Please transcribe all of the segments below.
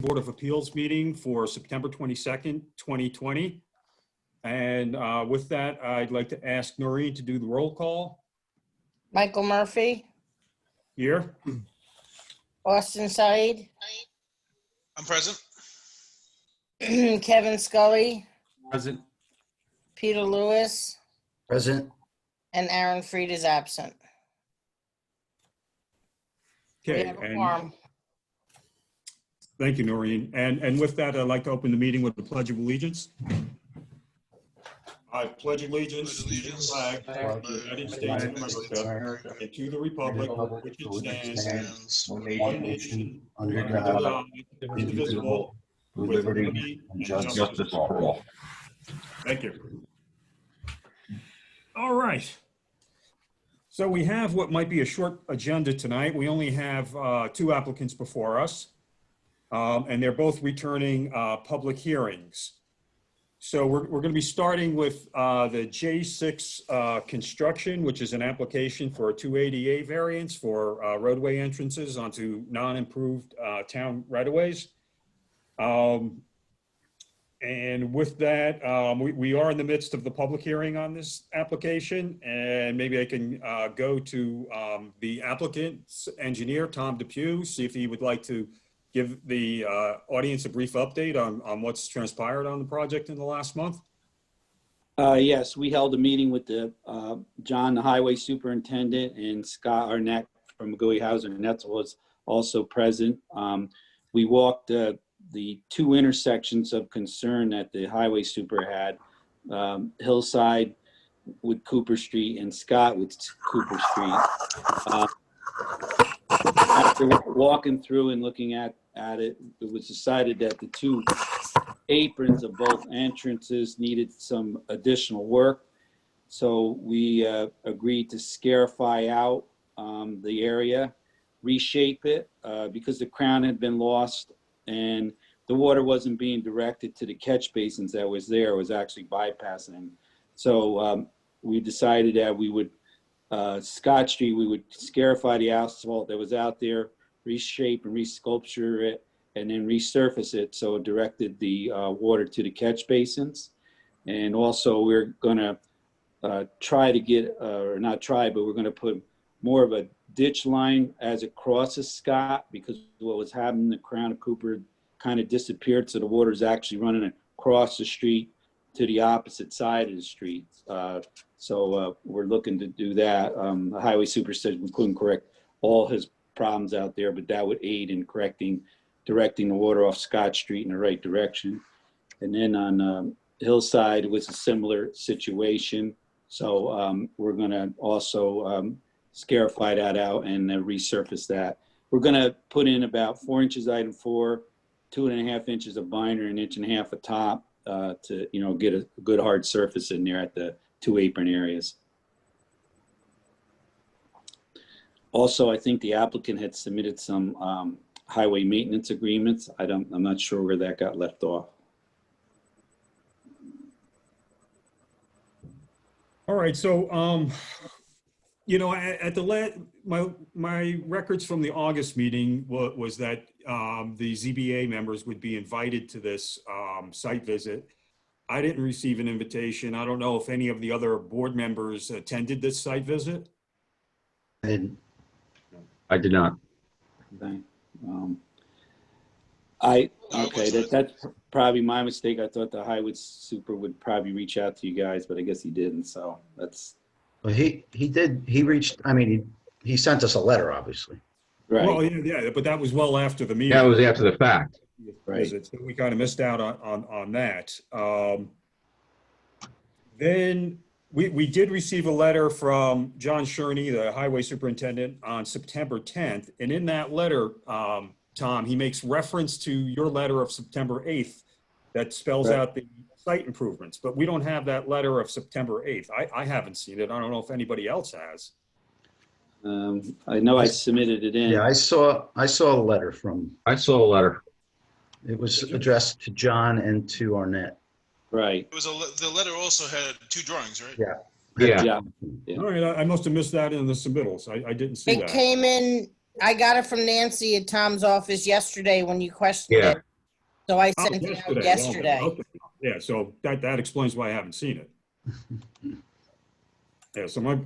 Board of Appeals meeting for September 22nd, 2020. And with that, I'd like to ask Noreen to do the roll call. Michael Murphy, Here. Austin Said, I'm present. Kevin Scully, Present. Peter Lewis, Present. and Aaron Freed is absent. We Okay, have a and quorum. thank you, Noreen. And with that, I'd like to open the meeting with the Pledge of Allegiance. I pledge allegiance to the flag of the United States of America and to the republic for which it stands, one nation, under God, indivisible, with liberty and justice for all. Thank you. All right. So we have what might be a short agenda tonight. We only have two applicants before us, and they're both returning public hearings. So we're going to be starting with the J6 construction, which is an application for a 280A variance for roadway entrances onto non-improved town right-of-ways. And with that, we are in the midst of the public hearing on this application, and maybe I can go to the applicant's engineer, Tom Depew, see if he would like to give the audience a brief update on what's transpired on the project in the last month. Yes, we held a meeting with the John, the highway superintendent, and Scott Arnett from McGoey Hauser Netzel was also present. We walked the two intersections of concern that the highway super had, Hillside with Cooper Street and Scott with Cooper Street. After walking through and looking at it, it was decided that the two aprons of both entrances needed some additional work. So we agreed to scarify out the area, reshape it, because the crown had been lost and the water wasn't being directed to the catch basins that was there. It was actually bypassing. So we decided that we would, Scott Street, we would scarify the asphalt that was out there, reshape and resculpture it, and then resurface it so it directed the water to the catch basins. And also we're gonna try to get, or not try, but we're gonna put more of a ditch line as it crosses Scott, because what was happening, the crown of Cooper kind of disappeared, so the water is actually running across the street to the opposite side of the street. So we're looking to do that. The highway super said we couldn't correct all his problems out there, but that would aid in directing the water off Scott Street in the right direction. And then on Hillside, it was a similar situation. So we're gonna also scarify that out and resurface that. We're gonna put in about 4 inches item 4, 2.5 inches of binder, 1.5 inches of top to get a good hard surface in there at the two apron areas. Also, I think the applicant had submitted some highway maintenance agreements. I'm not sure where that got left off. All right, so at the my records from the August meeting was that the ZBA members would be invited to this site visit. I didn't receive an invitation. I don't know if any of the other board members attended this site visit. I did not. Okay. That's probably my mistake. I thought the highway super would probably reach out to you guys, but I guess he didn't. So that's. Well, he did. He reached. I mean, he sent us a letter, obviously. Right. Well, yeah, but that was well after the meeting. Yeah, it was after the fact. Right. So we kind of missed out on that. Then we did receive a letter from John Sherney, the highway superintendent, on September 10th. And in that letter, Tom, he makes reference to your letter of September 8th that spells out the site improvements. But we don't have that letter of September 8th. I haven't seen it. I don't know if anybody else has. I know I submitted it in. Yeah, I saw a letter from. I saw a letter. It was addressed to John and to Arnett. Right. It was the letter also had 2 drawings, right? Yeah. Yeah. Yeah. All right, I must have missed that in the submittals. I didn't see It that. came in, I got it from Nancy at Tom's office yesterday when you questioned Yeah. it. So I Oh, sent it out yesterday. yesterday. Okay. Yeah, so that explains why I haven't seen it. Yeah, so not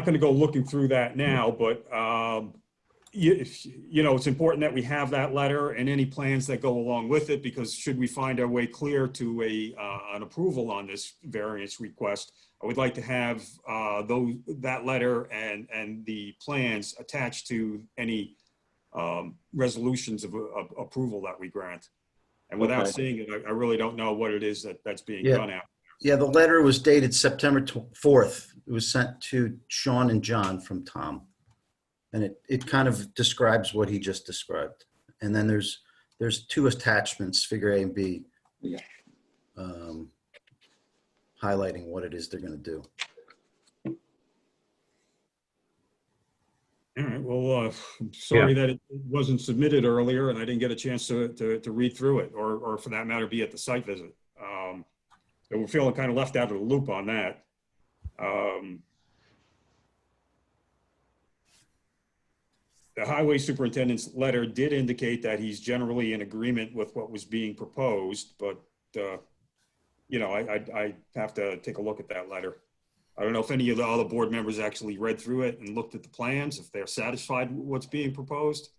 going to go looking through that now, but it's important that we have that letter and any plans that go along with it, because should we find our way clear to an approval on this variance request, I would like to have that letter and the plans attached to any resolutions of approval that we grant. And without Okay. seeing it, I really don't know what it is that's being Yeah. done out. Yeah, the letter was dated September 4th. It was sent to Sean and John from Tom. And it kind of describes what he just described. And then there's two attachments, figure A and B, Yeah. highlighting what it is they're going to do. All right, well, I'm sorry that it wasn't submitted earlier and I didn't get a chance to read through it, or for that matter, be at the site visit. So we're feeling kind of left out of the loop on that. The highway superintendent's letter did indicate that he's generally in agreement with what was being proposed, but, I have to take a look at that letter. I don't know if any of the other board members actually read through it and looked at the plans, if they're satisfied with what's being proposed.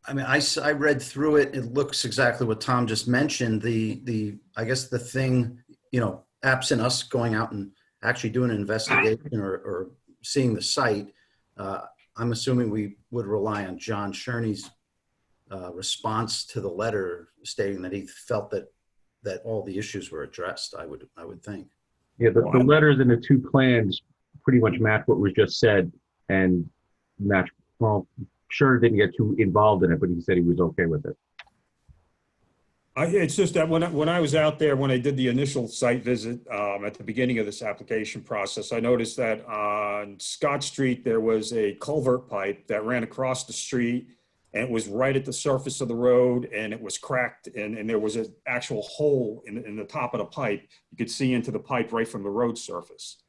I mean, I read through it. It looks exactly what Tom just mentioned. I guess the thing, absent us going out and actually doing an investigation or seeing the site, I'm assuming we would rely on John Sherney's response to the letter stating that he felt that all the issues were addressed. I would think. Yeah, the letters and the two plans pretty much match what was just said and match, well, sure didn't get too involved in it, but he said he was okay with it. It's just that when I was out there, when I did the initial site visit at the beginning of this application process, I noticed that on Scott Street, there was a culvert pipe that ran across the street, and it was right at the surface of the road, and it was cracked, and there was an actual hole in the top of the pipe. You could see into the pipe right from the road surface.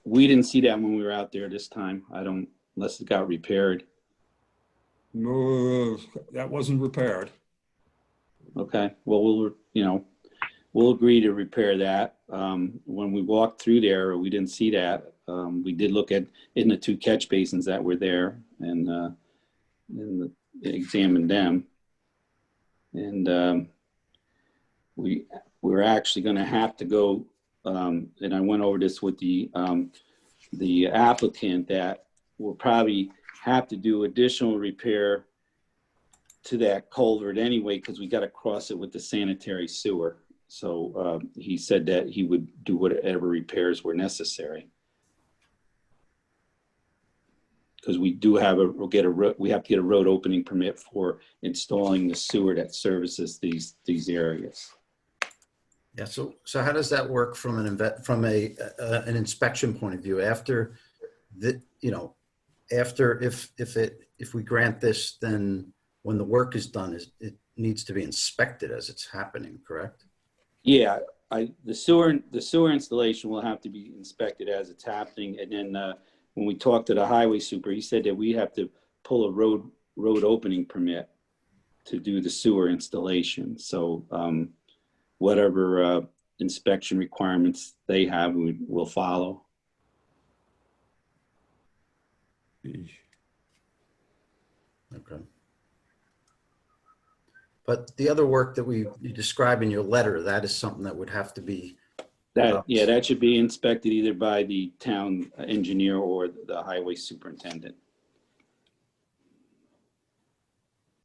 We didn't see that when we were out there this time. Unless it got repaired. No, that wasn't repaired. Okay, well, we'll agree to repair that. When we walked through there, we didn't see that. We did look in the two catch basins that were there and examined them. And we're actually going to have to go, and I went over this with the applicant, that we'll probably have to do additional repair to that culvert anyway, because we got to cross it with the sanitary sewer. So he said that he would do whatever repairs were necessary. Because we do have we have to get a road opening permit for installing the sewer that services these areas. Yeah. So how does that work from an inspection point of view? After if we grant this, then when the work is done, it needs to be inspected as it's happening, correct? Yeah, the sewer installation will have to be inspected as it's happening, and then when we talked to the highway super, he said that we have to pull a road opening permit to do the sewer installation. So whatever inspection requirements they have, we'll follow. Okay. But the other work that you describe in your letter, that is something that would have to be. That should be inspected either by the town engineer or the highway superintendent.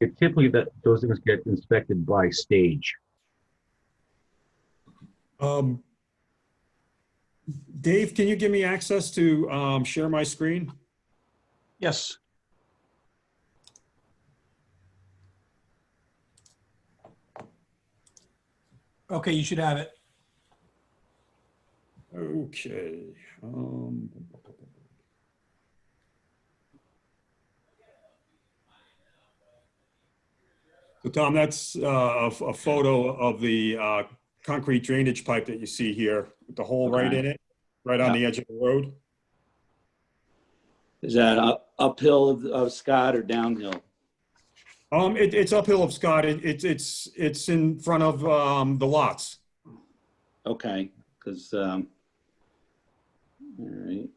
Typically, those things get inspected by stage. Dave, can you give me access to share my screen? Yes. Okay, you should have it. Okay. So Tom, that's a photo of the concrete drainage pipe that you see here with the hole right in it, right on the edge of the road. Is that uphill of Scott or downhill? It's uphill of Scott. It's in front of the lots. Okay, because, all right.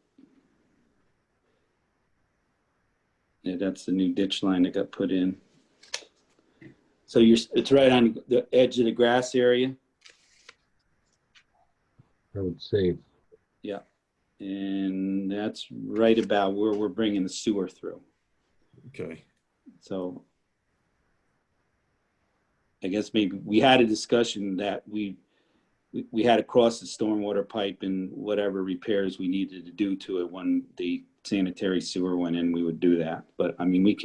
Yeah, that's the new ditch line that got put in. So it's right on the edge of the grass area? I would say, Yeah. And that's right about where we're bringing the sewer through. Okay. So I guess maybe we had a discussion that we had to cross the stormwater pipe and whatever repairs we needed to do to it when the sanitary sewer went in, we would do that. But I mean, if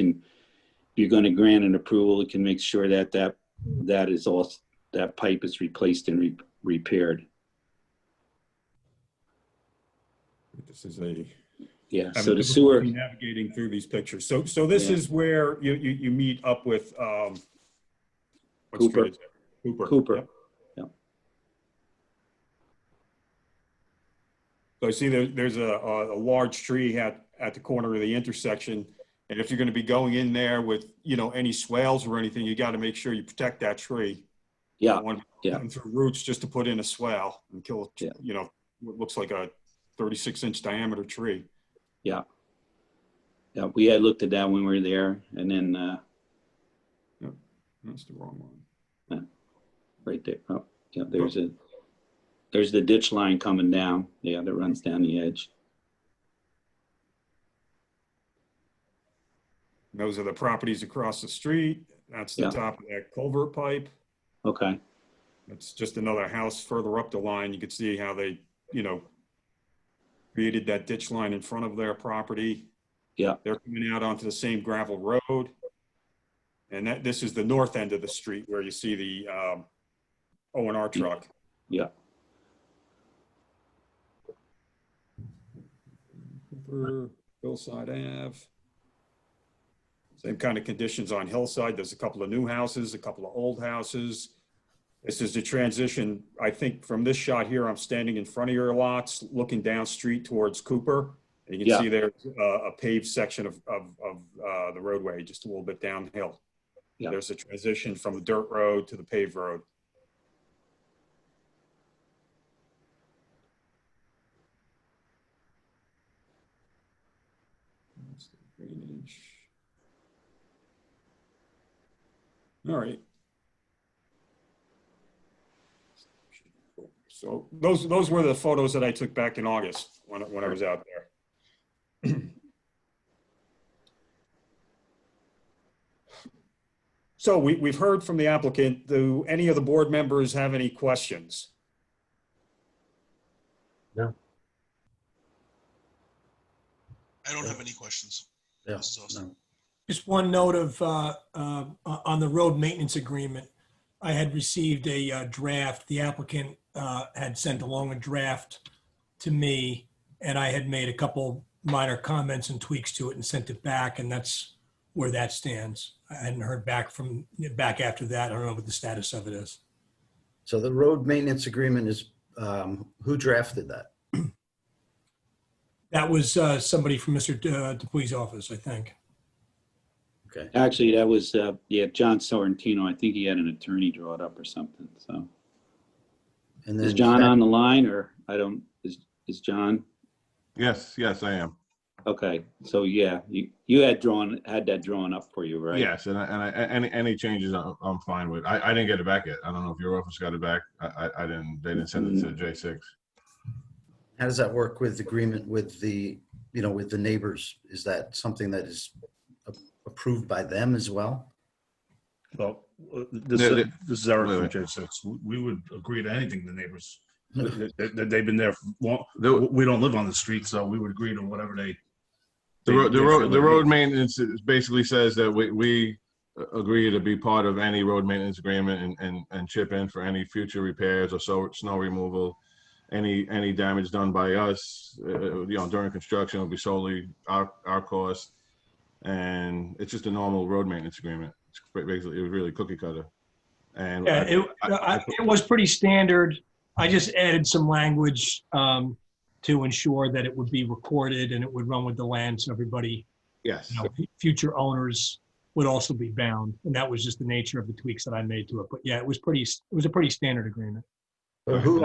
you're going to grant an approval, we can make sure that that pipe is replaced and repaired. This is a. Yeah. I'm So the sewer. navigating through these pictures. So this Yeah. is where you meet up with what Cooper. street is it? Cooper. Yep. Yeah. So I see there's a large tree at the corner of the intersection. And if you're going to be going in there with, any swales or anything, you got to make sure you protect that tree. You Yeah. don't want to be cutting through roots just to put in a swale and kill, what looks like a 36-inch diameter tree. Yeah. Yeah. We had looked at that when we were there, and then That's the wrong one. right there. Oh, yeah. There's the ditch line coming down. Yeah, that runs down the edge. And those are the properties across the street. That's the Yeah. top of that culvert pipe. Okay. It's just another house further up the line. You can see how they, created that ditch line in front of their property. Yeah. They're coming out onto the same gravel road. And this is the north end of the street where you see the O&R truck. Yeah. Hillside Ave. Same kind of conditions on Hillside. There's a couple of new houses, a couple of old houses. This is the transition, I think, from this shot here. I'm standing in front of your lots, looking down street towards Cooper. And you can see there's a paved section of the roadway just a little bit downhill. Yeah. There's a transition from the dirt road to the paved road. That's the drainage. All right. So those were the photos that I took back in August when I was out there. So we've heard from the applicant. Do any of the board members have any questions? no. I don't have any questions. Yeah, This is awesome. no. Just one note of, on the road maintenance agreement. I had received a draft. The applicant had sent along a draft to me, and I had made a couple minor comments and tweaks to it and sent it back, and that's where that stands. I hadn't heard back after that. I don't know what the status of it is. So the road maintenance agreement is, who drafted that? That was somebody from Mr. Dupuis' office, I think. Okay. Actually, that was John Sorrentino. I think he had an attorney draw it up or something. So And then is John on the line, or is John? Yes, I am. Okay, so yeah, you had that drawn up for you, right? Yes, and any changes I'm fine with. I didn't get it back yet. I don't know if your office got it back. I didn't. They didn't send it to J6. how does that work with agreement with the, with the neighbors? Is that something that is approved by them as well? Well, this is Eric from J6. We would agree to anything the neighbors. They've been there for long. We don't live on the street, so we would agree to whatever they. The road maintenance basically says that we agree to be part of any road maintenance agreement and chip in for any future repairs or snow removal, any damage done by us, during construction will be solely our cost, and it's just a normal road maintenance agreement. It's basically, it was really cookie cutter, and Yeah, it was pretty standard. I just added some language to ensure that it would be recorded and it would run with the land, so everybody, Yes. future owners would also be bound. And that was just the nature of the tweaks that I made to it. But yeah, it was a pretty standard agreement. But who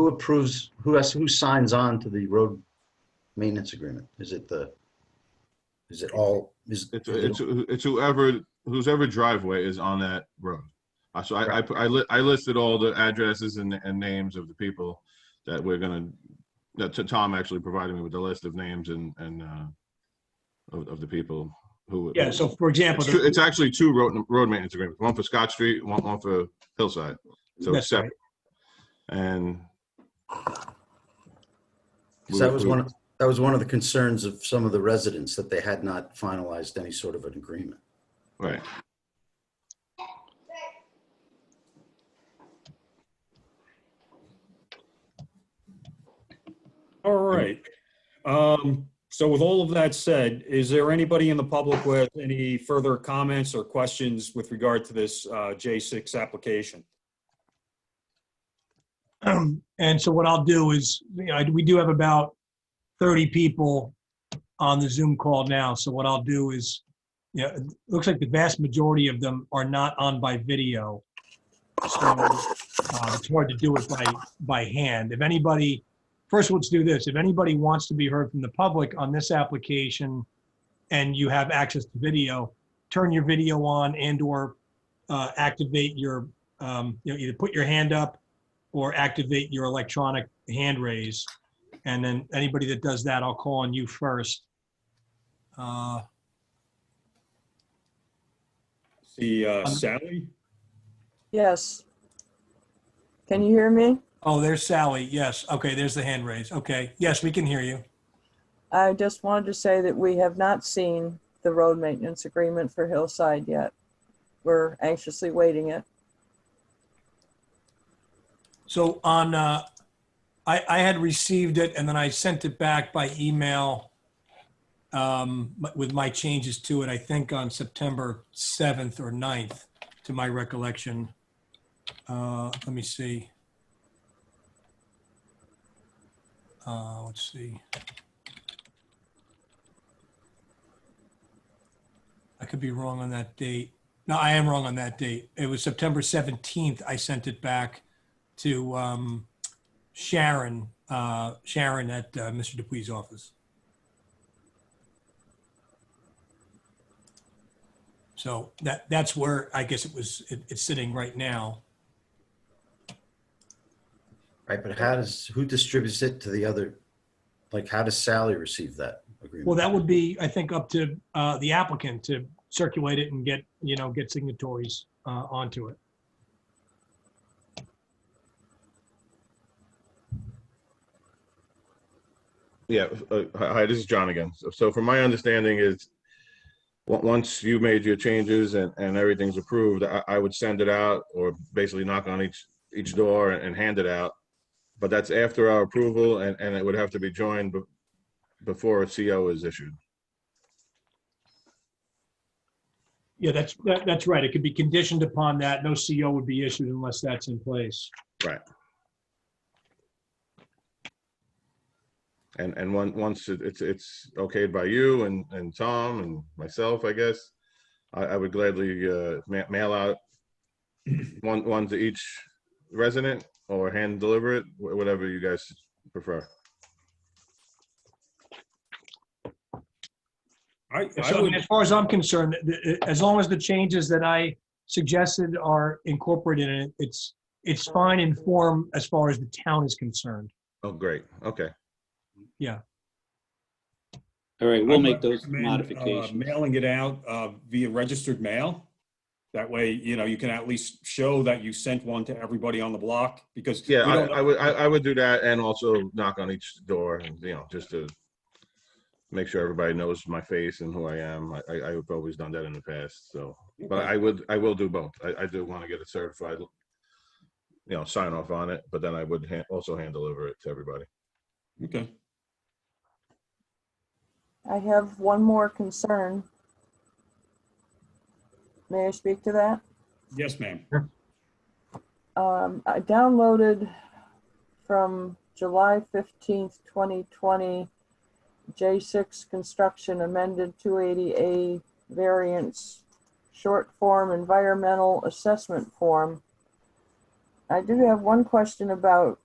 approves, who signs on to the road maintenance agreement? Is it It's whoever driveway is on that road. So I listed all the addresses and names of the people that we're gonna. That Tom actually provided me with the list of names and of the people who. Yeah. So for example, it's actually two road maintenance agreements. One for Scott Street, one for Hillside. So it's separate. Right. And that was one of the concerns of some of the residents, that they had not finalized any sort of an agreement. Right. All right. So with all of that said, is there anybody in the public with any further comments or questions with regard to this J6 application? And so what I'll do is, we do have about 30 people on the Zoom call now. So what I'll do is, it looks like the vast majority of them are not on by video. So it's hard to do it by hand. If anybody, first let's do this. If anybody wants to be heard from the public on this application and you have access to video, turn your video on and/or activate your, either put your hand up or activate your electronic hand raise. And then anybody that does that, I'll call on you first. Sally? Yes. Can you hear me? Oh, there's Sally. Yes. Okay, there's the hand raise. Okay. Yes, we can hear you. I just wanted to say that we have not seen the road maintenance agreement for Hillside yet. We're anxiously waiting it. So on, I had received it and then I sent it back by email with my changes to it, I think on September 7th or 9th, to my recollection. Let me see. Let's see. I could be wrong on that date. No, I am wrong on that date. It was September 17th. I sent it back to Sharon at Mr. Dupuy's office. So that's where I guess it's sitting right now. Right, but who distributes it to the other, like how does Sally receive that agreement? Well, that would be, I think, up to the applicant to circulate it and get signatories onto it. Yeah. Hi, this is John again. So from my understanding is, once you made your changes and everything's approved, I would send it out or basically knock on each door and hand it out. But that's after our approval and it would have to be joined before a CO is issued. Yeah, that's right. It could be conditioned upon that. No CO would be issued unless that's in place. Right. And once it's okayed by you and Tom and myself, I guess, I would gladly mail out one to each resident or hand deliver it, whatever you guys prefer. So, as far as I'm concerned, as long as the changes that I suggested are incorporated in it, it's fine in form as far as the town is concerned. Oh, great. Okay. Yeah. All right, we'll make those recommend, modifications. Mailing it out via registered mail. That way, you can at least show that you sent one to everybody on the block, because yeah, I would do that, and also knock on each door, and just to make sure everybody knows my face and who I am. I've always done that in the past. So, but I will do both. I do want to get it certified, sign off on it, but then I would also hand deliver it to everybody. Okay. I have one more concern. May I speak to that? Yes, ma'am. I downloaded from July 15th, 2020, J6 Construction amended 280A variance short form environmental assessment form. I do have one question about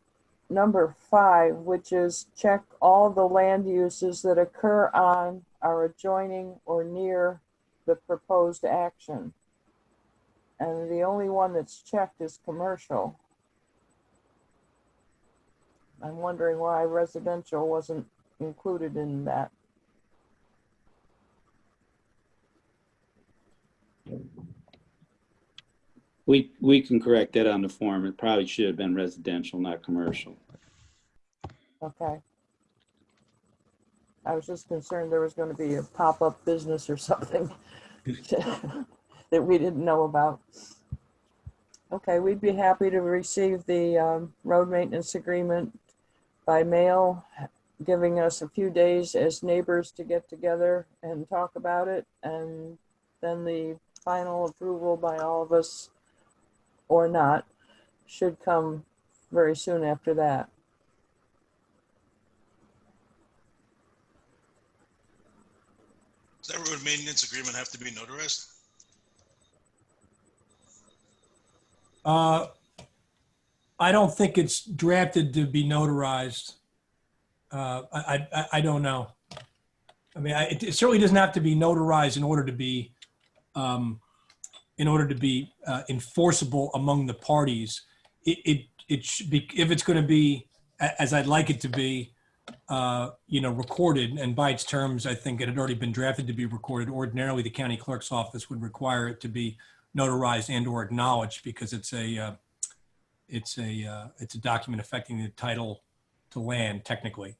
number 5, which is check all the land uses that occur on, are adjoining, or near the proposed action. And the only one that's checked is commercial. I'm wondering why residential wasn't included in that. We can correct that on the form. It probably should have been residential, not commercial. Okay. I was just concerned there was going to be a pop-up business or something that we didn't know about. Okay, we'd be happy to receive the road maintenance agreement by mail, giving us a few days as neighbors to get together and talk about it, and then the final approval by all of us, or not, should come very soon after that. Does that road maintenance agreement have to be notarized? I don't think it's drafted to be notarized. I don't know. I mean, it certainly doesn't have to be notarized in order to be enforceable among the parties. It should be, if it's going to be, as I'd like it to be, recorded, and by its terms, I think it had already been drafted to be recorded. Ordinarily, the county clerk's office would require it to be notarized and or acknowledged, because it's a document affecting the title to land technically.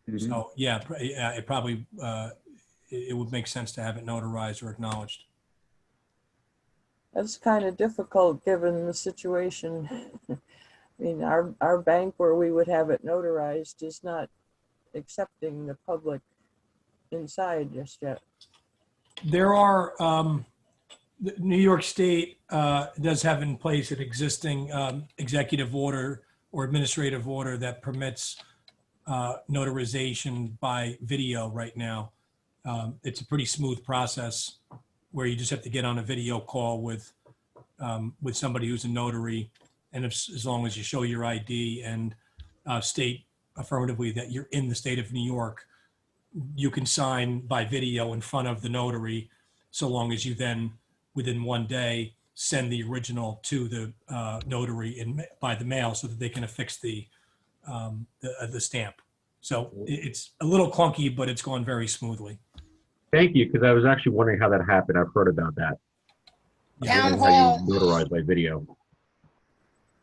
Mhm. So yeah, it probably it would make sense to have it notarized or acknowledged. That's kind of difficult given the situation. I mean, our bank where we would have it notarized is not accepting the public inside just yet. There are, New York State does have in place an existing executive order or administrative order that permits notarization by video right now. It's a pretty smooth process where you just have to get on a video call with somebody who's a notary, and as long as you show your ID and state affirmatively that you're in the state of New York, you can sign by video in front of the notary, so long as you then, within one day, send the original to the notary by the mail so that they can affix the stamp. So it's a little clunky, but it's gone very smoothly. Thank you, because I was actually wondering how that happened. I've heard about that. Town And hall. how you notarize by video.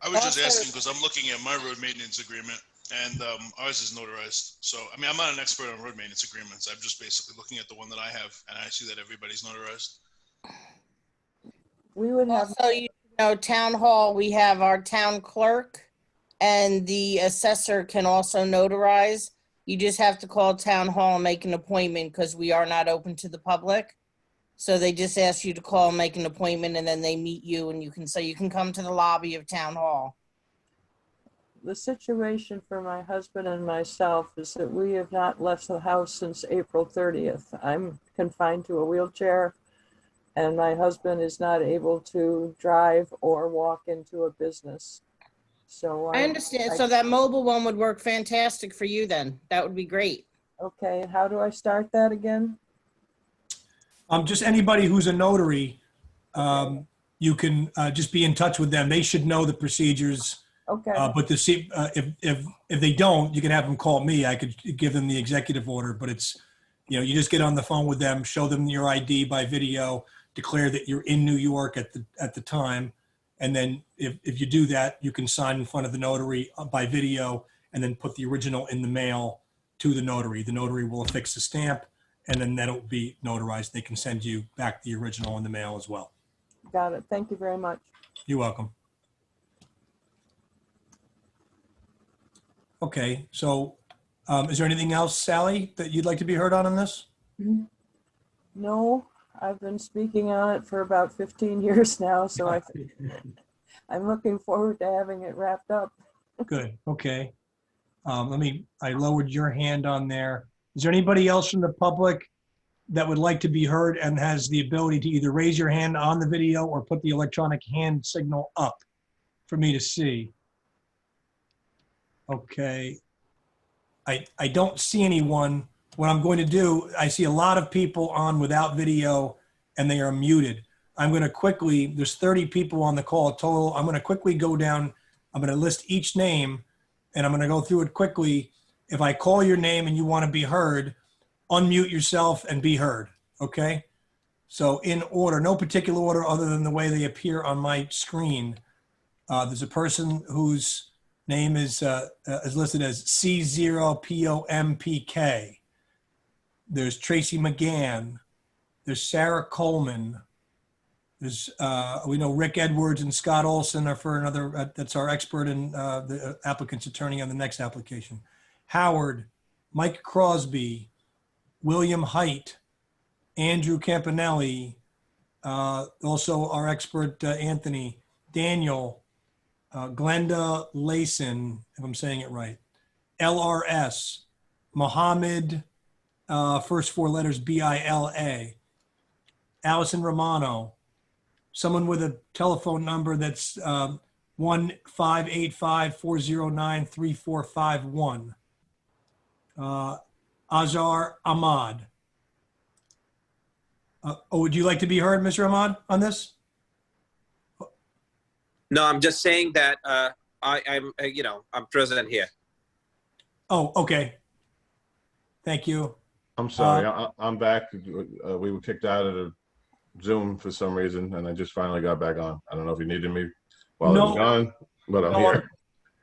I was just Also- asking because I'm looking at my road maintenance agreement, and ours is notarized. So, I mean, I'm not an expert on road maintenance agreements. I'm just basically looking at the one that I have, and I see that everybody's notarized. We would have, Also, town hall, we have our town clerk, and the assessor can also notarize. You just have to call town hall and make an appointment, because we are not open to the public. So they just ask you to call and make an appointment, and then they meet you, and you can come to the lobby of town hall. the situation for my husband and myself is that we have not left the house since April 30th. I'm confined to a wheelchair, and my husband is not able to drive or walk into a business. So I understand. So that mobile one would work fantastic for you then. That would be great. Okay, how do I start that again? Just anybody who's a notary, you can just be in touch with them. They should know the procedures. Okay, But to see if they don't, you can have them call me. I could give them the executive order. But it's, you just get on the phone with them, show them your ID by video, declare that you're in New York at the time, and then if you do that, you can sign in front of the notary by video, and then put the original in the mail to the notary. The notary will affix the stamp, and then that'll be notarized. They can send you back the original in the mail as well. got it. Thank you very much. You're welcome. Okay, so is there anything else, Sally, that you'd like to be heard on this? No, I've been speaking on it for about 15 years now, so I'm looking forward to having it wrapped up. Good, okay. I lowered your hand on there. Is there anybody else from the public that would like to be heard and has the ability to either raise your hand on the video or put the electronic hand signal up for me to see? Okay. I don't see anyone. What I'm going to do, I see a lot of people on without video and they are muted. I'm going to quickly, there's 30 people on the call total. I'm going to quickly go down. I'm going to list each name and I'm going to go through it quickly. If I call your name and you want to be heard, unmute yourself and be heard. Okay. So in order, no particular order other than the way they appear on my screen. There's a person whose name is listed as C0POMPK. There's Tracy McGann. There's Sarah Coleman. There's, we know Rick Edwards and Scott Olson are for another, that's our expert in the applicant's attorney on the next application. Howard, Mike Crosby, William Height, Andrew Campanelli, also our expert Anthony, Daniel, Glenda Layson, if I'm saying it right, LRS, Mohammed, first four letters BILA, Allison Romano, someone with a telephone number that's 1-585-409-3451, Azhar Ahmad. Would you like to be heard, Mr. Ahmad, on this? No, I'm just saying that I'm present here. Oh, okay. Thank you. I'm sorry, I'm back. We were kicked out of the Zoom for some reason, and I just finally got back on. I don't know if you needed me while I was gone, but I'm here.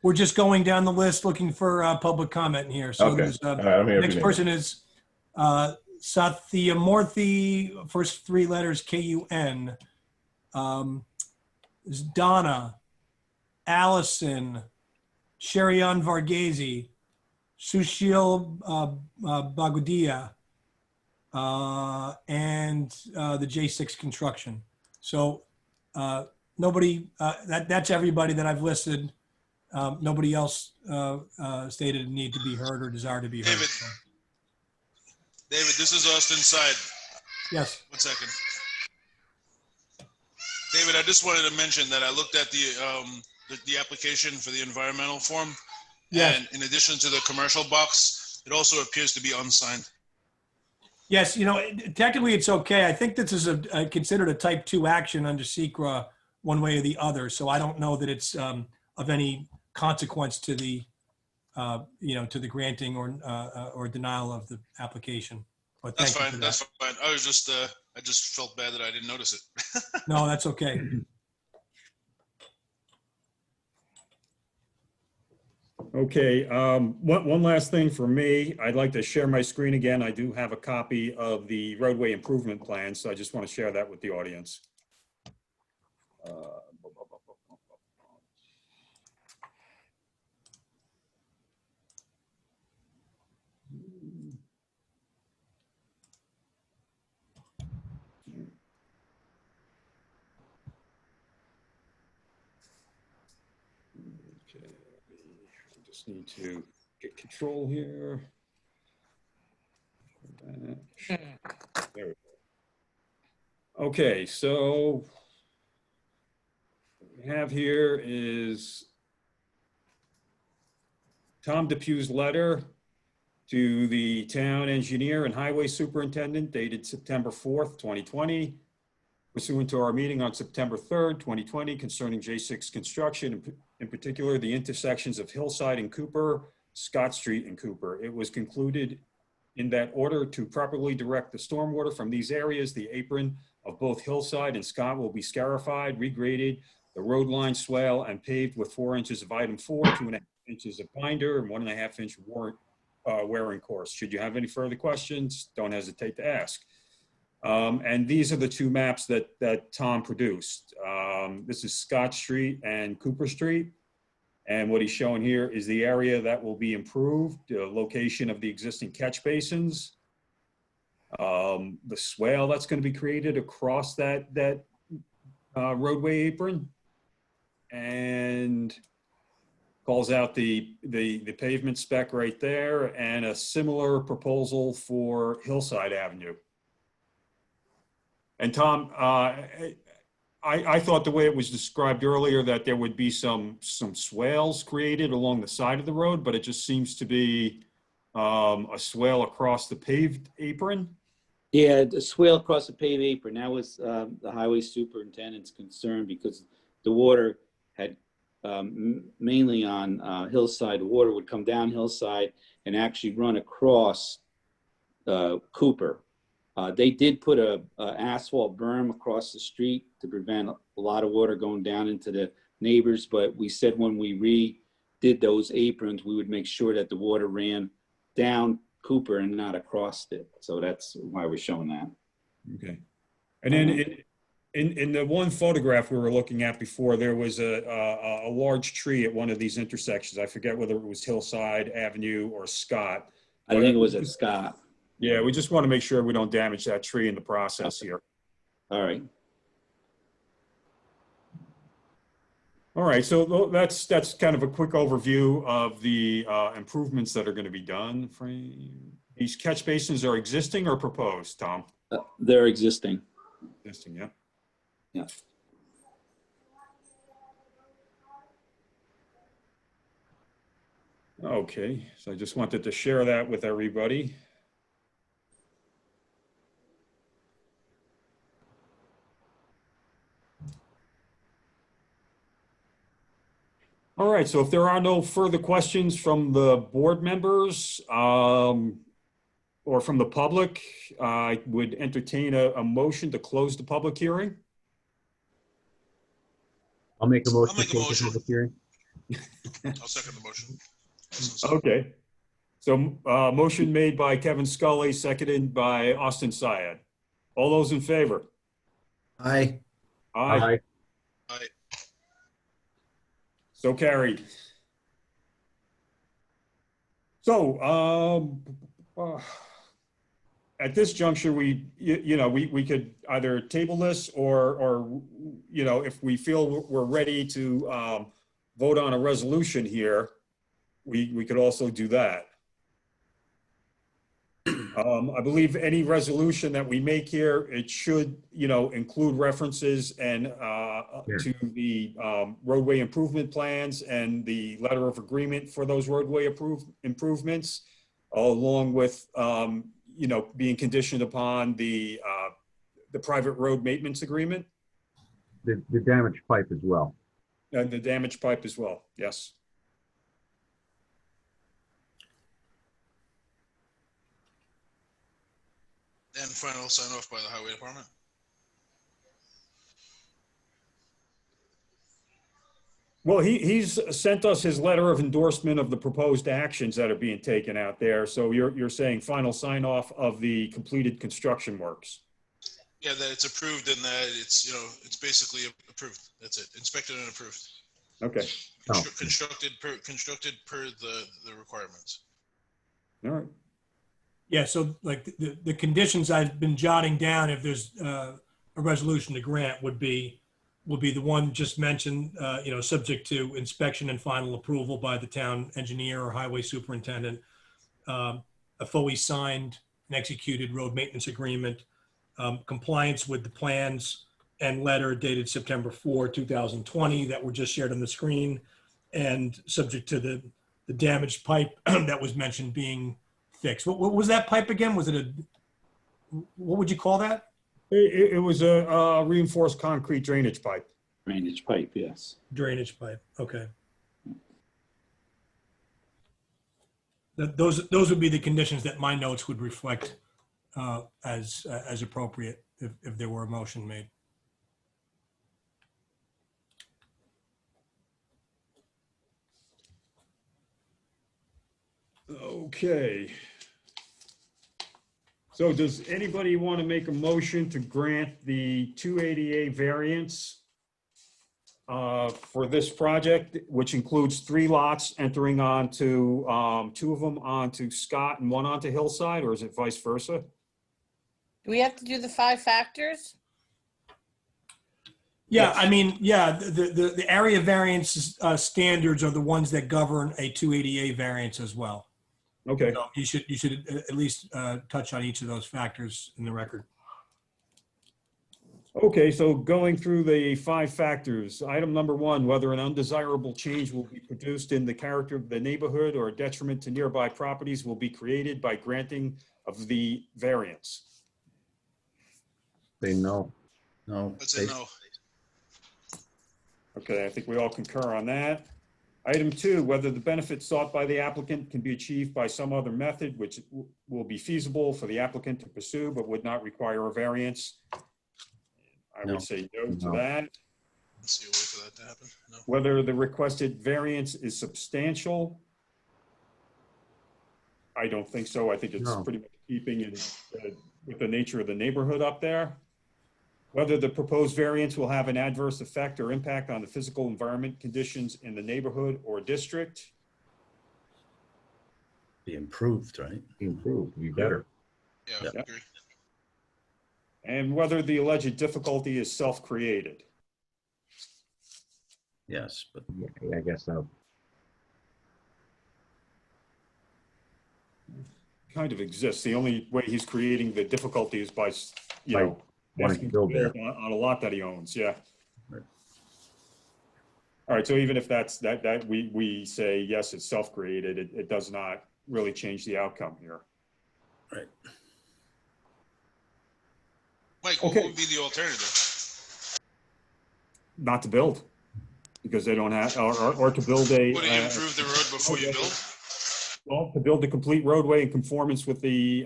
We're just going down the list looking for public comment here. So Okay. there's, All right, I'm here if next you need person me. is Satyamurthy, first three letters KUN. There's Donna, Allison, Sherian Varghese, Sushil Bagudia, and the J6 Construction. So nobody, that's everybody that I've listed. Nobody else stated a need to be heard or desire to be heard. David, this is Austin Side. Yes. 1 second. David, I just wanted to mention that I looked at the application for the environmental form. Yes. And in addition to the commercial box, it also appears to be unsigned. Yes, technically it's okay. I think this is considered a type 2 action under SECRA one way or the other. So I don't know that it's of any consequence to the, to the granting or denial of the application. But That's thank you fine. for that. That's fine. I just felt bad that I didn't notice it. No, that's okay. Okay, one last thing for me. I'd like to share my screen again. I do have a copy of the roadway improvement plan, so I just want to share that with the audience. Okay, I just need to get control here. There we go. Okay, so what we have here is Tom Depue's letter to the town engineer and highway superintendent dated September 4th, 2020, pursuant to our meeting on September 3rd, 2020, concerning J6 construction, in particular, the intersections of Hillside and Cooper, Scott Street and Cooper. It was concluded in that order to properly direct the stormwater from these areas, the apron of both Hillside and Scott will be scarified, regraded, the road line swale and paved with 4 inches of item 4, 2.5 inches of binder, and 1.5 inch wearing course. Should you have any further questions, don't hesitate to ask. And these are the two maps that Tom produced. This is Scott Street and Cooper Street. And what he's showing here is the area that will be improved, the location of the existing catch basins, the swale that's going to be created across that roadway apron, and calls out the pavement spec right there, and a similar proposal for Hillside Avenue. And Tom, I thought the way it was described earlier that there would be some swales created along the side of the road, but it just seems to be a swale across the paved apron. Yeah, the swale across the paved apron. That was the highway superintendent's concern because the water had mainly on Hillside. The water would come down Hillside and actually run across Cooper. They did put a asphalt berm across the street to prevent a lot of water going down into the neighbors. But we said when we redid those aprons, we would make sure that the water ran down Cooper and not across it. So that's why we're showing that. Okay. And then in the one photograph we were looking at before, there was a large tree at one of these intersections. I forget whether it was Hillside Avenue or Scott. I think it was at Scott. Yeah, we just want to make sure we don't damage that tree in the process here. All right. All right, so that's kind of a quick overview of the improvements that are going to be done. These catch basins are existing or proposed, Tom? They're existing. Existing, yeah. Yeah. Okay, so I just wanted to share that with everybody. All right, so if there are no further questions from the board members or from the public, I would entertain a motion to close the public hearing. I'll make a motion I'll make to a close the motion. public hearing. I'll second the motion. Okay, so motion made by Kevin Scully, seconded by Austin Syed. All those in favor? Aye. Aye. Aye. So carried. So, at this juncture, we could either table this or if we feel we're ready to vote on a resolution here, we could also do that. I believe any resolution that we make here, it should, include references and to the roadway improvement plans and the letter of agreement for those roadway improvements, along with, being conditioned upon the private road maintenance agreement. The damaged pipe as well. And the damaged pipe as well, yes. And final sign off by the highway department. Well, he's sent us his letter of endorsement of the proposed actions that are being taken out there. So you're saying final sign off of the completed construction works. Yeah, that it's approved and that it's, it's basically approved. That's it. Inspected and approved. Okay. Constructed per the requirements. All right. Yeah, so like the conditions I've been jotting down, if there's a resolution to grant, would be the one just mentioned, subject to inspection and final approval by the town engineer or highway superintendent, a fully signed and executed road maintenance agreement, compliance with the plans and letter dated September 4, 2020 that were just shared on the screen, and subject to the damaged pipe that was mentioned being fixed. What was that pipe again? Was it what would you call that? It was a reinforced concrete drainage pipe. Drainage pipe, yes. Drainage pipe, okay. Those would be the conditions that my notes would reflect as appropriate if there were a motion made. Okay. So does anybody want to make a motion to grant the 280A variance for this project, which includes 3 lots entering onto, 2 of them onto Scott and 1 onto Hillside, or is it vice versa? Do we have to do the 5 factors? Yeah, I mean, yeah, the area variance standards are the ones that govern a 280A variance as well. Okay. So you should at least touch on each of those factors in the record. Okay, so going through the 5 factors, item number 1, whether an undesirable change will be produced in the character of the neighborhood or a detriment to nearby properties will be created by granting of the variance. Say no. No. I'd say no. Okay, I think we all concur on that. Item 2, whether the benefit sought by the applicant can be achieved by some other method which will be feasible for the applicant to pursue but would not require a variance. I No. would say no to No. that. Let's see a way for that to happen. No. Whether the requested variance is substantial. I don't think so. I think it's No. pretty much keeping in with the nature of the neighborhood up there. Whether the proposed variance will have an adverse effect or impact on the physical environment conditions in the neighborhood or district. Be improved, right? Improve, be better. Yeah, Yeah. I agree. And whether the alleged difficulty is self-created. Yes, but Yeah, I guess so. Kind of exists. The only way he's creating the difficulty is by, you By know, wanting asking to build there. on a lot that he owns, yeah. Right. All right, so even if that's that we say, yes, it's self-created, it does not really change the outcome here. right. Mike, Okay. what would be the alternative? Not to build, because they don't have, or to build a. Would it improve the road before you build? Well, to build a complete roadway in conformance with the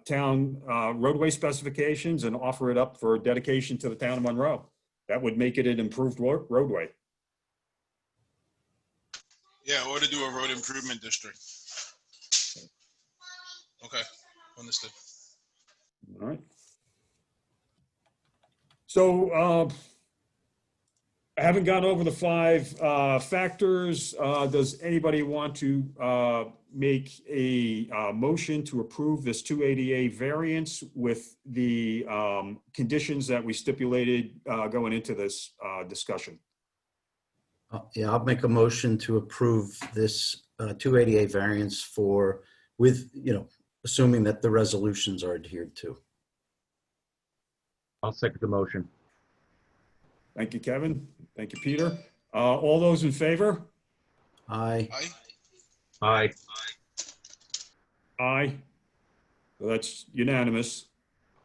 town roadway specifications and offer it up for dedication to the town of Monroe. That would make it an improved roadway. Yeah, or to do a road improvement district. Okay, understood. All right. So I haven't gone over the 5 factors. Does anybody want to make a motion to approve this 280A variance with the conditions that we stipulated going into this discussion? Yeah, I'll make a motion to approve this 280A variance with, assuming that the resolutions are adhered to. I'll second the motion. Thank you, Kevin. Thank you, Peter. All those in favor? Aye. Aye. Aye. Aye. So that's unanimous.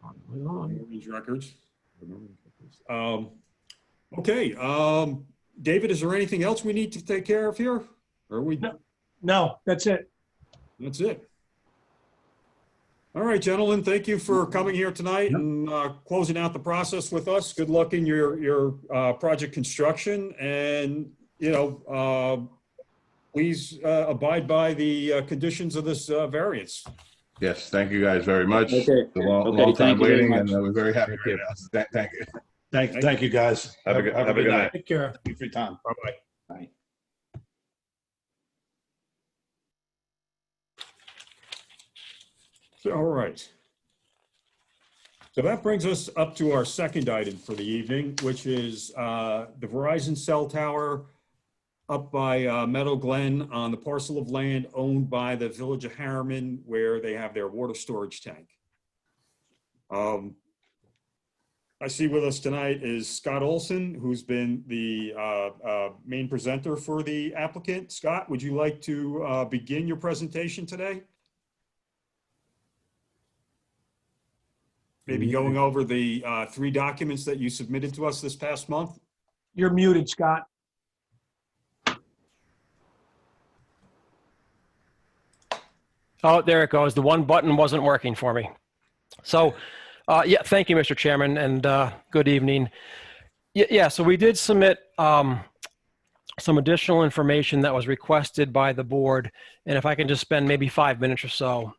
Aye. These records. Okay. David, is there anything else we need to take care of here? Or are we? No, that's it. That's it. All right, gentlemen, thank you for coming here tonight and closing out the process with us. Good luck in your project construction, and please abide by the conditions of this variance. Yes, thank you guys very much. Okay. It's a long Thank time you very waiting, much. and we're very happy Thank right now. Thank you. Thank you, guys. Have a good night. Take care. Thank you for your time. Bye-bye. Bye. All right. So that brings us up to our second item for the evening, which is the Verizon cell tower up by Meadow Glen on the parcel of land owned by the Village of Harriman, where they have their water storage tank. I see with us tonight is Scott Olson, who's been the main presenter for the applicant. Scott, would you like to begin your presentation today? Maybe going over the 3 documents that you submitted to us this past month? You're muted, Scott. Oh, there it goes. The one button wasn't working for me. So, yeah, thank you, Mr. Chairman, and good evening. Yeah, so we did submit some additional information that was requested by the board, and if I can just spend maybe 5 minutes or so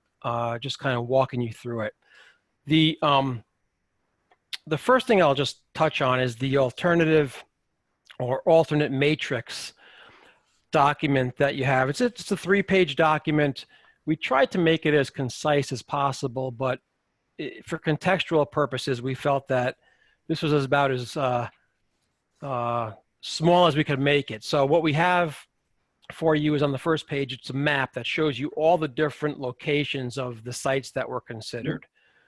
just kind of walking you through it. The first thing I'll just touch on is the alternative or alternate matrix document that you have. It's a 3-page document. We tried to make it as concise as possible, but for contextual purposes, we felt that this was about as small as we could make it. So what we have for you is on the first page, it's a map that shows you all the different locations of the sites that were considered.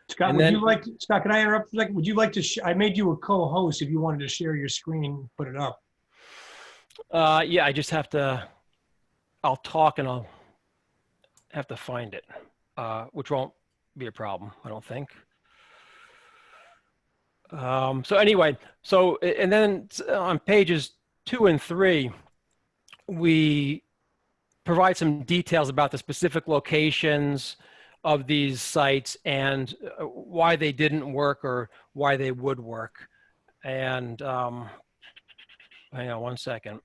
Scott, And would then- you like, Scott, can I interrupt? Like, would you like to, I made you a co-host if you wanted to share your screen, put it up. Yeah, I just have to, I'll talk and I'll have to find it, which won't be a problem, I don't think. So anyway, and then on pages 2 and 3, we provide some details about the specific locations of these sites and why they didn't work or why they would work. And hang on one second.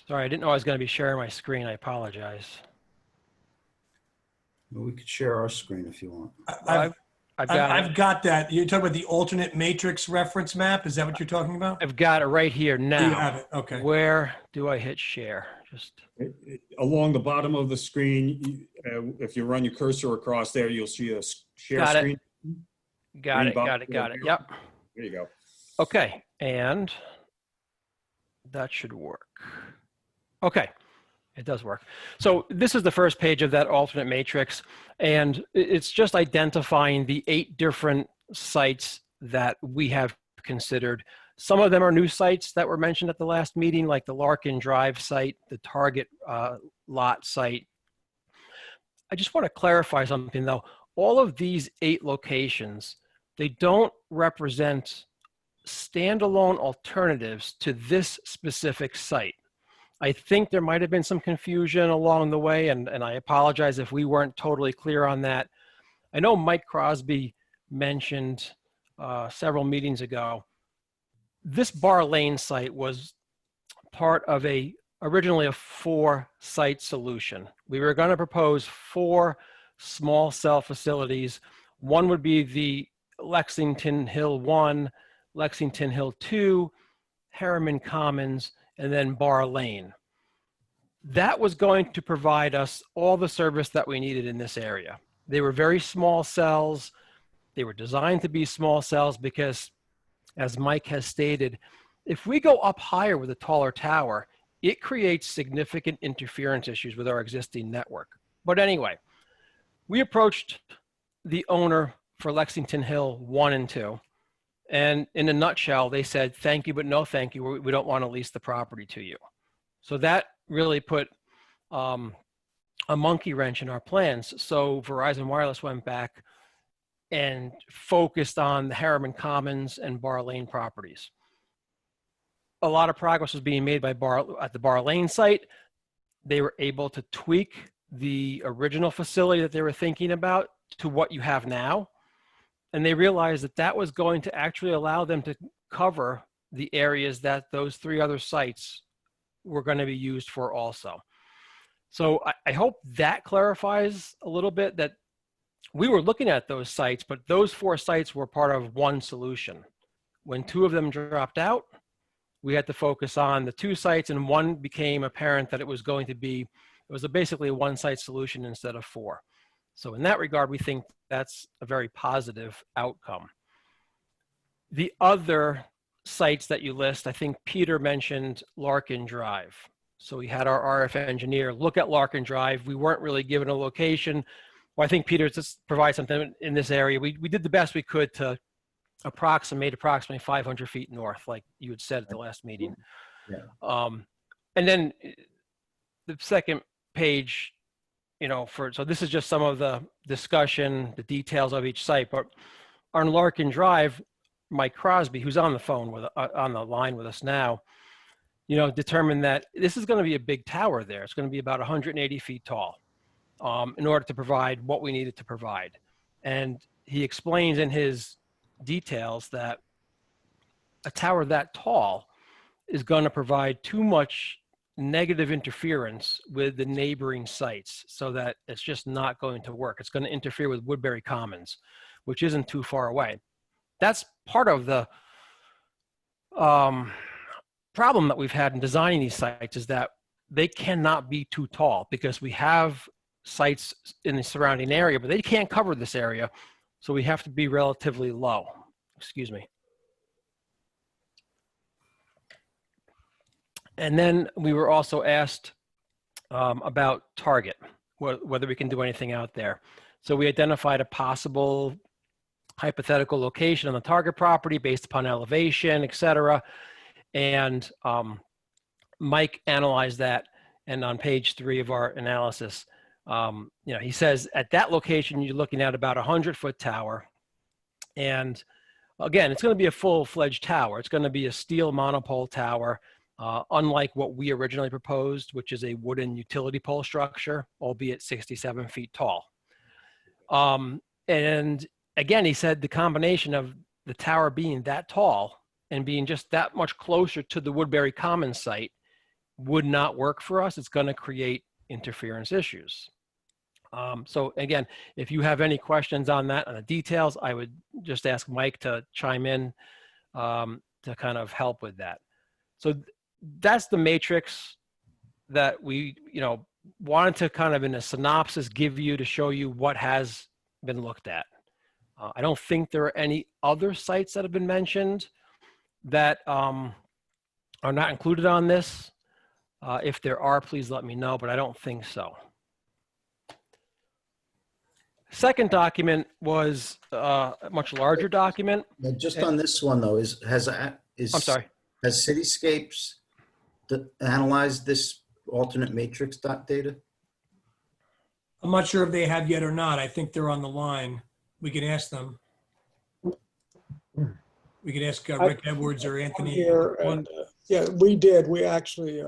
Sorry, I didn't know I was going to be sharing my screen. I apologize. Well, we could share our screen if you want. I've got that. You're talking about the alternate matrix reference map? Is that what you're talking about? I've got it right here now. You have it, okay. Where do I hit share? Just Along the bottom of the screen, if you run your cursor across there, you'll see a share Got it. screen. got it, Green got it, got it. button. Yep. There you go. Okay, and that should work. Okay, it does work. So this is the first page of that alternate matrix, and it's just identifying the 8 different sites that we have considered. Some of them are new sites that were mentioned at the last meeting, like the Larkin Drive site, the Target lot site. I just want to clarify something though. All of these 8 locations, they don't represent standalone alternatives to this specific site. I think there might have been some confusion along the way, and I apologize if we weren't totally clear on that. I know Mike Crosby mentioned several meetings ago, this Bar Lane site was part of originally a 4-site solution. We were going to propose 4 small cell facilities. One would be the Lexington Hill 1, Lexington Hill 2, Harriman Commons, and then Bar Lane. That was going to provide us all the service that we needed in this area. They were very small cells. They were designed to be small cells because, as Mike has stated, if we go up higher with a taller tower, it creates significant interference issues with our existing network. But anyway, we approached the owner for Lexington Hill 1 and 2. And in a nutshell, they said, thank you, but no thank you. We don't want to lease the property to you. So that really put a monkey wrench in our plans. So Verizon Wireless went back and focused on the Harriman Commons and Bar Lane properties. A lot of progress was being made at the Bar Lane site. They were able to tweak the original facility that they were thinking about to what you have now. And they realized that that was going to actually allow them to cover the areas that those 3 other sites were going to be used for also. So I hope that clarifies a little bit that we were looking at those sites, but those 4 sites were part of one solution. When 2 of them dropped out, we had to focus on the 2 sites, and one became apparent that it was going to be, it was basically a 1-site solution instead of 4. So in that regard, we think that's a very positive outcome. The other sites that you list, I think Peter mentioned Larkin Drive. So we had our RF engineer look at Larkin Drive. We weren't really given a location. Well, I think Peter just provides something in this area. We did the best we could to approximately 500 feet north, like you had said at the last meeting. Yeah. And then the second page, so this is just some of the discussion, the details of each site. But on Larkin Drive, Mike Crosby, who's on the phone on the line with us now, determined that this is going to be a big tower there. It's going to be about 180 feet tall in order to provide what we needed to provide. And he explains in his details that a tower that tall is going to provide too much negative interference with the neighboring sites so that it's just not going to work. It's going to interfere with Woodbury Commons, which isn't too far away. That's part of the problem that we've had in designing these sites, is that they cannot be too tall because we have sites in the surrounding area, but they can't cover this area. So we have to be relatively low. Excuse me. And then we were also asked about target, whether we can do anything out there. So we identified a possible hypothetical location on the target property based upon elevation, et cetera. And Mike analyzed that. And on page 3 of our analysis, he says at that location, you're looking at about 100-foot tower. And again, it's going to be a full-fledged tower. It's going to be a steel monopole tower, unlike what we originally proposed, which is a wooden utility pole structure, albeit 67 feet tall. And again, he said the combination of the tower being that tall and being just that much closer to the Woodbury Commons site would not work for us. It's going to create interference issues. So again, if you have any questions on that, on the details, I would just ask Mike to chime in to kind of help with that. So that's the matrix that we, wanted to kind of in a synopsis give you to show you what has been looked at. I don't think there are any other sites that have been mentioned that are not included on this. If there are, please let me know, but I don't think so. Second document was a much larger document. Just on this one though, I'm sorry. Has Cityscapes analyzed this alternate matrix data? I'm not sure if they have yet or not. I think they're on the line. We can ask them. We could ask Rick Edwards or Anthony. Here, and, yeah, we did. We actually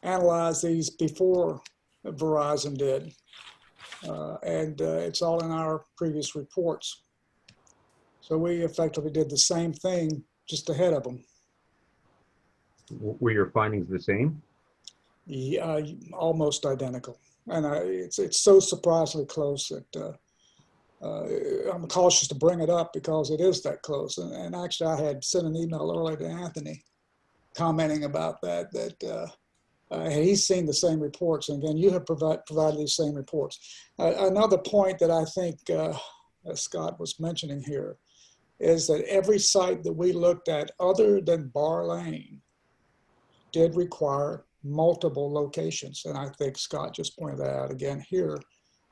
analyzed these before Verizon did. And it's all in our previous reports. So we effectively did the same thing just ahead of them. Were your findings the same? Yeah, almost identical. And it's so surprisingly close that I'm cautious to bring it up because it is that close. And actually, I had sent an email earlier to Anthony commenting about that he's seen the same reports. And again, you have provided these same reports. Another point that I think Scott was mentioning here is that every site that we looked at other than Bar Lane did require multiple locations. And I think Scott just pointed that out again here.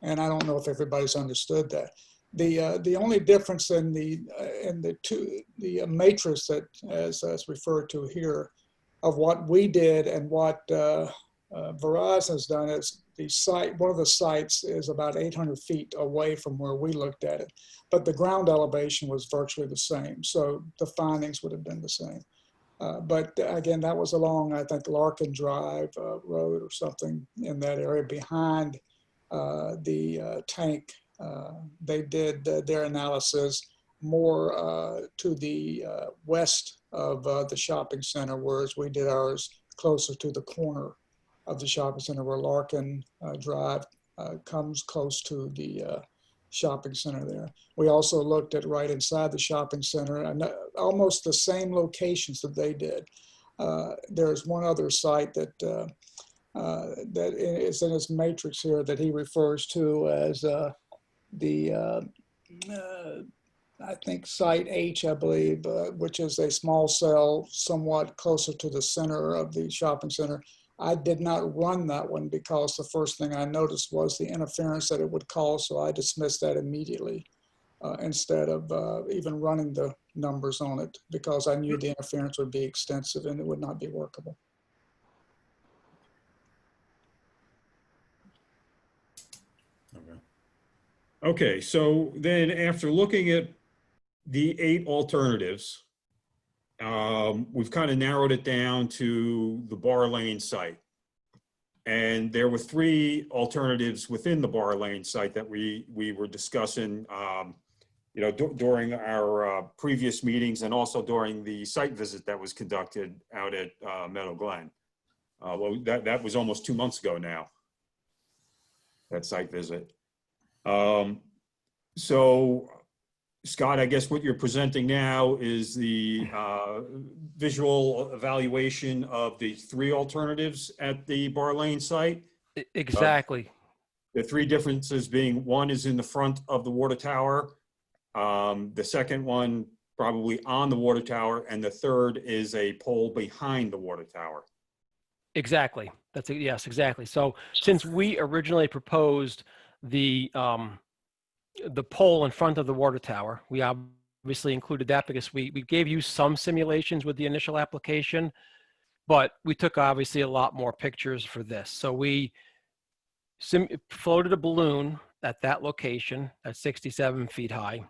And I don't know if everybody's understood that. The only difference in the matrix that as referred to here of what we did and what Verizon has done is one of the sites is about 800 feet away from where we looked at it, but the ground elevation was virtually the same. So the findings would have been the same. But again, that was along, I think, Larkin Drive Road or something in that area behind the tank. They did their analysis more to the west of the shopping center, whereas we did ours closer to the corner of the shopping center where Larkin Drive comes close to the shopping center there. We also looked at right inside the shopping center and almost the same locations that they did. There's one other site that that is in his matrix here that he refers to as I think site H, I believe, which is a small cell somewhat closer to the center of the shopping center. I did not run that one because the first thing I noticed was the interference that it would cause, so I dismissed that immediately instead of even running the numbers on it because I knew the interference would be extensive and it would not be workable. Okay, so then after looking at the 8 alternatives, we've kind of narrowed it down to the Bar Lane site. And there were 3 alternatives within the Bar Lane site that we were discussing, during our previous meetings and also during the site visit that was conducted out at Meadow Glen. Well, that was almost 2 months ago now, that site visit. So Scott, I guess what you're presenting now is the visual evaluation of the 3 alternatives at the Bar Lane site? Exactly. The three differences being one is in the front of the water tower. The second one probably on the water tower, and the third is a pole behind the water tower. Exactly. Yes, exactly. So since we originally proposed the pole in front of the water tower, we obviously included that because we gave you some simulations with the initial application, but we took obviously a lot more pictures for this. So we floated a balloon at that location at 67 feet high.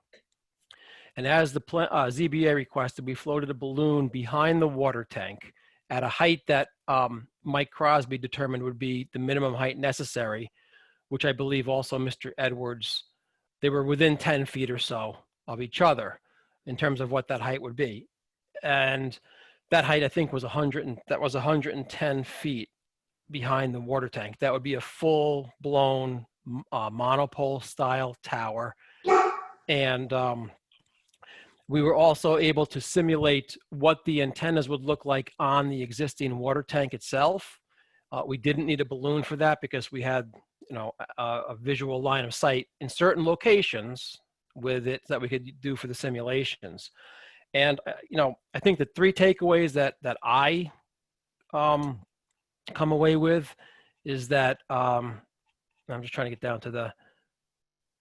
And as the ZBA requested, we floated a balloon behind the water tank at a height that Mike Crosby determined would be the minimum height necessary, which I believe also Mr. Edwards, they were within 10 feet or so of each other in terms of what that height would be. And that height, I think, was 110 feet behind the water tank. That would be a full-blown monopole style tower. And we were also able to simulate what the antennas would look like on the existing water tank itself. We didn't need a balloon for that because we had, a visual line of sight in certain locations with it that we could do for the simulations. And, I think the three takeaways that I come away with is that, I'm just trying to get down to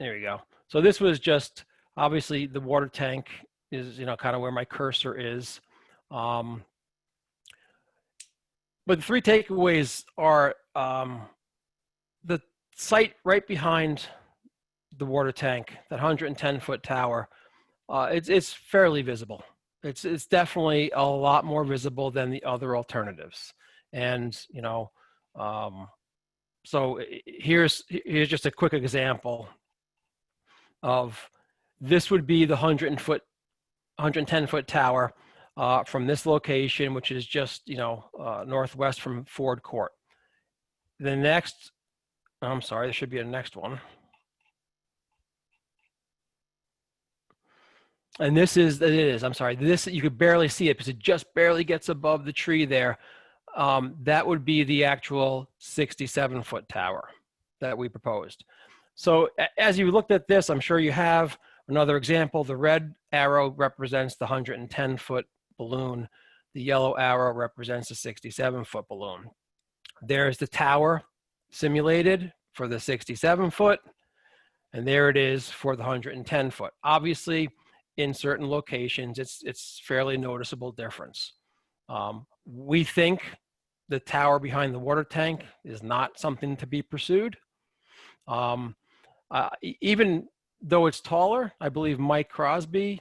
there we go. So this was just, obviously the water tank is, kind of where my cursor is. But the three takeaways are the site right behind the water tank, that 110-foot tower. It's fairly visible. It's definitely a lot more visible than the other alternatives. And, so here's just a quick example of this would be the 110-foot tower from this location, which is just, northwest from Ford Court. The next, I'm sorry, there should be a next one. And this is, I'm sorry, this, you could barely see it because it just barely gets above the tree there. That would be the actual 67-foot tower that we proposed. So as you looked at this, I'm sure you have another example. The red arrow represents the 110-foot balloon. The yellow arrow represents the 67-foot balloon. There's the tower simulated for the 67-foot, and there it is for the 110-foot. Obviously, in certain locations, it's fairly noticeable difference. We think the tower behind the water tank is not something to be pursued. Even though it's taller, I believe Mike Crosby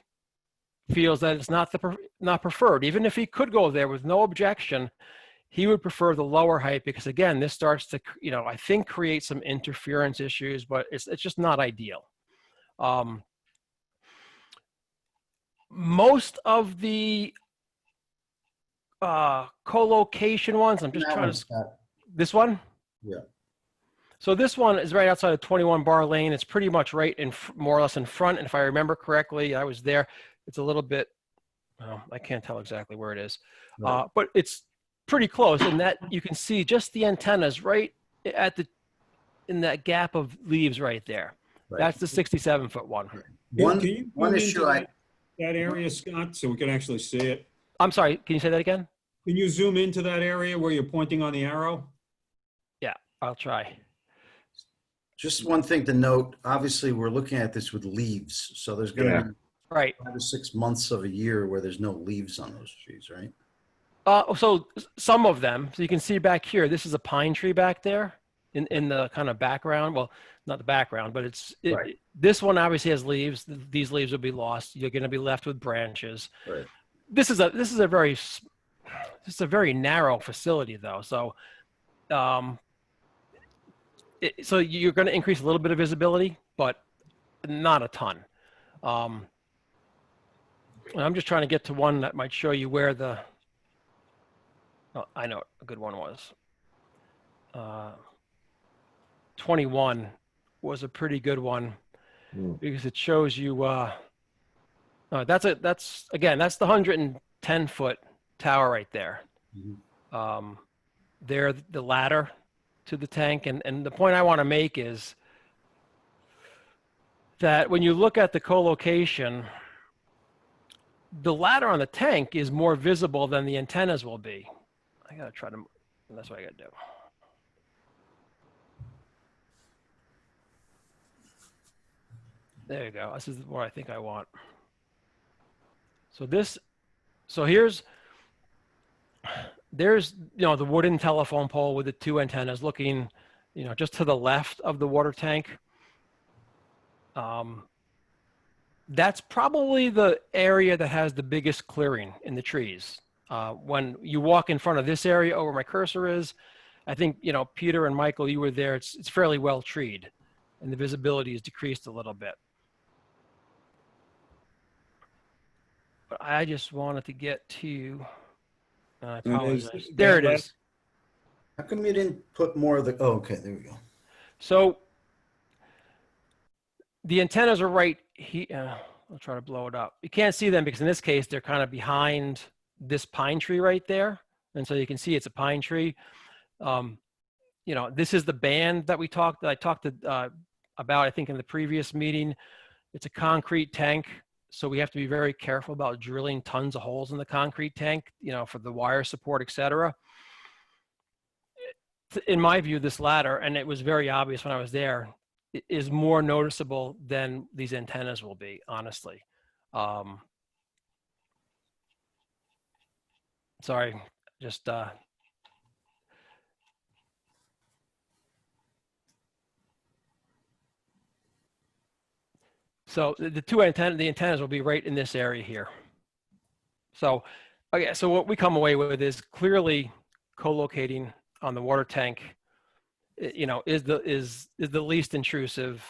feels that it's not preferred. Even if he could go there with no objection, he would prefer the lower height because, again, this starts to, I think create some interference issues, but it's just not ideal. Most of the co-location ones, I'm just trying to, this one? Yeah. So this one is right outside of 21 Bar Lane. It's pretty much right in, more or less in front. And if I remember correctly, I was there. It's a little bit, well, I can't tell exactly where it is, Right. but it's pretty close. And that you can see just the antennas right at in that gap of leaves right there. Right. That's the 67-foot one. Can you One zoom issue into that area, Scott, so we can actually see it? I'm sorry, can you say that again? Can you zoom into that area where you're pointing on the arrow? Yeah, I'll try. Just one thing to note, obviously, we're looking at this with leaves, so there's going to be Right. 5 to 6 months of a year where there's no leaves on those trees, right? So some of them, so you can see back here, this is a pine tree back there in the kind of background. Well, not the background, but Right. this one obviously has leaves. These leaves will be lost. You're going to be left with branches. Right. This is a very narrow facility though. So, so you're going to increase a little bit of visibility, but not a ton. And I'm just trying to get to one that might show you where the, oh, I know a good one was. 21 was a pretty good one because it shows you, that's again, that's the 110-foot tower right there. Mm-hmm. There, the ladder to the tank. And the point I want to make is that when you look at the co-location, the ladder on the tank is more visible than the antennas will be. I gotta try to, that's what I gotta do. There you go. This is what I think I want. So there's, the wooden telephone pole with the two antennas looking, just to the left of the water tank. That's probably the area that has the biggest clearing in the trees. When you walk in front of this area over my cursor is, I think, Peter and Michael, you were there. It's fairly well treed and the visibility is decreased a little bit. But I just wanted to get to, I apologize. There it is. How come you didn't put more of the, oh, okay, there we go. So the antennas are right here. I'll try to blow it up. You can't see them because in this case, they're kind of behind this pine tree right there. And so you can see it's a pine tree. This is the band that I talked about, I think in the previous meeting. It's a concrete tank. So we have to be very careful about drilling tons of holes in the concrete tank, for the wire support, et cetera. In my view, this ladder, and it was very obvious when I was there, is more noticeable than these antennas will be, honestly. Sorry, just so the antennas will be right in this area here. So, okay, so what we come away with is clearly co-locating on the water tank, is the least intrusive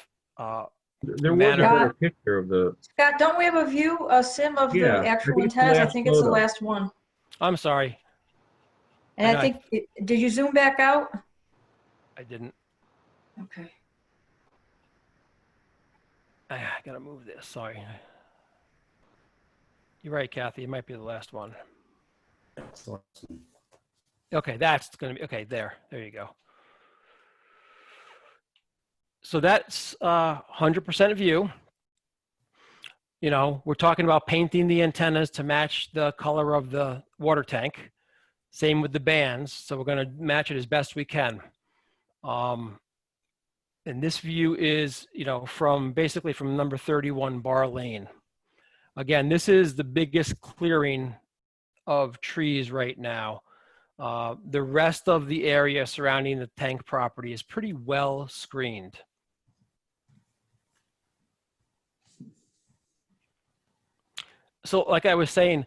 There was a better picture of the. Scott, don't we have a view, a sim of the Yeah, actual I think it's the antennas? I last think it's the photo. last one. I'm sorry. And I think, did you zoom back out? I didn't. Okay. I gotta move this, sorry. You're right, Kathy, it might be the last one. Okay, that's gonna be, okay, there you go. So that's 100% view. We're talking about painting the antennas to match the color of the water tank. Same with the bands. So we're going to match it as best we can. And this view is, basically from number 31 Bar Lane. Again, this is the biggest clearing of trees right now. The rest of the area surrounding the tank property is pretty well screened. So like I was saying,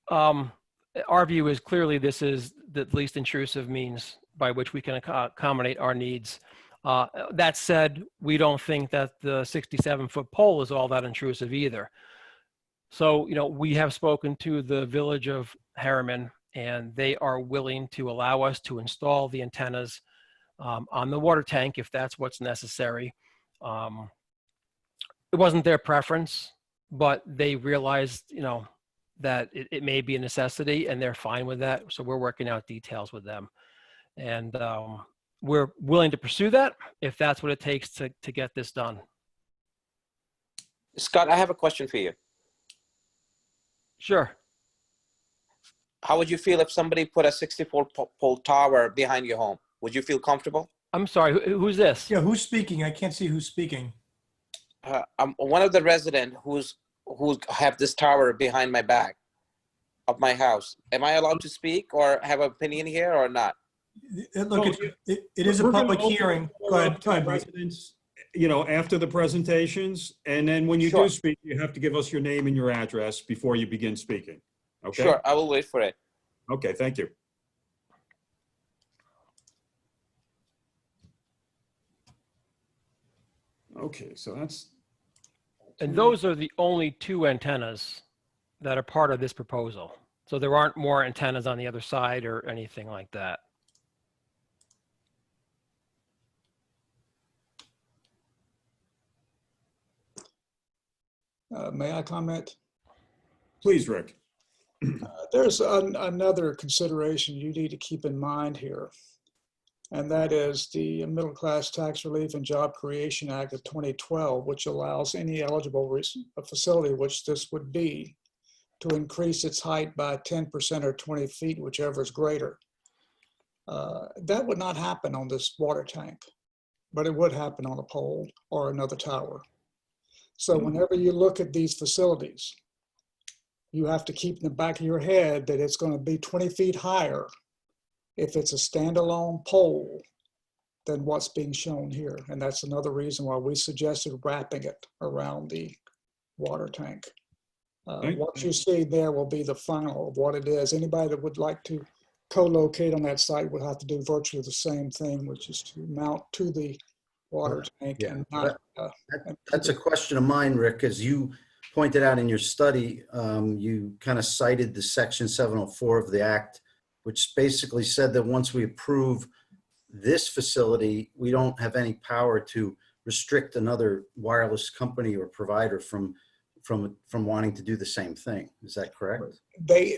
our view is clearly this is the least intrusive means by which we can accommodate our needs. That said, we don't think that the 67-foot pole is all that intrusive either. So, we have spoken to the village of Harriman, and they are willing to allow us to install the antennas on the water tank if that's what's necessary. It wasn't their preference, but they realized, that it may be a necessity, and they're fine with that. So we're working out details with them. And we're willing to pursue that if that's what it takes to get this done. Scott, I have a question for you. Sure. How would you feel if somebody put a 64-pole tower behind your home? Would you feel comfortable? I'm sorry, who's this? Yeah, who's speaking? I can't see who's speaking. I'm one of the residents who have this tower behind my back of my house. Am I allowed to speak or have an opinion here or not? Look, it is a public hearing. Go ahead, Bruce. Residents, after the presentations, and then when you do speak, you have to give us your name and your address before you begin speaking. Okay? Sure, I will wait for it. Okay, thank you. Okay, so that's. And those are the only two antennas that are part of this proposal. So there aren't more antennas on the other side or anything like that. May I comment? Please, Rick. There's another consideration you need to keep in mind here. And that is the Middle Class Tax Relief and Job Creation Act of 2012, which allows any eligible facility, which this would be, to increase its height by 10% or 20 feet, whichever is greater. That would not happen on this water tank, but it would happen on a pole or another tower. So whenever you look at these facilities, you have to keep in the back of your head that it's going to be 20 feet higher if it's a standalone pole than what's being shown here. And that's another reason why we suggested wrapping it around the water tank. What you see there will be the final of what it is. Anybody that would like to co-locate on that site would have to do virtually the same thing, which is to mount to the water tank. Yeah, And not, that's a question of mine, Rick. As you pointed out in your study, you kind of cited the section 704 of the act, which basically said that once we approve this facility, we don't have any power to restrict another wireless company or provider from wanting to do the same thing. Is that correct? They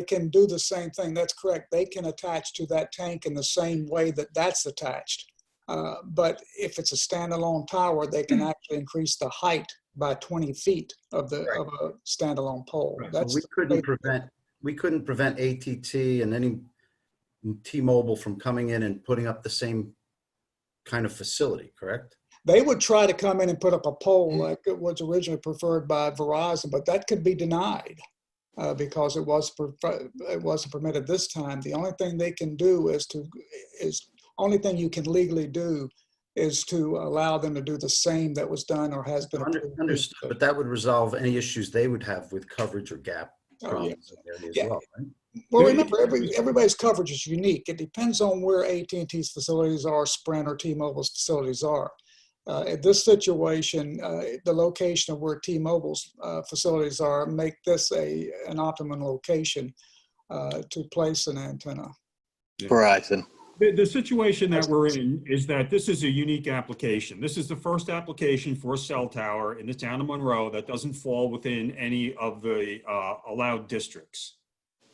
can do the same thing. That's correct. They can attach to that tank in the same way that that's attached. But if it's a standalone tower, they can actually increase the height by 20 feet of a standalone pole. Right. That's So we couldn't prevent ATT and any T-Mobile from coming in and putting up the same kind of facility, correct? They would try to come in and put up a pole like it was originally preferred by Verizon, but that could be denied because it wasn't permitted this time. The only thing they can do only thing you can legally do is to allow them to do the same that was done or has been approved. Understood, but that would resolve any issues they would have with coverage or gap problems in the area as well, right? Well, remember, everybody's coverage is unique. It depends on where AT&T's facilities are, Sprint or T-Mobile's facilities are. In this situation, the location of where T-Mobile's facilities are make this an optimum location to place an antenna. Verizon. The situation that we're in is that this is a unique application. This is the first application for a cell tower in the town of Monroe that doesn't fall within any of the allowed districts.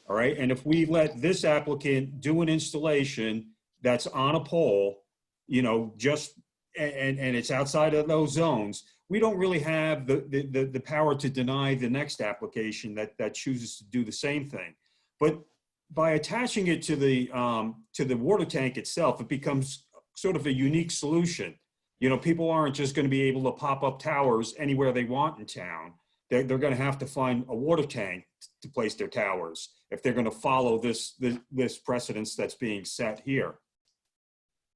All right. And if we let this applicant do an installation that's on a pole, and it's outside of those zones, we don't really have the power to deny the next application that chooses to do the same thing. But by attaching it to the water tank itself, it becomes sort of a unique solution. People aren't just going to be able to pop up towers anywhere they want in town. They're going to have to find a water tank to place their towers if they're going to follow this precedence that's being set here.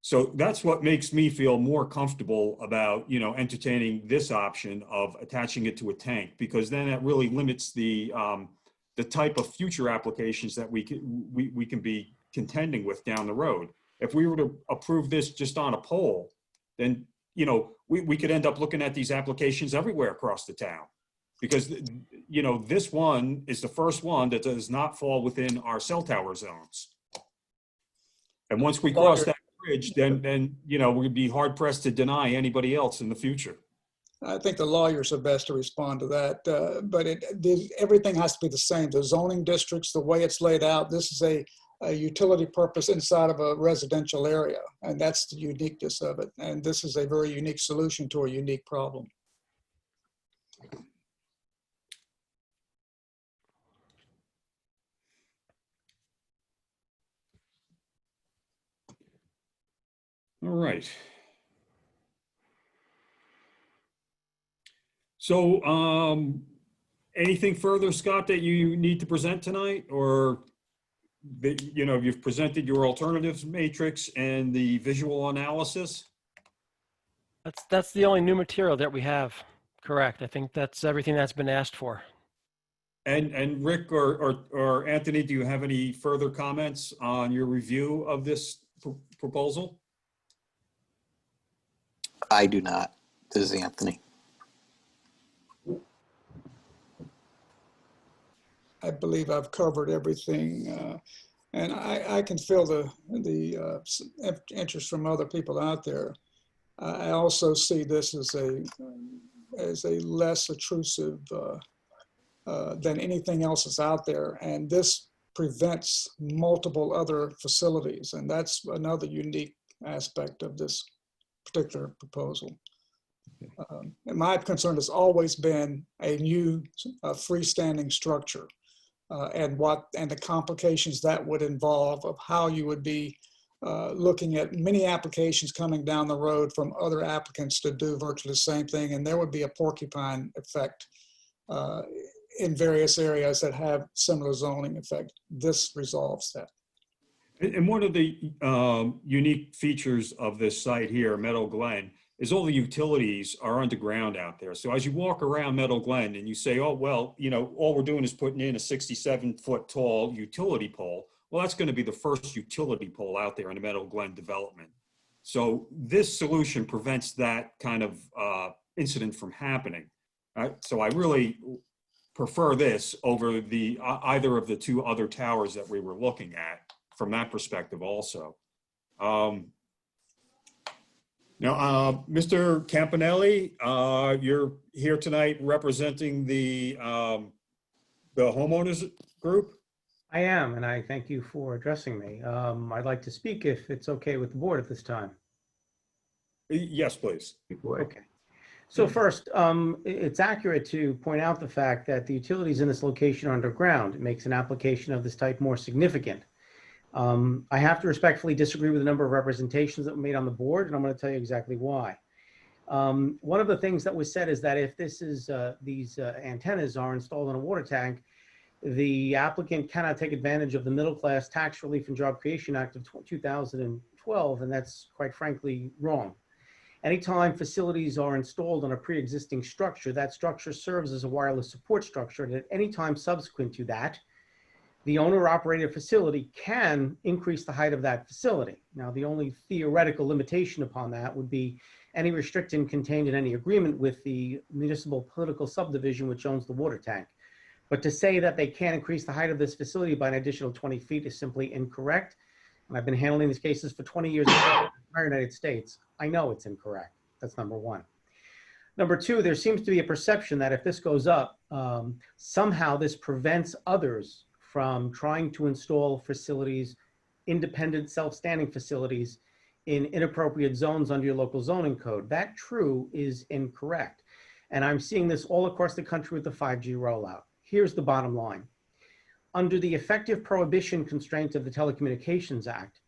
So that's what makes me feel more comfortable about, entertaining this option of attaching it to a tank, because then that really limits the type of future applications that we can be contending with down the road. If we were to approve this just on a pole, then, we could end up looking at these applications everywhere across the town, because, this one is the first one that does not fall within our cell tower zones. And once we cross that bridge, then we'd be hard pressed to deny anybody else in the future. I think the lawyers are best to respond to that, but everything has to be the same. The zoning districts, the way it's laid out, this is a utility purpose inside of a residential area, and that's the uniqueness of it. And this is a very unique solution to a unique problem. All right. So, anything further, Scott, that you need to present tonight, or that, you've presented your alternatives matrix and the visual analysis? That's the only new material that we have. Correct. I think that's everything that's been asked for. And Rick or Anthony, do you have any further comments on your review of this proposal? I do not. This is Anthony. I believe I've covered everything, and I can feel the interest from other people out there. I also see this as a less intrusive than anything else that's out there, and this prevents multiple other facilities. And that's another unique aspect of this particular proposal. And my concern has always been a new freestanding structure and the complications that would involve of how you would be looking at many applications coming down the road from other applicants to do virtually the same thing. And there would be a porcupine effect in various areas that have similar zoning effect. This resolves that. And one of the unique features of this site here, Meadow Glen, is all the utilities are underground out there. So as you walk around Meadow Glen and you say, oh, well, you know, all we're doing is putting in a 67-foot tall utility pole. Well, that's going to be the first utility pole out there in the Meadow Glen development. So this solution prevents that kind of incident from happening. So I really prefer this over the either of the two other towers that we were looking at from that perspective also. Now, Mr. Campanelli, you're here tonight representing the homeowners group? I am, and I thank you for addressing me. I'd like to speak if it's okay with the board at this time. Yes, please. Okay. So first, it's accurate to point out the fact that the utilities in this location are underground. It makes an application of this type more significant. I have to respectfully disagree with a number of representations that were made on the board, and I'm going to tell you exactly why. One of the things that was said is that if this is these antennas are installed in a water tank, the applicant cannot take advantage of the Middle Class Tax Relief and Job Creation Act of 2012, and that's quite frankly wrong. Anytime facilities are installed on a pre-existing structure, that structure serves as a wireless support structure, and at any time subsequent to that, the owner-operated facility can increase the height of that facility. Now, the only theoretical limitation upon that would be any restriction contained in any agreement with the municipal political subdivision which owns the water tank. But to say that they can't increase the height of this facility by an additional 20 feet is simply incorrect. And I've been handling these cases for 20 years in the entire United States. I know it's incorrect. That's number one. Number two, there seems to be a perception that if this goes up, somehow this prevents others from trying to install facilities, independent self-standing facilities in inappropriate zones under your local zoning code. That true is incorrect. And I'm seeing this all across the country with the 5G rollout. Here's the bottom line. Under the effective prohibition constraints of the Telecommunications Act,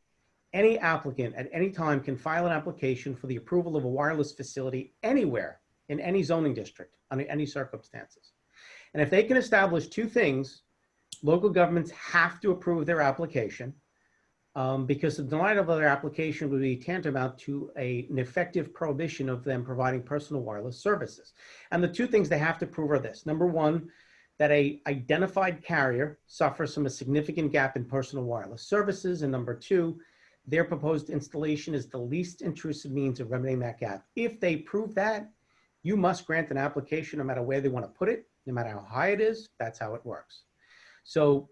any applicant at any time can file an application for the approval of a wireless facility anywhere in any zoning district under any circumstances. And if they can establish two things, local governments have to approve their application because the denial of their application would be tantamount to an effective prohibition of them providing personal wireless services. And the two things they have to prove are this. Number one, that a identified carrier suffers from a significant gap in personal wireless services. And number two, their proposed installation is the least intrusive means of remedying that gap. If they prove that, you must grant an application no matter where they want to put it, no matter how high it is. That's how it works. So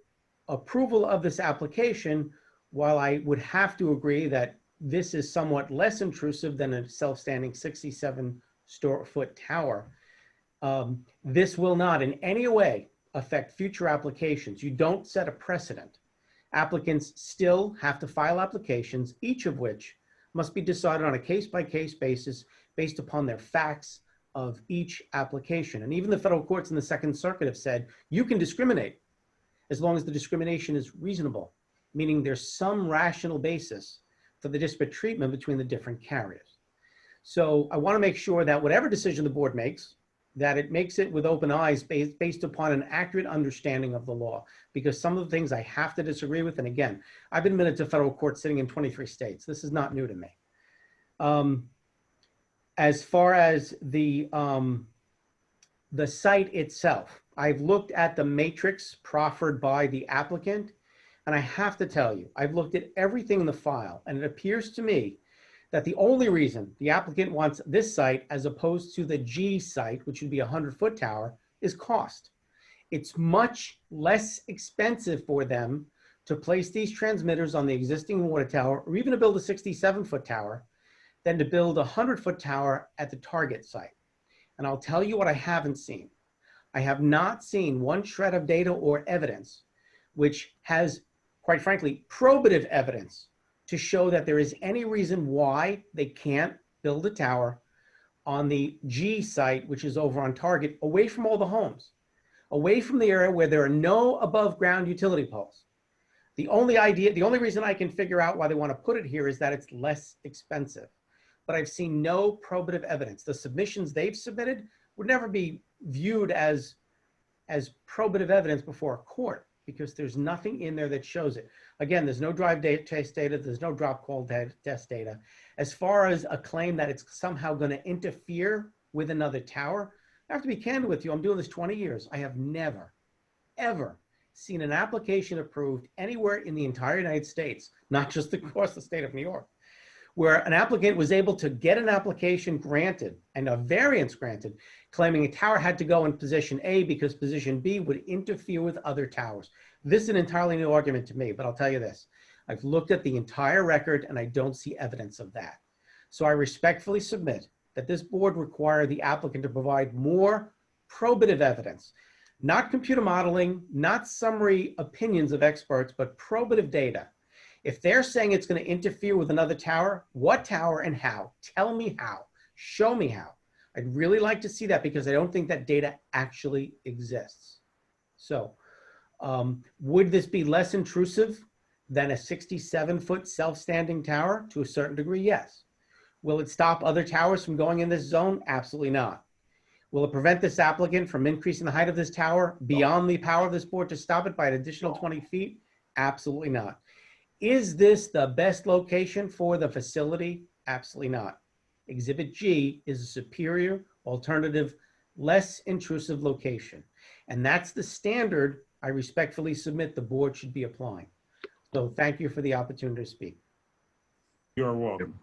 approval of this application, while I would have to agree that this is somewhat less intrusive than a self-standing 67-foot tower, this will not in any way affect future applications. You don't set a precedent. Applicants still have to file applications, each of which must be decided on a case-by-case basis based upon their facts of each application. And even the federal courts in the Second Circuit have said, you can discriminate as long as the discrimination is reasonable, meaning there's some rational basis for the disparate treatment between the different carriers. So I want to make sure that whatever decision the board makes, that it makes it with open eyes based upon an accurate understanding of the law, because some of the things I have to disagree with, and again, I've been admitted to federal court sitting in 23 states. This is not new to me. As far as the site itself, I've looked at the matrix proffered by the applicant, and I have to tell you, I've looked at everything in the file, and it appears to me that the only reason the applicant wants this site as opposed to the G site, which would be a 100-foot tower, is cost. It's much less expensive for them to place these transmitters on the existing water tower, or even to build a 67-foot tower, than to build a 100-foot tower at the target site. And I'll tell you what I haven't seen. I have not seen one shred of data or evidence which has, quite frankly, probative evidence to show that there is any reason why they can't build a tower on the G site, which is over on Target, away from all the homes, away from the area where there are no above ground utility poles. The only reason I can figure out why they want to put it here is that it's less expensive. But I've seen no probative evidence. The submissions they've submitted would never be viewed as probative evidence before a court because there's nothing in there that shows it. Again, there's no drive test data, there's no drop call test data. As far as a claim that it's somehow going to interfere with another tower, I have to be candid with you. I'm doing this 20 years. I have never, ever seen an application approved anywhere in the entire United States, not just across the state of New York, where an applicant was able to get an application granted and a variance granted, claiming a tower had to go in position A because position B would interfere with other towers. This is an entirely new argument to me, but I'll tell you this. I've looked at the entire record and I don't see evidence of that. So I respectfully submit that this board require the applicant to provide more probative evidence, not computer modeling, not summary opinions of experts, but probative data. If they're saying it's going to interfere with another tower, what tower and how? Tell me how. Show me how. I'd really like to see that because I don't think that data actually exists. So would this be less intrusive than a 67-foot self-standing tower? To a certain degree, yes. Will it stop other towers from going in this zone? Absolutely not. Will it prevent this applicant from increasing the height of this tower beyond the power of this board to stop it by an additional 20 feet? Absolutely not. Is this the best location for the facility? Absolutely not. Exhibit G is a superior, alternative, less intrusive location. And that's the standard I respectfully submit the board should be applying. So thank you for the opportunity to speak. You're welcome.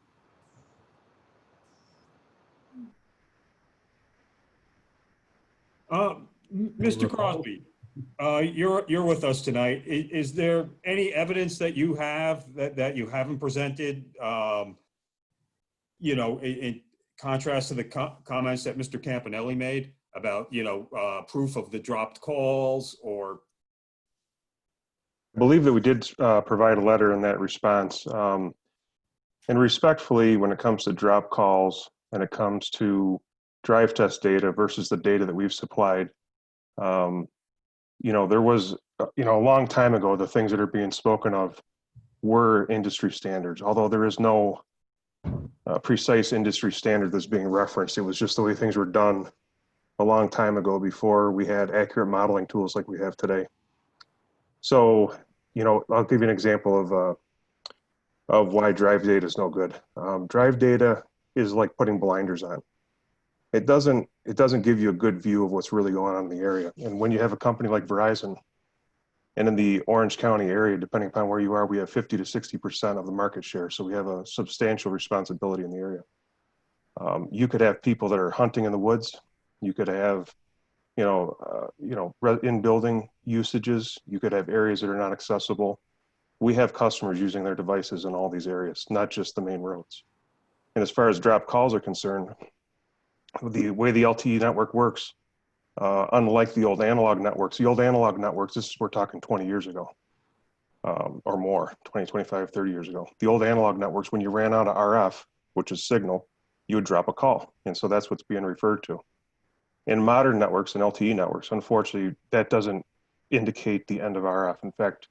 Mr. Crosby, you're with us tonight. Is there any evidence that you have that you haven't presented? You know, in contrast to the comments that Mr. Campanelli made about, you know, proof of the dropped calls or. I believe that we did provide a letter in that response. And respectfully, when it comes to drop calls and it comes to drive test data versus the data that we've supplied, you know, there was, you know, a long time ago, the things that are being spoken of were industry standards, although there is no precise industry standard that's being referenced. It was just the way things were done a long time ago before we had accurate modeling tools like we have today. So, you know, I'll give you an example of why drive data is no good. Drive data is like putting blinders on. It doesn't give you a good view of what's really going on in the area. And when you have a company like Verizon, and in the Orange County area, depending upon where you are, we have 50 to 60% of the market share. So we have a substantial responsibility in the area. You could have people that are hunting in the woods. You could have, in-building usages. You could have areas that are not accessible. We have customers using their devices in all these areas, not just the main roads. And as far as drop calls are concerned, the way the LTE network works, unlike the old analog networks, we're talking 20 years ago or more, 20, 25, 30 years ago. The old analog networks, when you ran out of RF, which is signal, you would drop a call. And so that's what's being referred to. In modern networks and LTE networks, unfortunately, that doesn't indicate the end of RF. In fact,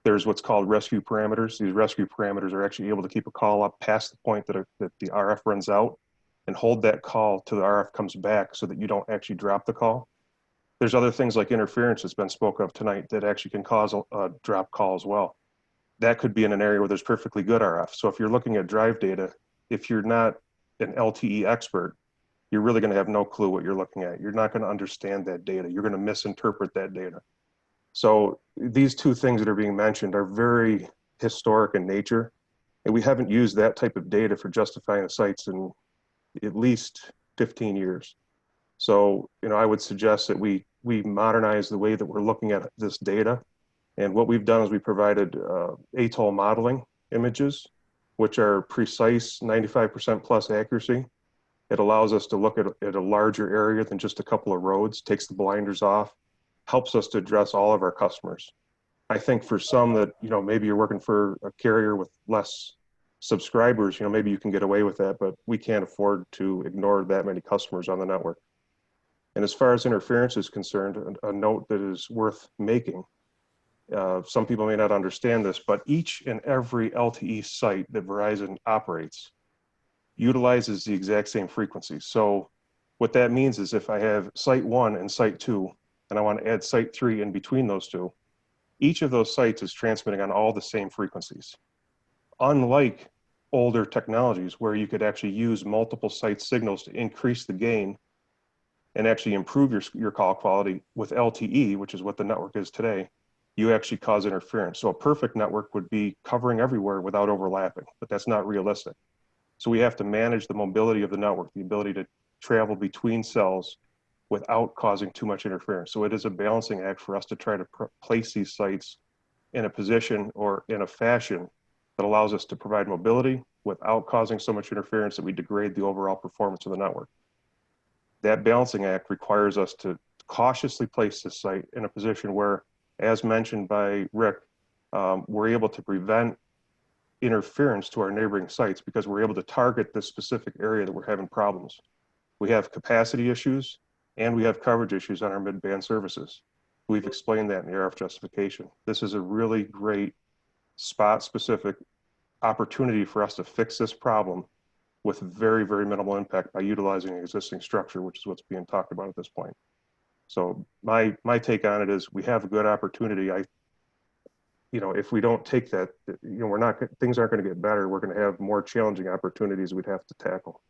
there's what's called rescue parameters. These rescue parameters are actually able to keep a call up past the point that the RF runs out and hold that call till the RF comes back so that you don't actually drop the call. There's other things like interference that's been spoke of tonight that actually can cause a drop call as well. That could be in an area where there's perfectly good RF. So if you're looking at drive data, if you're not an LTE expert, you're really going to have no clue what you're looking at. You're not going to understand that data. You're going to misinterpret that data. So these two things that are being mentioned are very historic in nature, and we haven't used that type of data for justifying the sites in at least 15 years. So, I would suggest that we modernize the way that we're looking at this data. And what we've done is we provided ATOL modeling images, which are precise, 95% plus accuracy. It allows us to look at a larger area than just a couple of roads, takes the blinders off, helps us to address all of our customers. I think for some that, maybe you're working for a carrier with less subscribers, maybe you can get away with that, but we can't afford to ignore that many customers on the network. And as far as interference is concerned, a note that is worth making, some people may not understand this, but each and every LTE site that Verizon operates utilizes the exact same frequency. So what that means is if I have site 1 and site 2, and I want to add site 3 in between those two, each of those sites is transmitting on all the same frequencies. Unlike older technologies where you could actually use multiple site signals to increase the gain and actually improve your call quality, with LTE, which is what the network is today, you actually cause interference. So a perfect network would be covering everywhere without overlapping, but that's not realistic. So we have to manage the mobility of the network, the ability to travel between cells without causing too much interference. So it is a balancing act for us to try to place these sites in a position or in a fashion that allows us to provide mobility without causing so much interference that we degrade the overall performance of the network. That balancing act requires us to cautiously place this site in a position where, as mentioned by Rick, we're able to prevent interference to our neighboring sites because we're able to target this specific area that we're having problems. We have capacity issues and we have coverage issues on our mid-band services. We've explained that in the RF justification. This is a really great spot-specific opportunity for us to fix this problem with very, very minimal impact by utilizing an existing structure, which is what's being talked about at this point. So my take on it is we have a good opportunity. If we don't take that, things aren't going to get better. We're going to have more challenging opportunities we'd have to tackle.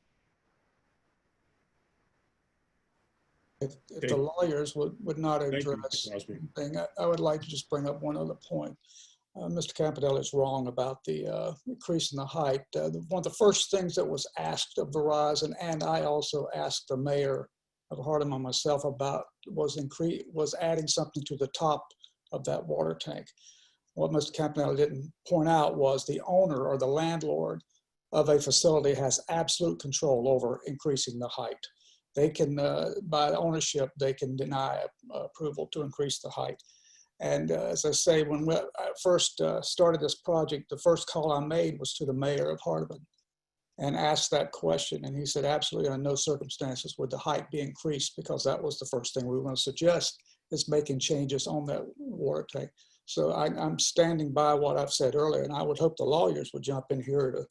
If the lawyers would not address anything, I would like to just bring up one other point. Mr. Campanelli is wrong about the increase in the height. One of the first things that was asked of Verizon, and I also asked the mayor of Hardeman myself about, was adding something to the top of that water tank. What Mr. Campanelli didn't point out was the owner or the landlord of a facility has absolute control over increasing the height. They can, by ownership, they can deny approval to increase the height. And as I say, when I first started this project, the first call I made was to the mayor of Hardeman and asked that question. And he said, absolutely, under no circumstances would the height be increased, because that was the first thing we were going to suggest, is making changes on that water tank. So I'm standing by what I've said earlier, and I would hope the lawyers would jump in here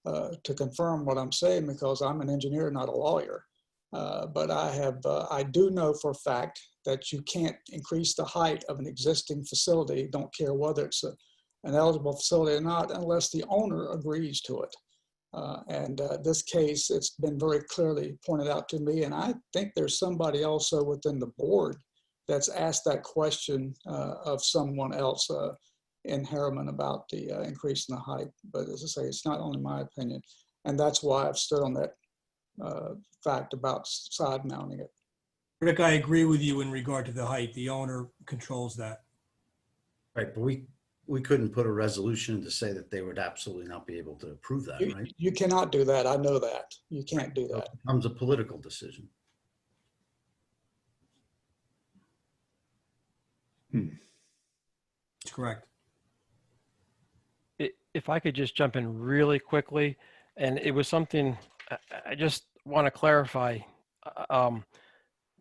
to confirm what I'm saying, because I'm an engineer, not a lawyer. But I do know for a fact that you can't increase the height of an existing facility, don't care whether it's an eligible facility or not, unless the owner agrees to it. This case, it's been very clearly pointed out to me, and I think there's somebody also within the board that's asked that question of someone else in Harriman about the increase in the height. But as I say, it's not only my opinion, and that's why I've stood on that fact about side mounting it. Rick, I agree with you in regard to the height. The owner controls that. Right, but we couldn't put a resolution to say that they would absolutely not be able to approve that, right? You cannot do that. I know that. You can't do that. It becomes a political decision. That's correct. If I could just jump in really quickly, and it was something I just want to clarify.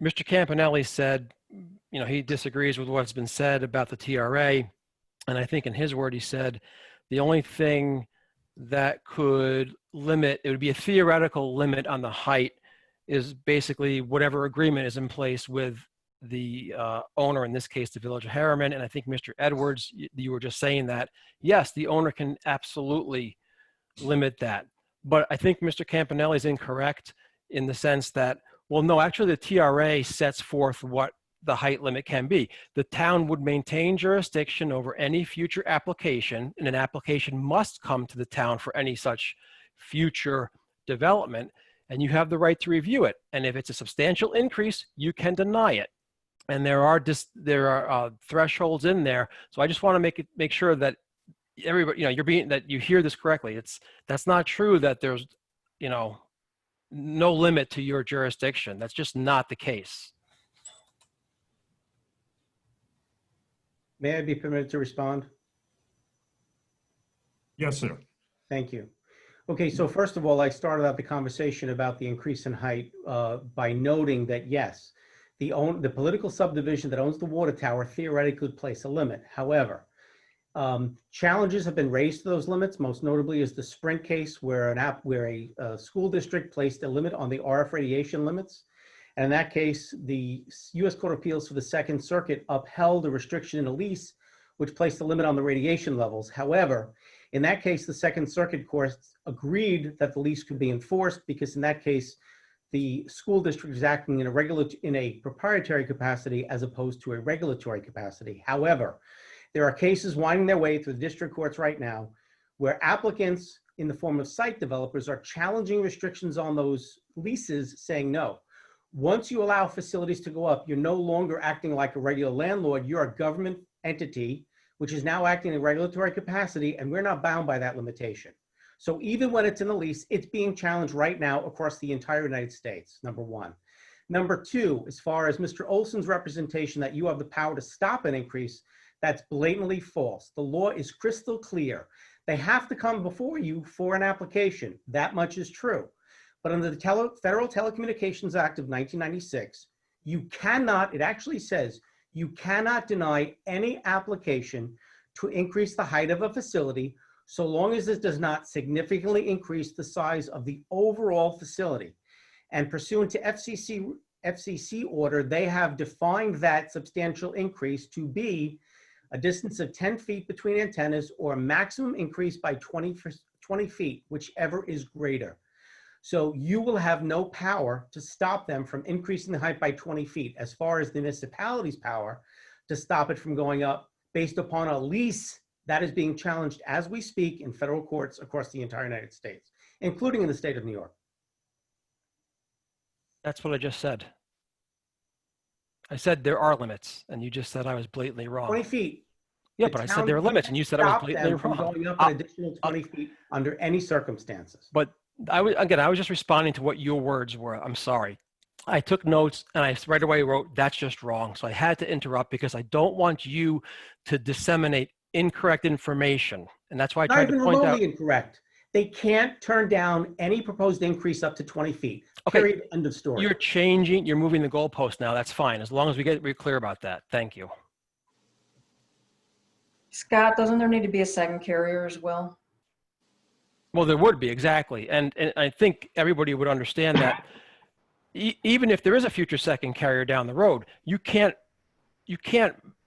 Mr. Campanelli said, he disagrees with what's been said about the TRA. And I think in his word, he said, the only thing that could limit, it would be a theoretical limit on the height, is basically whatever agreement is in place with the owner, in this case, the Village of Harriman. And I think Mr. Edwards, you were just saying that, yes, the owner can absolutely limit that. But I think Mr. Campanelli is incorrect in the sense that, well, no, actually the TRA sets forth what the height limit can be. The town would maintain jurisdiction over any future application, and an application must come to the town for any such future development, and you have the right to review it. And if it's a substantial increase, you can deny it. And there are thresholds in there. So I just want to make sure that everybody, that you hear this correctly. That's not true that there's, no limit to your jurisdiction. That's just not the case. May I be permitted to respond? Yes, sir. Thank you. Okay, so first of all, I started out the conversation about the increase in height by noting that yes, the political subdivision that owns the water tower theoretically could place a limit. However, challenges have been raised to those limits. Most notably is the Sprint case where a school district placed a limit on the RF radiation limits. And in that case, the U.S. Court of Appeals for the Second Circuit upheld a restriction in a lease, which placed a limit on the radiation levels. However, in that case, the Second Circuit Court agreed that the lease could be enforced because in that case, the school district is acting in a proprietary capacity as opposed to a regulatory capacity. However, there are cases winding their way through the district courts right now where applicants in the form of site developers are challenging restrictions on those leases, saying no. Once you allow facilities to go up, you're no longer acting like a regular landlord. You're a government entity, which is now acting in regulatory capacity, and we're not bound by that limitation. So even when it's in the lease, it's being challenged right now across the entire United States, number one. Number two, as far as Mr. Olson's representation that you have the power to stop an increase, that's blatantly false. The law is crystal clear. They have to come before you for an application. That much is true. But under the Federal Telecommunications Act of 1996, you cannot, it actually says, you cannot deny any application to increase the height of a facility so long as this does not significantly increase the size of the overall facility. And pursuant to FCC order, they have defined that substantial increase to be a distance of 10 feet between antennas or a maximum increase by 20 feet, whichever is greater. So you will have no power to stop them from increasing the height by 20 feet, as far as the municipality's power to stop it from going up based upon a lease that is being challenged as we speak in federal courts across the entire United States, including in the state of New York. That's what I just said. I said there are limits, and you just said I was blatantly wrong. 20 feet. Yeah, but I said there are limits, and you said I was blatantly from wrong. going up an additional 20 feet under any circumstances. But I was just responding to what your words were. I'm sorry. I took notes and I right away wrote, that's just wrong. So I had to interrupt because I don't want you to disseminate incorrect information. And that's why I tried to point out. Not even remotely incorrect. They can't turn down any proposed increase up to 20 feet. Okay. Period. End of story. You're moving the goalpost now. That's fine. As long as we're clear about that. Thank you. Scott, doesn't there need to be a second carrier as well? Well, there would be, exactly. And I think everybody would understand that even if there is a future second carrier down the road, you can't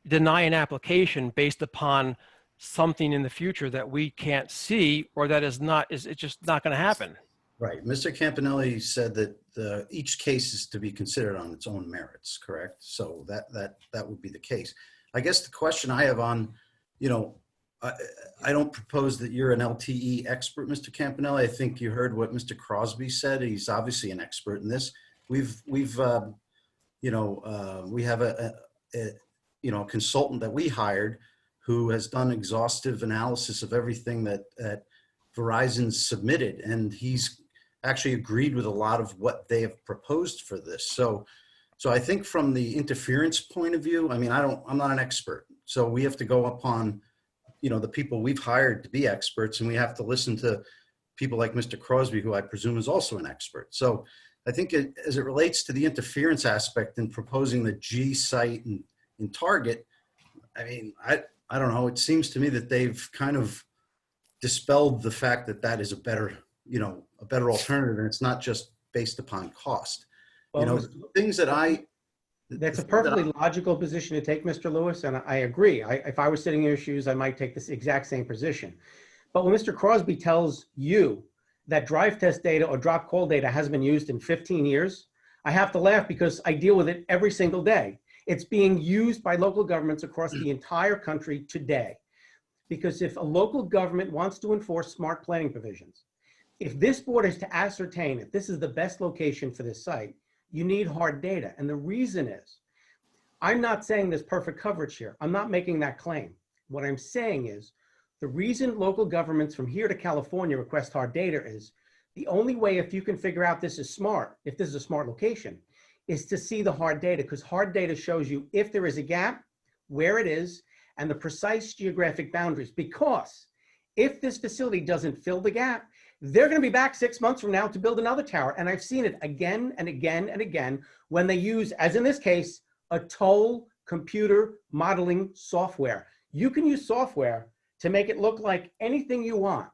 deny an application based upon something in the future that we can't see or that it's just not going to happen. Right. Mr. Campanelli said that each case is to be considered on its own merits, correct? So that would be the case. I guess the question I have on, I don't propose that you're an LTE expert, Mr. Campanelli. I think you heard what Mr. Crosby said. He's obviously an expert in this. We have a consultant that we hired who has done exhaustive analysis of everything that Verizon submitted, and he's actually agreed with a lot of what they have proposed for this. So I think from the interference point of view, I mean, I'm not an expert, so we have to go upon the people we've hired to be experts, and we have to listen to people like Mr. Crosby, who I presume is also an expert. So I think as it relates to the interference aspect in proposing the G site and in Target, I mean, I don't know. It seems to me that they've kind of dispelled the fact that that is a better alternative, and it's not just based upon cost. Well, things that that's a perfectly logical position to take, Mr. Lewis, and I agree. If I was sitting in your shoes, I might take this exact same position. But when Mr. Crosby tells you that drive test data or drop call data has been used in 15 years, I have to laugh because I deal with it every single day. It's being used by local governments across the entire country today. Because if a local government wants to enforce smart planning provisions, if this board is to ascertain if this is the best location for this site, you need hard data. And the reason is, I'm not saying there's perfect coverage here. I'm not making that claim. What I'm saying is, the reason local governments from here to California request hard data is the only way if you can figure out this is smart, if this is a smart location, is to see the hard data, because hard data shows you if there is a gap, where it is, and the precise geographic boundaries, because if this facility doesn't fill the gap, they're going to be back 6 months from now to build another tower. And I've seen it again and again and again when they use, as in this case, a toll computer modeling software. You can use software to make it look like anything you want.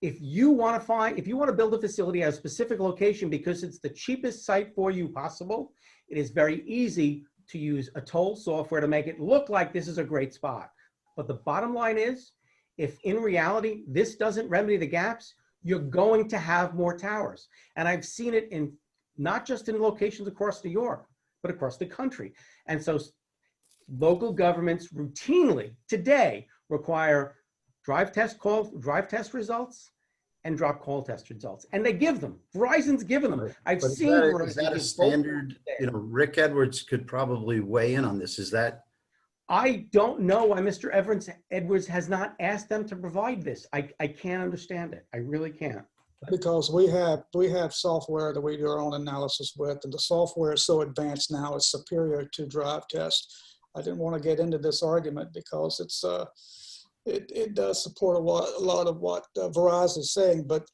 If you want to build a facility at a specific location because it's the cheapest site for you possible, it is very easy to use a toll software to make it look like this is a great spot. But the bottom line is, if in reality this doesn't remedy the gaps, you're going to have more towers. And I've seen it in not just in locations across New York, but across the country. And so local governments routinely today require drive test results and drop call test results. And they give them. Verizon's given them. I've But seen is Verizon that a give standard, both. Rick Edwards could probably weigh in on this. Is that? I don't know why Mr. Edwards has not asked them to provide this. I can't understand it. I really can't. Because we have software that we do our own analysis with, and the software is so advanced now, it's superior to drive test. I didn't want to get into this argument because it's it does support a lot of what Verizon is saying, but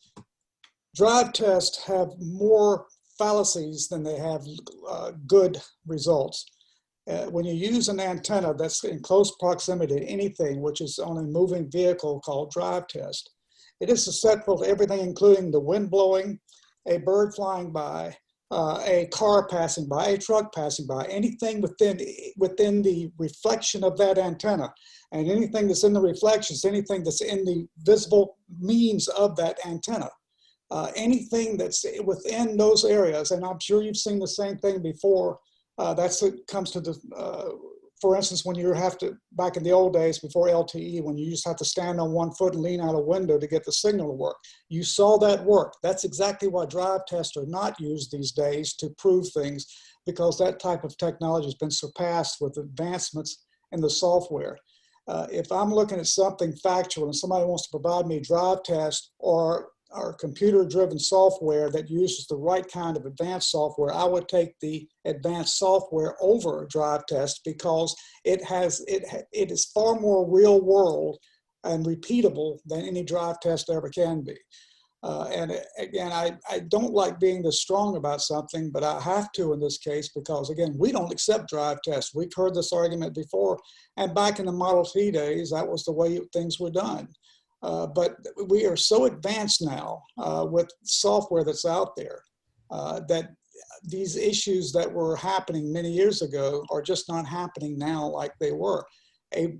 drive tests have more fallacies than they have good results. When you use an antenna that's in close proximity to anything, which is on a moving vehicle called drive test, it is susceptible to everything, including the wind blowing, a bird flying by, a car passing by, a truck passing by, anything within the reflection of that antenna. And anything that's in the reflections, anything that's in the visible means of that antenna. Anything that's within those areas, and I'm sure you've seen the same thing before. That's it comes to the, for instance, when you have to, back in the old days before LTE, when you just have to stand on one foot and lean out a window to get the signal to work. You saw that work. That's exactly why drive tests are not used these days to prove things, because that type of technology has been surpassed with advancements in the software. If I'm looking at something factual and somebody wants to provide me drive test or computer-driven software that uses the right kind of advanced software, I would take the advanced software over drive test because it is far more real world and repeatable than any drive test ever can be. And again, I don't like being this strong about something, but I have to in this case because, again, we don't accept drive tests. We've heard this argument before, and back in the Model T days, that was the way things were done. But we are so advanced now with software that's out there that these issues that were happening many years ago are just not happening now like they were. It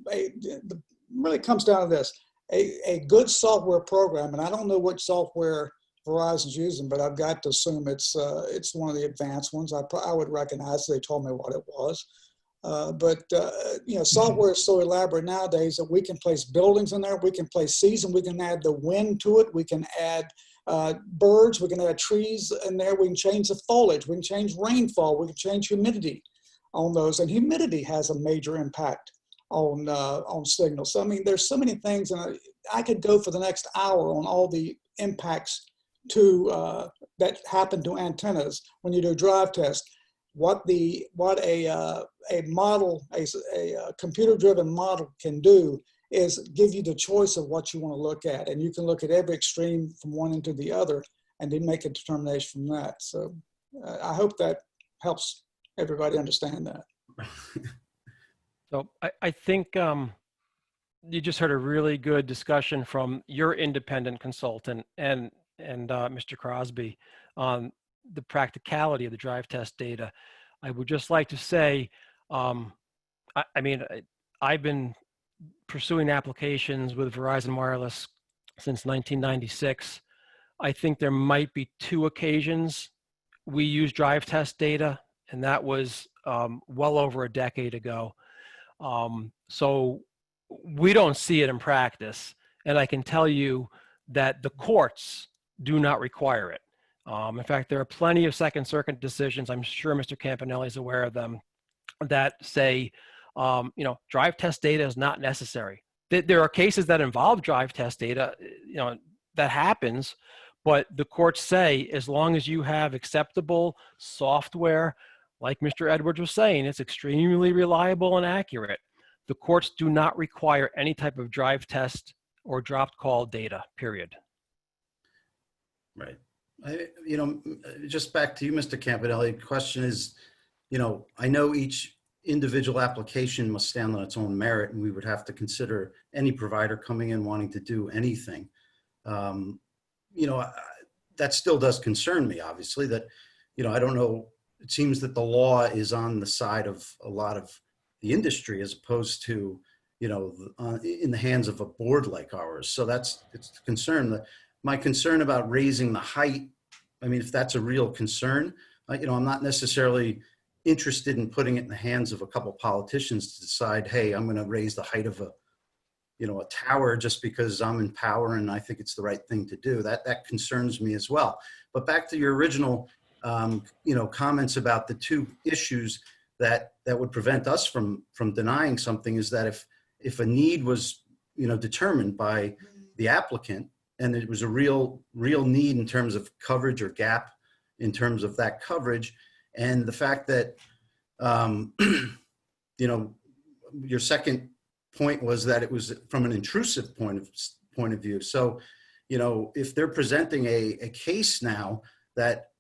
really comes down to this. A good software program, and I don't know which software Verizon's using, but I've got to assume it's one of the advanced ones. I would recognize, they told me what it was. Software is so elaborate nowadays that we can place buildings in there, we can place season, we can add the wind to it, we can add birds, we can add trees in there, we can change the foliage, we can change rainfall, we can change humidity on those, and humidity has a major impact on signals. So I mean, there's so many things, and I could go for the next hour on all the impacts to that happen to antennas when you do drive tests. What a computer-driven model can do is give you the choice of what you want to look at, and you can look at every extreme from one end to the other, and then make a determination from that. So I hope that helps everybody understand that. So I think you just heard a really good discussion from your independent consultant and Mr. Crosby on the practicality of the drive test data. I would just like to say, I've been pursuing applications with Verizon Wireless since 1996. I think there might be 2 occasions we used drive test data, and that was well over a decade ago. So we don't see it in practice, and I can tell you that the courts do not require it. In fact, there are plenty of Second Circuit decisions, I'm sure Mr. Campanelli is aware of them, that say, drive test data is not necessary. There are cases that involve drive test data, that happens, but the courts say as long as you have acceptable software, like Mr. Edwards was saying, it's extremely reliable and accurate. The courts do not require any type of drive test or dropped call data, period. Right. Just back to you, Mr. Campanelli, the question is, I know each individual application must stand on its own merit, and we would have to consider any provider coming in wanting to do anything. That still does concern me, obviously, that, I don't know, it seems that the law is on the side of a lot of the industry as opposed to, in the hands of a board like ours. So it's a concern. My concern about raising the height, if that's a real concern, I'm not necessarily interested in putting it in the hands of a couple politicians to decide, hey, I'm going to raise the height of a tower just because I'm in power and I think it's the right thing to do. That concerns me as well. But back to your original, comments about the two issues that would prevent us from denying something is that if a need was, determined by the applicant and it was a real need in terms of coverage or gap in terms of that coverage, and the fact that, your second point was that it was from an intrusive point of view. So, if they're presenting a case now that,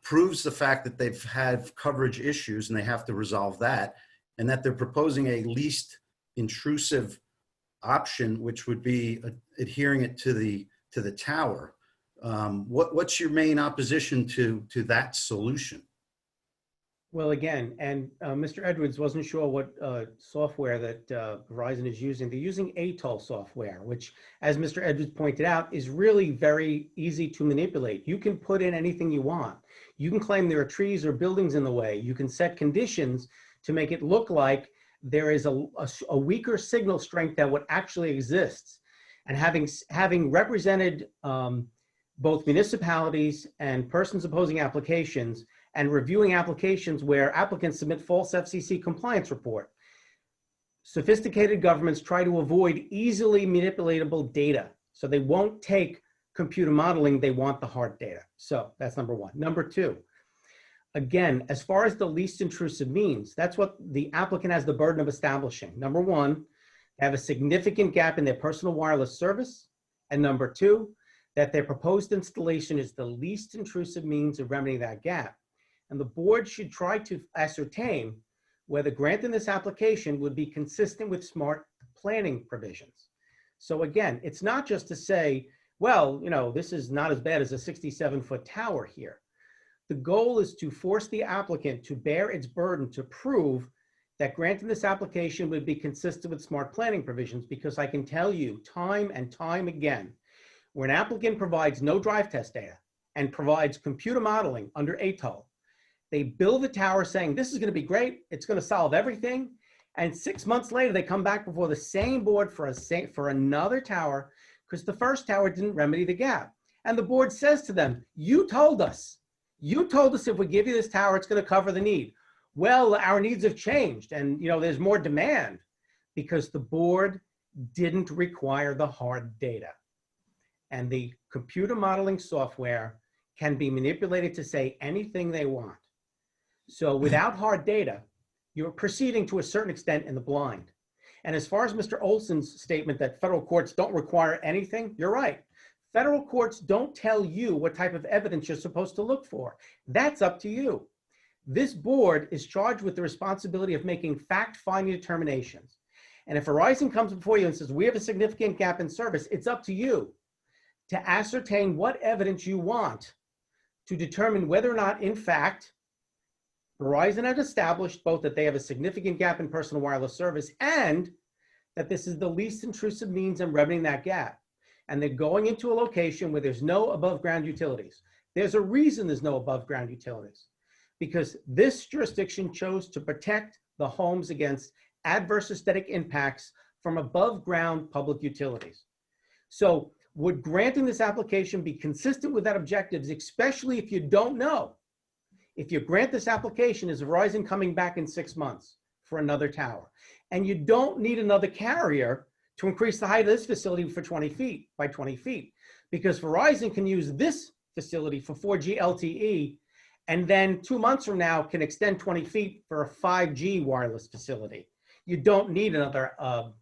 proves the fact that they've had coverage issues and they have to resolve that, and that they're proposing a least intrusive option, which would be adhering it to the tower. What's your main opposition to that solution? Well, again, and Mr. Edwards wasn't sure what software that Verizon is using. They're using ATOL software, which, as Mr. Edwards pointed out, is really very easy to manipulate. You can put in anything you want. You can claim there are trees or buildings in the way. You can set conditions to make it look like there is a weaker signal strength that what actually exists. And having represented both municipalities and persons opposing applications, and reviewing applications where applicants submit false FCC compliance report, sophisticated governments try to avoid easily manipulatable data. So they won't take computer modeling, they want the hard data. So that's number one. Number two, again, as far as the least intrusive means, that's what the applicant has the burden of establishing. Number one, they have a significant gap in their personal wireless service. And number two, that their proposed installation is the least intrusive means of remedying that gap. And the board should try to ascertain whether granting this application would be consistent with smart planning provisions. So again, it's not just to say, well, this is not as bad as a 67-foot tower here. The goal is to force the applicant to bear its burden to prove that granting this application would be consistent with smart planning provisions, because I can tell you time and time again, where an applicant provides no drive test data and provides computer modeling under ATOL, they build the tower saying, this is going to be great, it's going to solve everything. And 6 months later, they come back before the same board for another tower because the first tower didn't remedy the gap. And the board says to them, you told us if we give you this tower, it's going to cover the need. Well, our needs have changed and there's more demand because the board didn't require the hard data. And the computer modeling software can be manipulated to say anything they want. So without hard data, you're proceeding to a certain extent in the blind. And as far as Mr. Olson's statement that federal courts don't require anything, you're right. Federal courts don't tell you what type of evidence you're supposed to look for. That's up to you. This board is charged with the responsibility of making fact-finding determinations. And if Verizon comes before you and says, we have a significant gap in service, it's up to you to ascertain what evidence you want to determine whether or not, in fact, Verizon has established both that they have a significant gap in personal wireless service and that this is the least intrusive means in remedying that gap. And they're going into a location where there's no above ground utilities. There's a reason there's no above ground utilities, because this jurisdiction chose to protect the homes against adverse aesthetic impacts from above ground public utilities. So would granting this application be consistent with that objectives, especially if you don't know? If you grant this application, is Verizon coming back in 6 months for another tower? And you don't need another carrier to increase the height of this facility for 20 feet by 20 feet, because Verizon can use this facility for 4G LTE, and then 2 months from now can extend 20 feet for a 5G wireless facility. You don't need another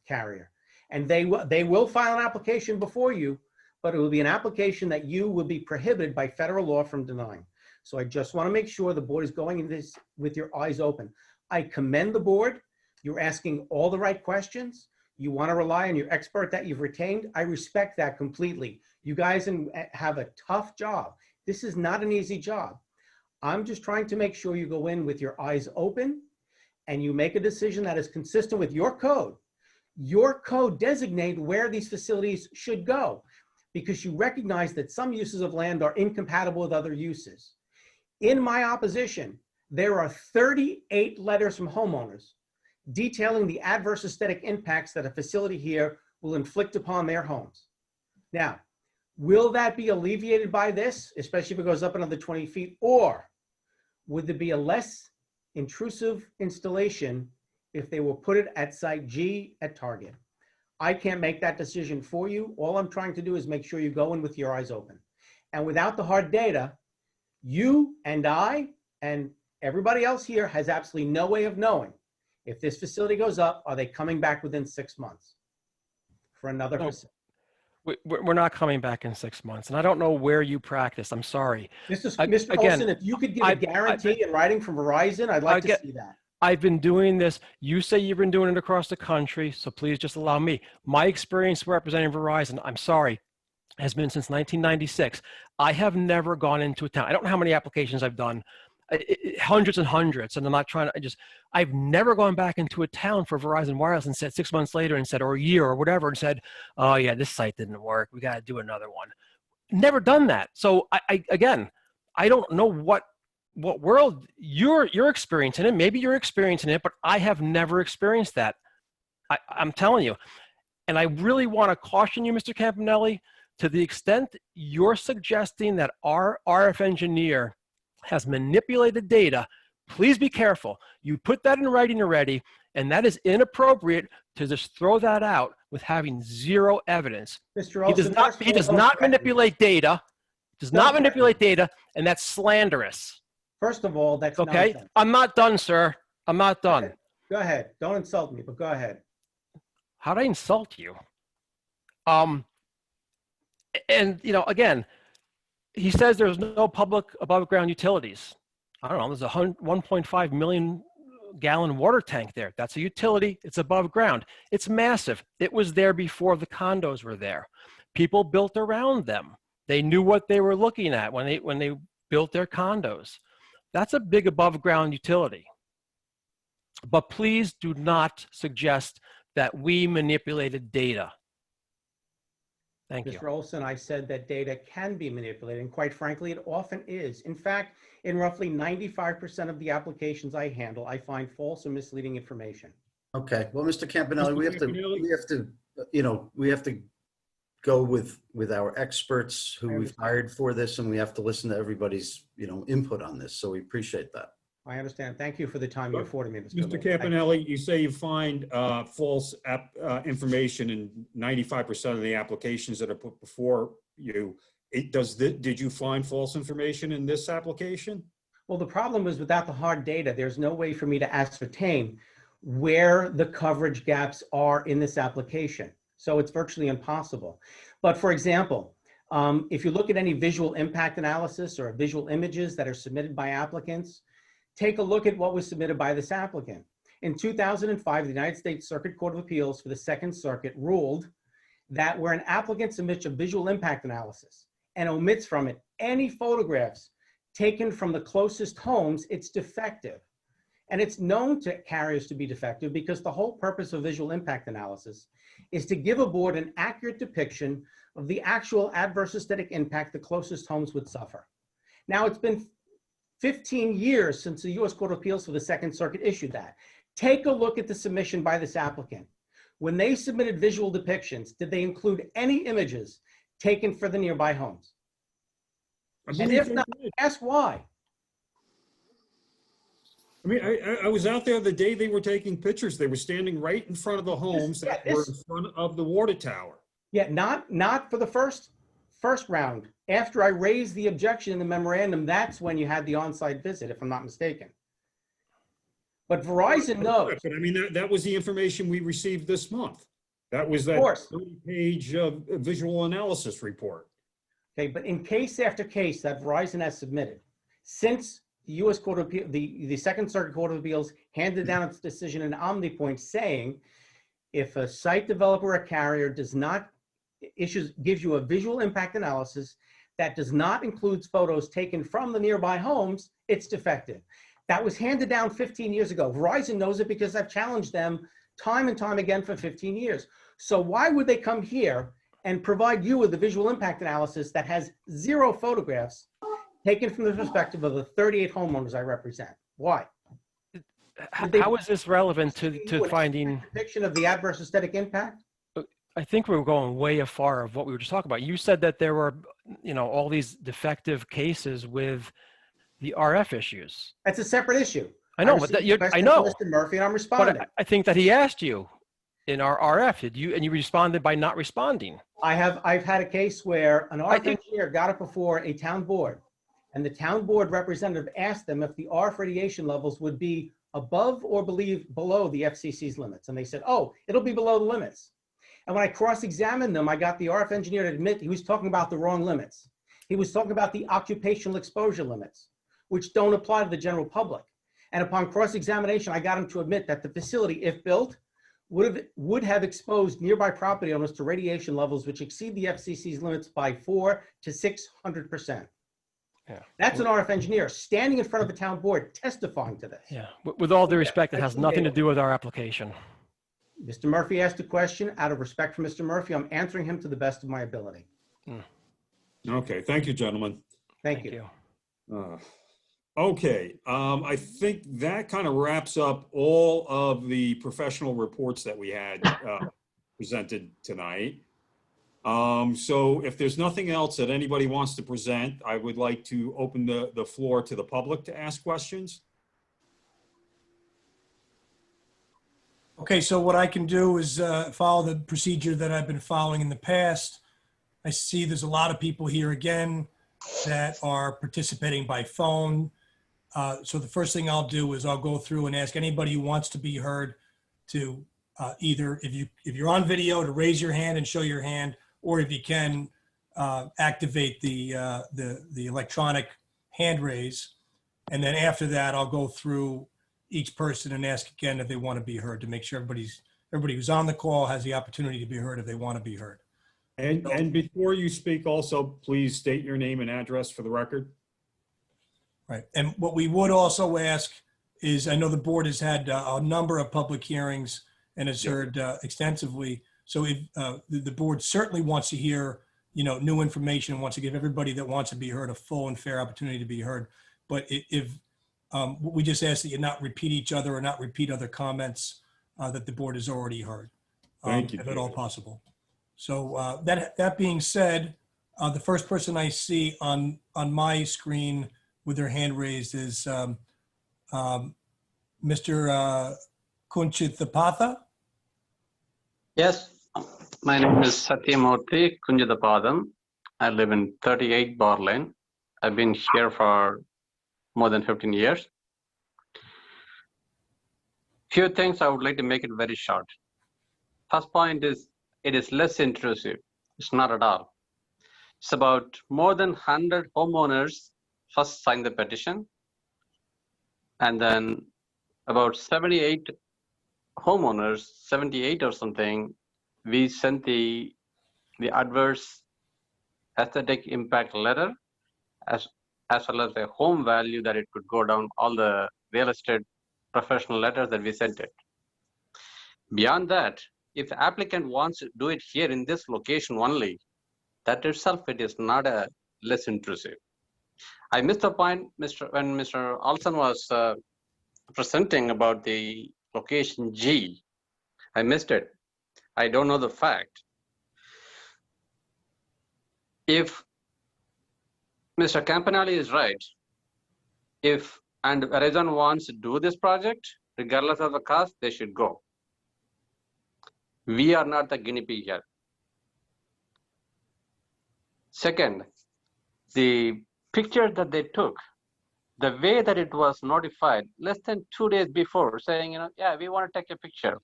carrier. And they will file an application before you, but it will be an application that you will be prohibited by federal law from denying. So I just want to make sure the board is going in this with your eyes open. I commend the board. You're asking all the right questions. You want to rely on your expert that you've retained. I respect that completely. You guys have a tough job. This is not an easy job. I'm just trying to make sure you go in with your eyes open and you make a decision that is consistent with your code. Your code designate where these facilities should go because you recognize that some uses of land are incompatible with other uses. In my opposition, there are 38 letters from homeowners detailing the adverse aesthetic impacts that a facility here will inflict upon their homes. Now, will that be alleviated by this, especially if it goes up another 20 feet, or would there be a less intrusive installation if they will put it at site G at Target? I can't make that decision for you. All I'm trying to do is make sure you go in with your eyes open. And without the hard data, you and I and everybody else here has absolutely no way of knowing if this facility goes up, are they coming back within 6 months for another facility? We're not coming back in 6 months, and I don't know where you practice. I'm sorry. Mr. Olson, if you could give a guarantee in writing from Verizon, I'd like to see that. I've been doing this. You say you've been doing it across the country, so please just allow me. My experience representing Verizon, I'm sorry, has been since 1996. I have never gone into a town. I don't know how many applications I've done, hundreds and hundreds, and I'm not trying to, I've never gone back into a town for Verizon Wireless and said 6 months later and said, or a year or whatever, and said, oh yeah, this site didn't work. We got to do another one. Never done that. So again, I don't know what world you're experiencing it. Maybe you're experiencing it, but I have never experienced that. I'm telling you. And I really want to caution you, Mr. Campanelli, to the extent you're suggesting that our RF engineer has manipulated data, please be careful. You put that in writing already, and that is inappropriate to just throw that out with having zero evidence. Mr. Olson, he does not manipulate data, and that's slanderous. First of all, that's okay. Nonsense. I'm not done, sir. I'm not done. Go ahead. Don't insult me, but go ahead. How'd I insult you? And again, he says there's no public above ground utilities. I don't know, there's a 1.5 million gallon water tank there. That's a utility, it's above ground. It's massive. It was there before the condos were there. People built around them. They knew what they were looking at when they built their condos. That's a big above ground utility. But please do not suggest that we manipulated data. Thank you. Mr. Olson, I said that data can be manipulated, and quite frankly, it often is. In fact, in roughly 95% of the applications I handle, I find false or misleading information. Okay, well, Mr. Campanelli, we have to go with our experts who we've hired for this, and we have to listen to everybody's, input on this. So we appreciate that. I understand. Thank you for the time you afforded me, Mr. Campanelli, you say you find false information in 95% of the applications that are put before you. Did you find false information in this application? Well, the problem was without the hard data, there's no way for me to ascertain where the coverage gaps are in this application. So it's virtually impossible. But for example, if you look at any visual impact analysis or visual images that are submitted by applicants, take a look at what was submitted by this applicant. In 2005, the United States Circuit Court of Appeals for the Second Circuit ruled that where an applicant submits a visual impact analysis and omits from it any photographs taken from the closest homes, it's defective. And it's known to carriers to be defective because the whole purpose of visual impact analysis is to give a board an accurate depiction of the actual adverse aesthetic impact the closest homes would suffer. Now, it's been 15 years since the U.S. Court of Appeals for the Second Circuit issued that. Take a look at the submission by this applicant. When they submitted visual depictions, did they include any images taken for the nearby homes? And if not, ask why. I mean, I was out there the day they were taking pictures. They were standing right in front of the homes that were in front of the water tower. Yeah, not for the first round. After I raised the objection in the memorandum, that's when you had the on-site visit, if I'm not mistaken. But Verizon knows. But I mean, that was the information we received this month. That was that 30-page visual analysis report. Okay, but in case after case that Verizon has submitted, since the U.S. Court of Appeal, the Second Circuit Court of Appeals handed down its decision in OmniPoint saying, if a site developer or carrier does not gives you a visual impact analysis that does not include photos taken from the nearby homes, it's defective. That was handed down 15 years ago. Verizon knows it because I've challenged them time and time again for 15 years. So why would they come here and provide you with a visual impact analysis that has 0 photographs taken from the perspective of the 38 homeowners I represent? Why? How is this relevant to finding depiction of the adverse aesthetic impact? I think we're going way afar of what we were just talking about. You said that there were, all these defective cases with the RF issues. That's a separate issue. I know, but I know. Mr. Murphy, and I'm responding. But I think that he asked you in our RF, and you responded by not responding. I've had a case where an RF engineer got it before a town board, and the town board representative asked them if the RF radiation levels would be above or below the FCC's limits. And they said, oh, it'll be below the limits. And when I cross-examined them, I got the RF engineer to admit he was talking about the wrong limits. He was talking about the occupational exposure limits, which don't apply to the general public. And upon cross-examination, I got him to admit that the facility, if built, would have exposed nearby property owners to radiation levels which exceed the FCC's limits by 400 to 600%. Yeah. That's an RF engineer standing in front of the town board testifying to this. Yeah. With all due respect, it has nothing to do with our application. Mr. Murphy asked a question. Out of respect for Mr. Murphy, I'm answering him to the best of my ability. Okay. Thank you, gentlemen. Thank you. Okay. I think that kind of wraps up all of the professional reports that we had presented tonight. So if there's nothing else that anybody wants to present, I would like to open the floor to the public to ask questions. Okay, so what I can do is follow the procedure that I've been following in the past. I see there's a lot of people here again that are participating by phone. So the first thing I'll do is I'll go through and ask anybody who wants to be heard to either, if you're on video, to raise your hand and show your hand, or if you can activate the electronic hand raise. And then after that, I'll go through each person and ask again if they want to be heard, to make sure everybody who's on the call has the opportunity to be heard if they want to be heard. And before you speak, also, please state your name and address for the record. Right. And what we would also ask is, I know the board has had a number of public hearings and has heard extensively. So if the board certainly wants to hear, new information and wants to give everybody that wants to be heard a full and fair opportunity to be heard. But if we just ask that you not repeat each other or not repeat other comments that the board has already heard, Thank you, if at all possible. So that being said, the first person I see on my screen with their hand raised is Mr. Kunchithapatha. Yes, my name is Satyamurthy Kunjithapadam. I live in 38 Bar Lane. I've been here for more than 15 years. Few things I would like to make it very short. First point is, it is less intrusive. It's not at all. It's about more than 100 homeowners first signed the petition, and then about 78 homeowners, 78 or something, we sent the adverse aesthetic impact letter, as well as the home value that it could go down, all the real estate professional letters that we sent it. Beyond that, if the applicant wants to do it here in this location only, that itself, it is not a less intrusive. I missed the point when Mr. Olson was presenting about the location G. I missed it. I don't know the fact. If Mr. Campanelli is right, and Verizon wants to do this project, regardless of the cost, they should go. We are not the guinea pig here. Second, the picture that they took The way that it was notified less than 2 days before saying, yeah, we want to take a picture.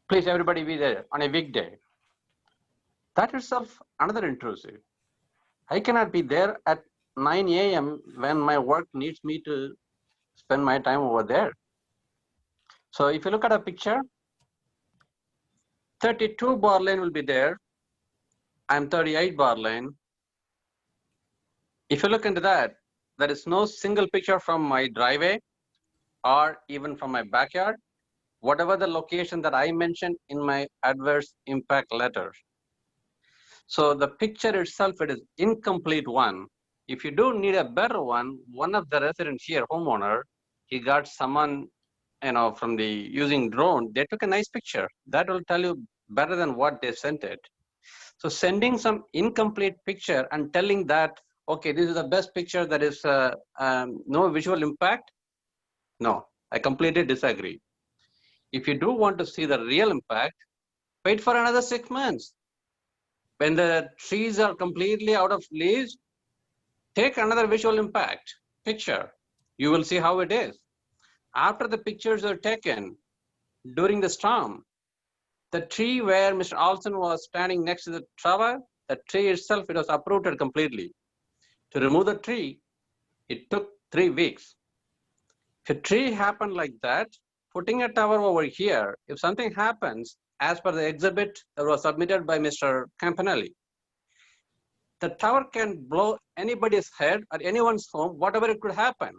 Please, everybody be there on a weekday. That itself, another intrusive. I cannot be there at 9 a.m. when my work needs me to spend my time over there. So if you look at a picture, 32 bar lane will be there. I'm 38 bar lane. If you look into that, there is no single picture from my driveway or even from my backyard, whatever the location that I mentioned in my adverse impact letter. So the picture itself, it is incomplete one. If you do need a better one of the residents here, homeowner, he got someone, from the using drone, they took a nice picture. That will tell you better than what they sent it. So sending some incomplete picture and telling that, okay, this is the best picture, that is no visual impact. No, I completely disagree. If you do want to see the real impact, wait for another 6 months. When the trees are completely out of leaves, take another visual impact picture. You will see how it is. After the pictures are taken during the storm, the tree where Mr. Olson was standing next to the tower, the tree itself, it was uprooted completely. To remove the tree, it took 3 weeks. If a tree happened like that, putting a tower over here, if something happens, as per the exhibit that was submitted by Mr. Campanelli, the tower can blow anybody's head or anyone's home, whatever it could happen.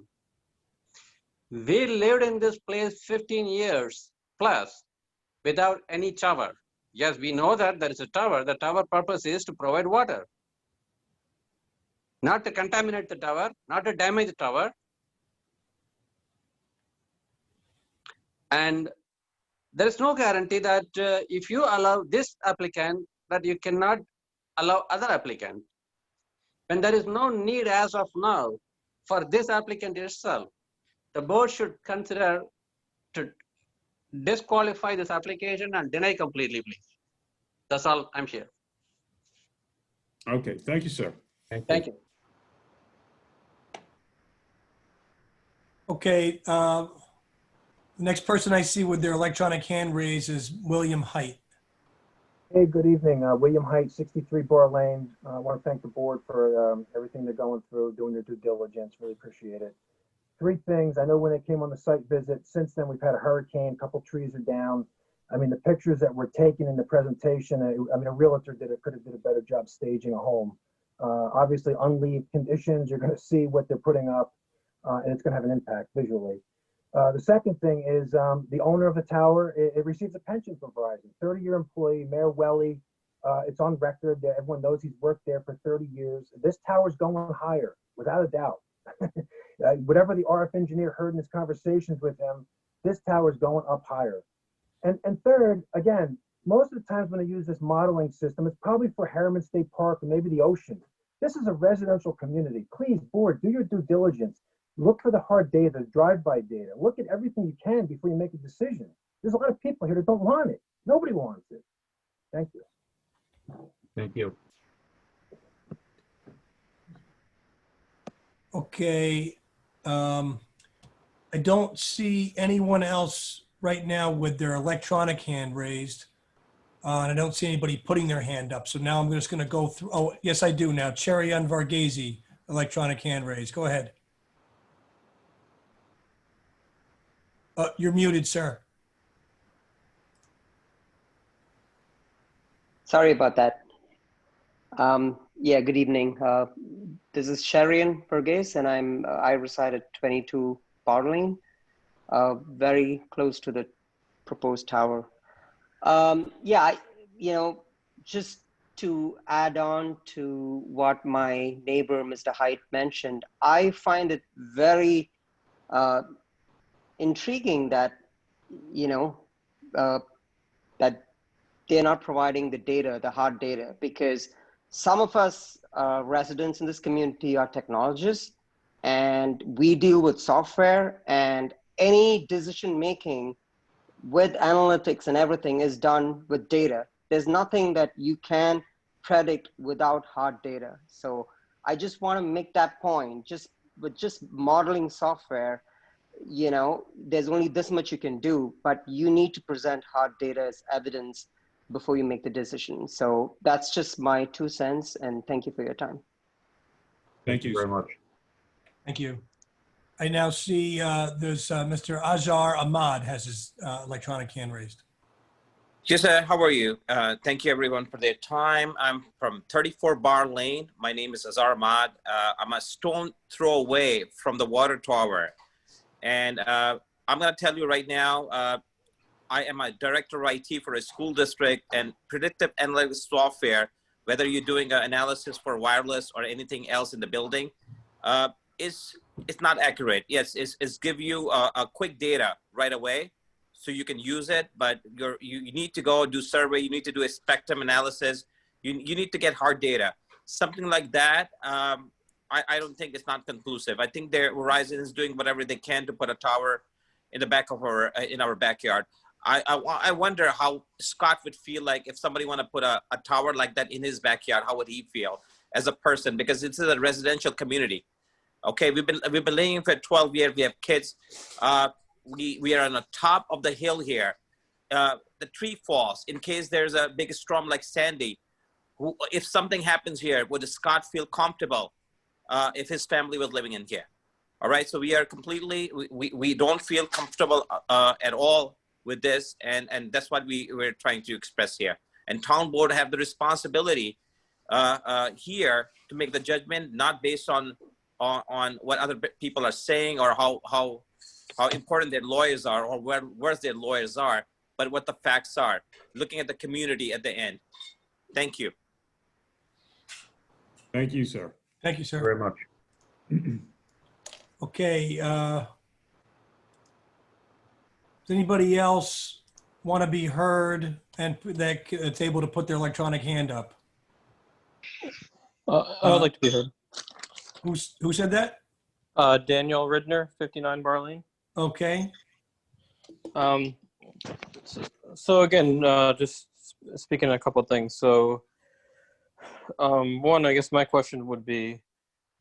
We lived in this place 15 years plus without any tower. Yes, we know that there is a tower. The tower purpose is to provide water, not to contaminate the tower, not to damage the tower. And there is no guarantee that if you allow this applicant, that you cannot allow other applicant. When there is no need as of now for this applicant itself, the board should consider to disqualify this application and deny completely, please. That's all. I'm here. Okay, thank you, sir. Thank you. Okay, next person I see with their electronic hand raised is William Height. Hey, good evening. William Height, 63 Bar Lane. I want to thank the board for everything they're going through, doing their due diligence. Really appreciate it. 3 things. I know when they came on the site visit, since then we've had a hurricane, a couple trees are down. I mean, the pictures that were taken in the presentation, a realtor could have did a better job staging a home. Obviously, unleaved conditions, you're going to see what they're putting up, and it's going to have an impact visually. The second thing is the owner of the tower, it receives a pension from Verizon, 30-year employee, Mayor Welly. It's on record that everyone knows he's worked there for 30 years. This tower's going higher, without a doubt. Whatever the RF engineer heard in his conversations with him, this tower is going up higher. And third, again, most of the times when I use this modeling system, it's probably for Harriman State Park or maybe the ocean. This is a residential community. Please, board, do your due diligence. Look for the hard data, the drive-by data. Look at everything you can before you make a decision. There's a lot of people here that don't want it. Nobody wants it. Thank you. Thank you. Okay, I don't see anyone else right now with their electronic hand raised. And I don't see anybody putting their hand up. So now I'm just going to go through. Oh, yes, I do now. Cherian Varghese, electronic hand raised. Go ahead. You're muted, sir. Sorry about that. Yeah, good evening. This is Cherian Varghese, and I reside at 22 Barling, very close to the proposed tower. Yeah, just to add on to what my neighbor, Mr. Height, mentioned, I find it very intriguing that, that they're not providing the data, the hard data, because some of us residents in this community are technologists, and we deal with software, and any decision making with analytics and everything is done with data. There's nothing that you can predict without hard data. So I just want to make that point. Just with just modeling software, you know, there's only this much you can do, but you need to present hard data as evidence before you make the decision. So that's just my 2 cents, and thank you for your time. Thank you very much. Thank you. I now see there's Mr. Azhar Ahmad has his electronic hand raised. Yes, sir. How are you? Thank you, everyone, for their time. I'm from 34 Bar Lane. My name is Azhar Ahmad. I'm a stone throw away from the water tower. And I'm going to tell you right now, I am a director of IT for a school district, and predictive analytics software, whether you're doing an analysis for wireless or anything else in the building, it's not accurate. Yes, it's give you a quick data right away, so you can use it, but you need to go do survey, you need to do a spectrum analysis, you need to get hard data. Something like that, I don't think it's not conclusive. I think Verizon is doing whatever they can to put a tower in the back of in our backyard. I wonder how Scott would feel like if somebody want to put a tower like that in his backyard. How would he feel as a person? Because it's a residential community. Okay, we've been living for 12 years. We have kids. We are on the top of the hill here. The tree falls in case there's a big storm like Sandy. If something happens here, would Scott feel comfortable if his family was living in here? All right, so we are completely, we don't feel comfortable at all with this, and that's what we're trying to express here. And town board have the responsibility here to make the judgment, not based on what other people are saying or how important their lawyers are or where their lawyers are, but what the facts are, looking at the community at the end. Thank you. Thank you, sir. Thank you, sir. Very much. Okay. Does anybody else want to be heard and that's able to put their electronic hand up? I would like to be heard. Who said that? Daniel Ridner, 59 Bar Lane. Okay. So again, just speaking a couple of things. So one, I guess my question would be,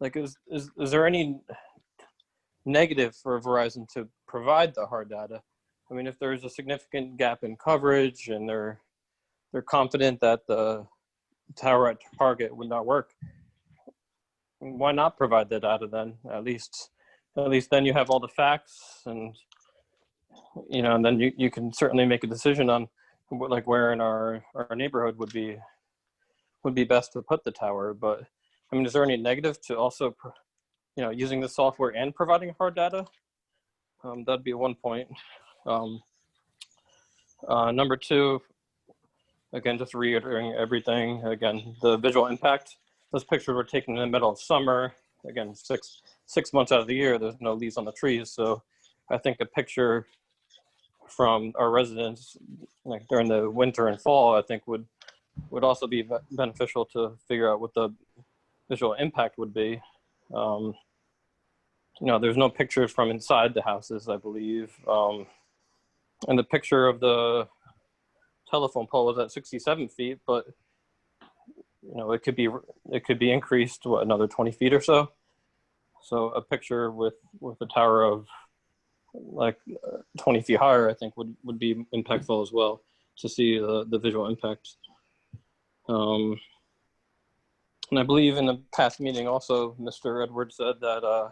like, is there any negative for Verizon to provide the hard data? I mean, if there's a significant gap in coverage and they're confident that the tower at target would not work, why not provide the data then? At least then you have all the facts, and you know, and then you can certainly make a decision on like where in our neighborhood would be best to put the tower. But I mean, is there any negative to also, you know, using the software and providing hard data? That'd be one point. Number two, again, just reiterating everything. Again, the visual impact. Those pictures were taken in the middle of summer. Again, six months out of the year, there's no leaves on the trees. So I think a picture from our residents, like during the winter and fall, I think would also be beneficial to figure out what the visual impact would be. You know, there's no pictures from inside the houses, I believe. And the picture of the telephone pole was at 67 feet, but you know, it could be increased to another 20 feet or so. So a picture with a tower of like 20 feet higher, I think would be impactful as well to see the visual impact. And I believe in the past meeting also, Mr. Edwards said that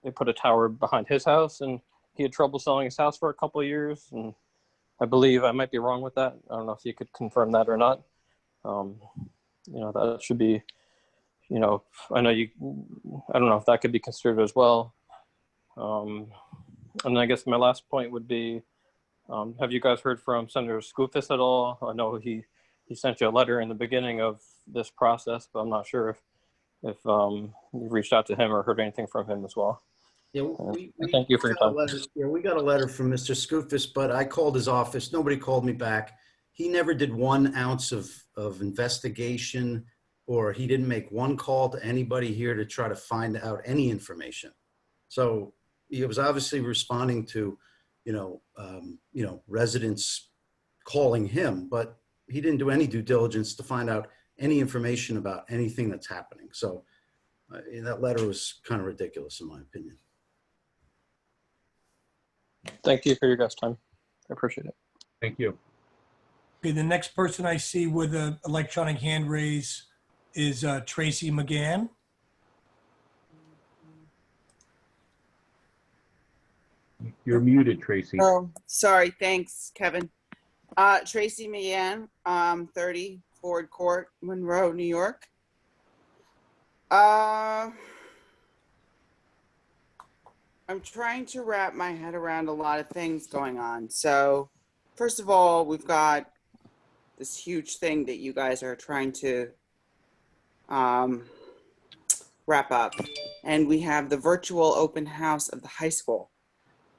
they put a tower behind his house and he had trouble selling his house for a couple of years. And I believe, I might be wrong with that. I don't know if you could confirm that or not. You know, that should be, you know, I don't know if that could be considered as well. And I guess my last point would be, have you guys heard from Senator Skoufis at all? I know he sent you a letter in the beginning of this process, but I'm not sure if you've reached out to him or heard anything from him as well. Yeah, thank you for your time. We got a letter from Mr. Skoufis, but I called his office. Nobody called me back. He never did 1 ounce of investigation, or he didn't make one call to anybody here to try to find out any information. So he was obviously responding to, residents calling him, but he didn't do any due diligence to find out any information about anything that's happening. So That letter was kind of ridiculous, in my opinion. Thank you for your guys' time. I appreciate it. Thank you. Okay, the next person I see with an electronic hand raise is Tracy McGann. You're muted, Tracy. Oh, sorry. Thanks, Kevin. Tracy Meehan, 30 Ford Court, Monroe, New York. I'm trying to wrap my head around a lot of things going on. So, first of all, we've got this huge thing that you guys are trying to wrap up. And we have the virtual open house of the high school.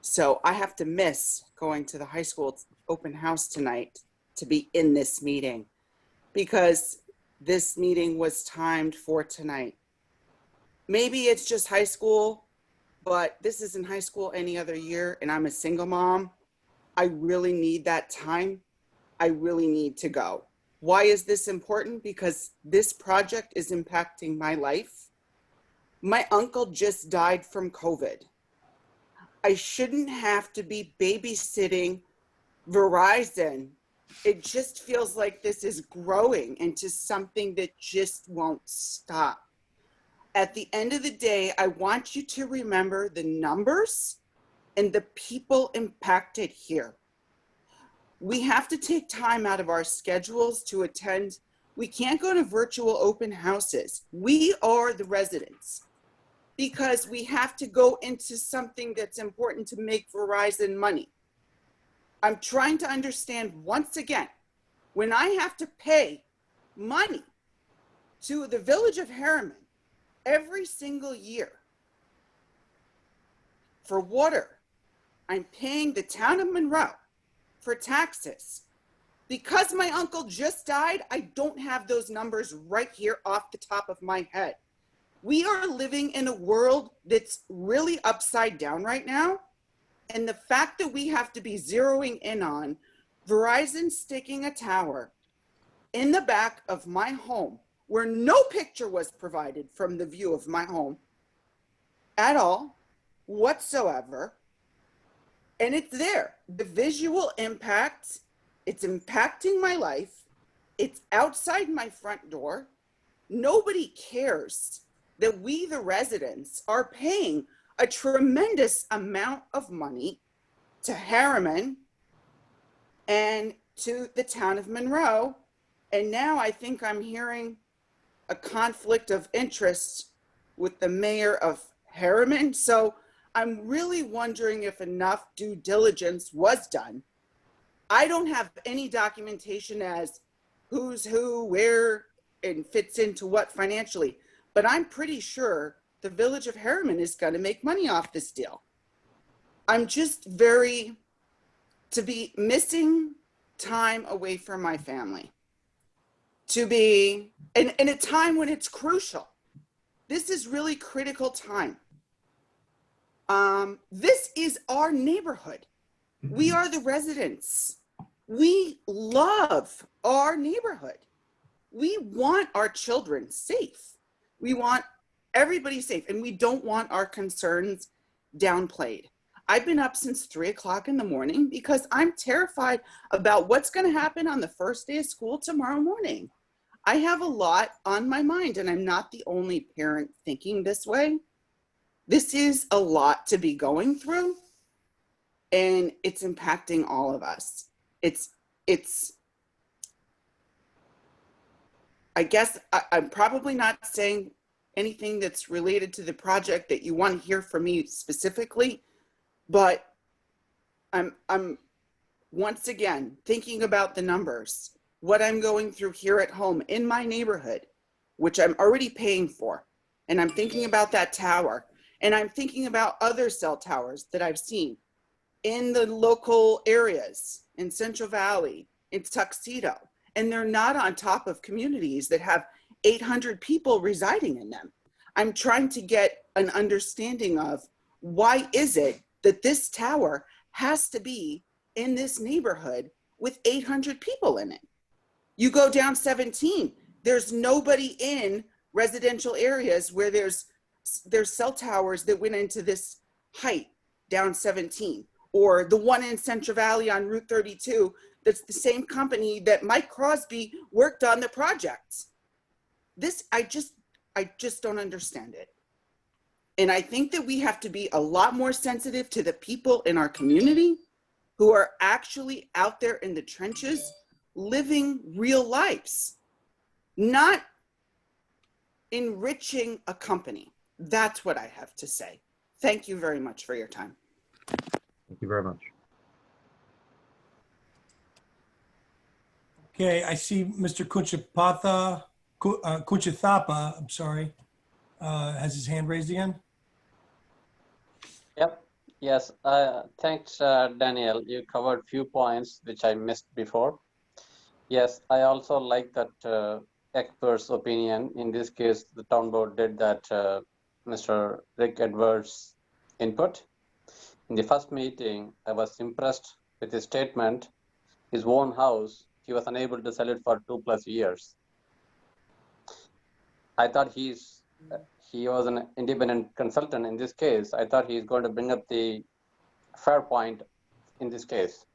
So I have to miss going to the high school open house tonight to be in this meeting because this meeting was timed for tonight. Maybe it's just high school, but this isn't high school any other year, and I'm a single mom. I really need that time. I really need to go. Why is this important? Because this project is impacting my life. My uncle just died from COVID. I shouldn't have to be babysitting Verizon. It just feels like this is growing into something that just won't stop. At the end of the day, I want you to remember the numbers and the people impacted here. We have to take time out of our schedules to attend. We can't go to virtual open houses. We are the residents because we have to go into something that's important to make Verizon money. I'm trying to understand once again, when I have to pay money to the village of Harriman every single year for water, I'm paying the town of Monroe for taxes. Because my uncle just died, I don't have those numbers right here off the top of my head. We are living in a world that's really upside down right now. And the fact that we have to be zeroing in on Verizon sticking a tower in the back of my home where no picture was provided from the view of my home at all, whatsoever. And it's there. The visual impact, it's impacting my life. It's outside my front door. Nobody cares that we, the residents, are paying a tremendous amount of money to Harriman and to the town of Monroe. And now I think I'm hearing a conflict of interest with the mayor of Harriman. So I'm really wondering if enough due diligence was done. I don't have any documentation as who's who, where, and fits into what financially, but I'm pretty sure the village of Harriman is going to make money off this deal. I'm just to be missing time away from my family, to be in a time when it's crucial. This is really critical time. This is our neighborhood. We are the residents. We love our neighborhood. We want our children safe. We want everybody safe, and we don't want our concerns downplayed. I've been up since 3 o'clock in the morning because I'm terrified about what's going to happen on the first day of school tomorrow morning. I have a lot on my mind, and I'm not the only parent thinking this way. This is a lot to be going through, and it's impacting all of us. I guess I'm probably not saying anything that's related to the project that you want to hear from me specifically, but I'm once again thinking about the numbers, what I'm going through here at home in my neighborhood, which I'm already paying for. And I'm thinking about that tower, and I'm thinking about other cell towers that I've seen in the local areas, in Central Valley, in Tuxedo, and they're not on top of communities that have 800 people residing in them. I'm trying to get an understanding of why is it that this tower has to be in this neighborhood with 800 people in it. You go down 17, there's nobody in residential areas where there's cell towers that went into this height down 17, or the one in Central Valley on Route 32 that's the same company that Mike Crosby worked on the projects. This, I just don't understand it. And I think that we have to be a lot more sensitive to the people in our community who are actually out there in the trenches living real lives, not enriching a company. That's what I have to say. Thank you very much for your time. Thank you very much. Okay, I see Mr. Kunchathapa, I'm sorry, has his hand raised again. Yep. Yes. Thanks, Daniel. You covered few points which I missed before. Yes, I also like that expert's opinion. In this case, the town board did that Mr. Rick Edwards' input. In the first meeting, I was impressed with his statement. His own house, he was unable to sell it for 2+ years. I thought he was an independent consultant in this case. I thought he's going to bring up the fair point in this case.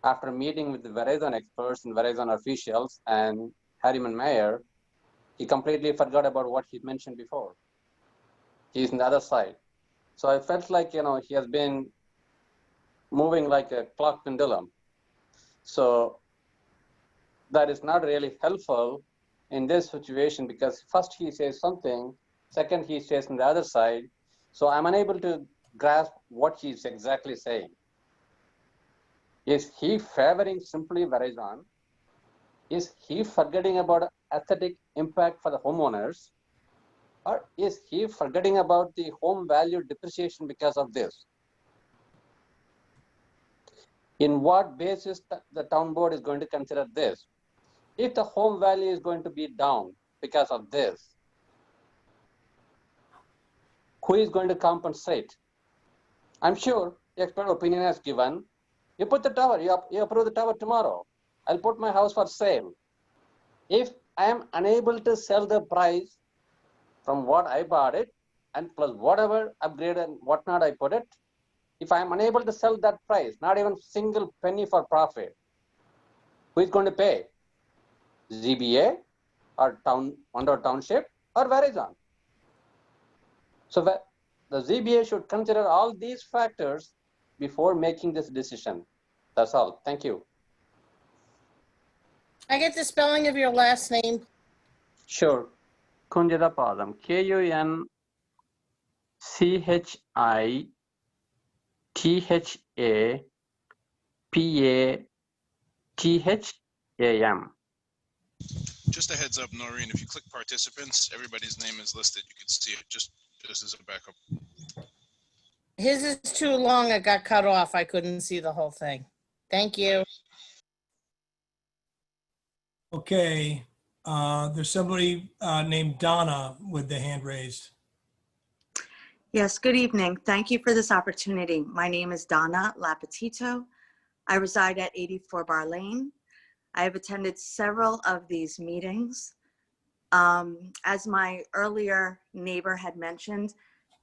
After meeting with the Verizon experts and Verizon officials and Harriman Mayer, he completely forgot about what he mentioned before. He's on the other side. So I felt like, he has been moving like a clock pendulum. So that is not really helpful in this situation, because first he says something, second he says on the other side. So I'm unable to grasp what he's exactly saying. Is he favoring simply Verizon? Is he forgetting about aesthetic impact for the homeowners? Or is he forgetting about the home value depreciation because of this? In what basis the town board is going to consider this? If the home value is going to be down because of this, who is going to compensate? I'm sure the expert opinion has given, you put the tower, you approve the tower tomorrow. I'll put my house for sale. If I am unable to sell the price from what I bought it, and plus whatever upgrade and whatnot I put it, if I am unable to sell that price, not even single penny for profit, who is going to pay? ZBA or Monroe Township or Verizon? So the ZBA should consider all these factors before making this decision. That's all. Thank you. I get the spelling of your last name. Sure. Kunjathapadam. KUNCHITHAPATHAM. Just a heads up, Noreen, if you click participants, everybody's name is listed. You can see it just as a backup. His is too long. It got cut off. I couldn't see the whole thing. Thank you. Okay, there's somebody named Donna with the hand raised. Yes, good evening. Thank you for this opportunity. My name is Donna Lapetito. I reside at 84 Bar Lane. I have attended several of these meetings. As my earlier neighbor had mentioned,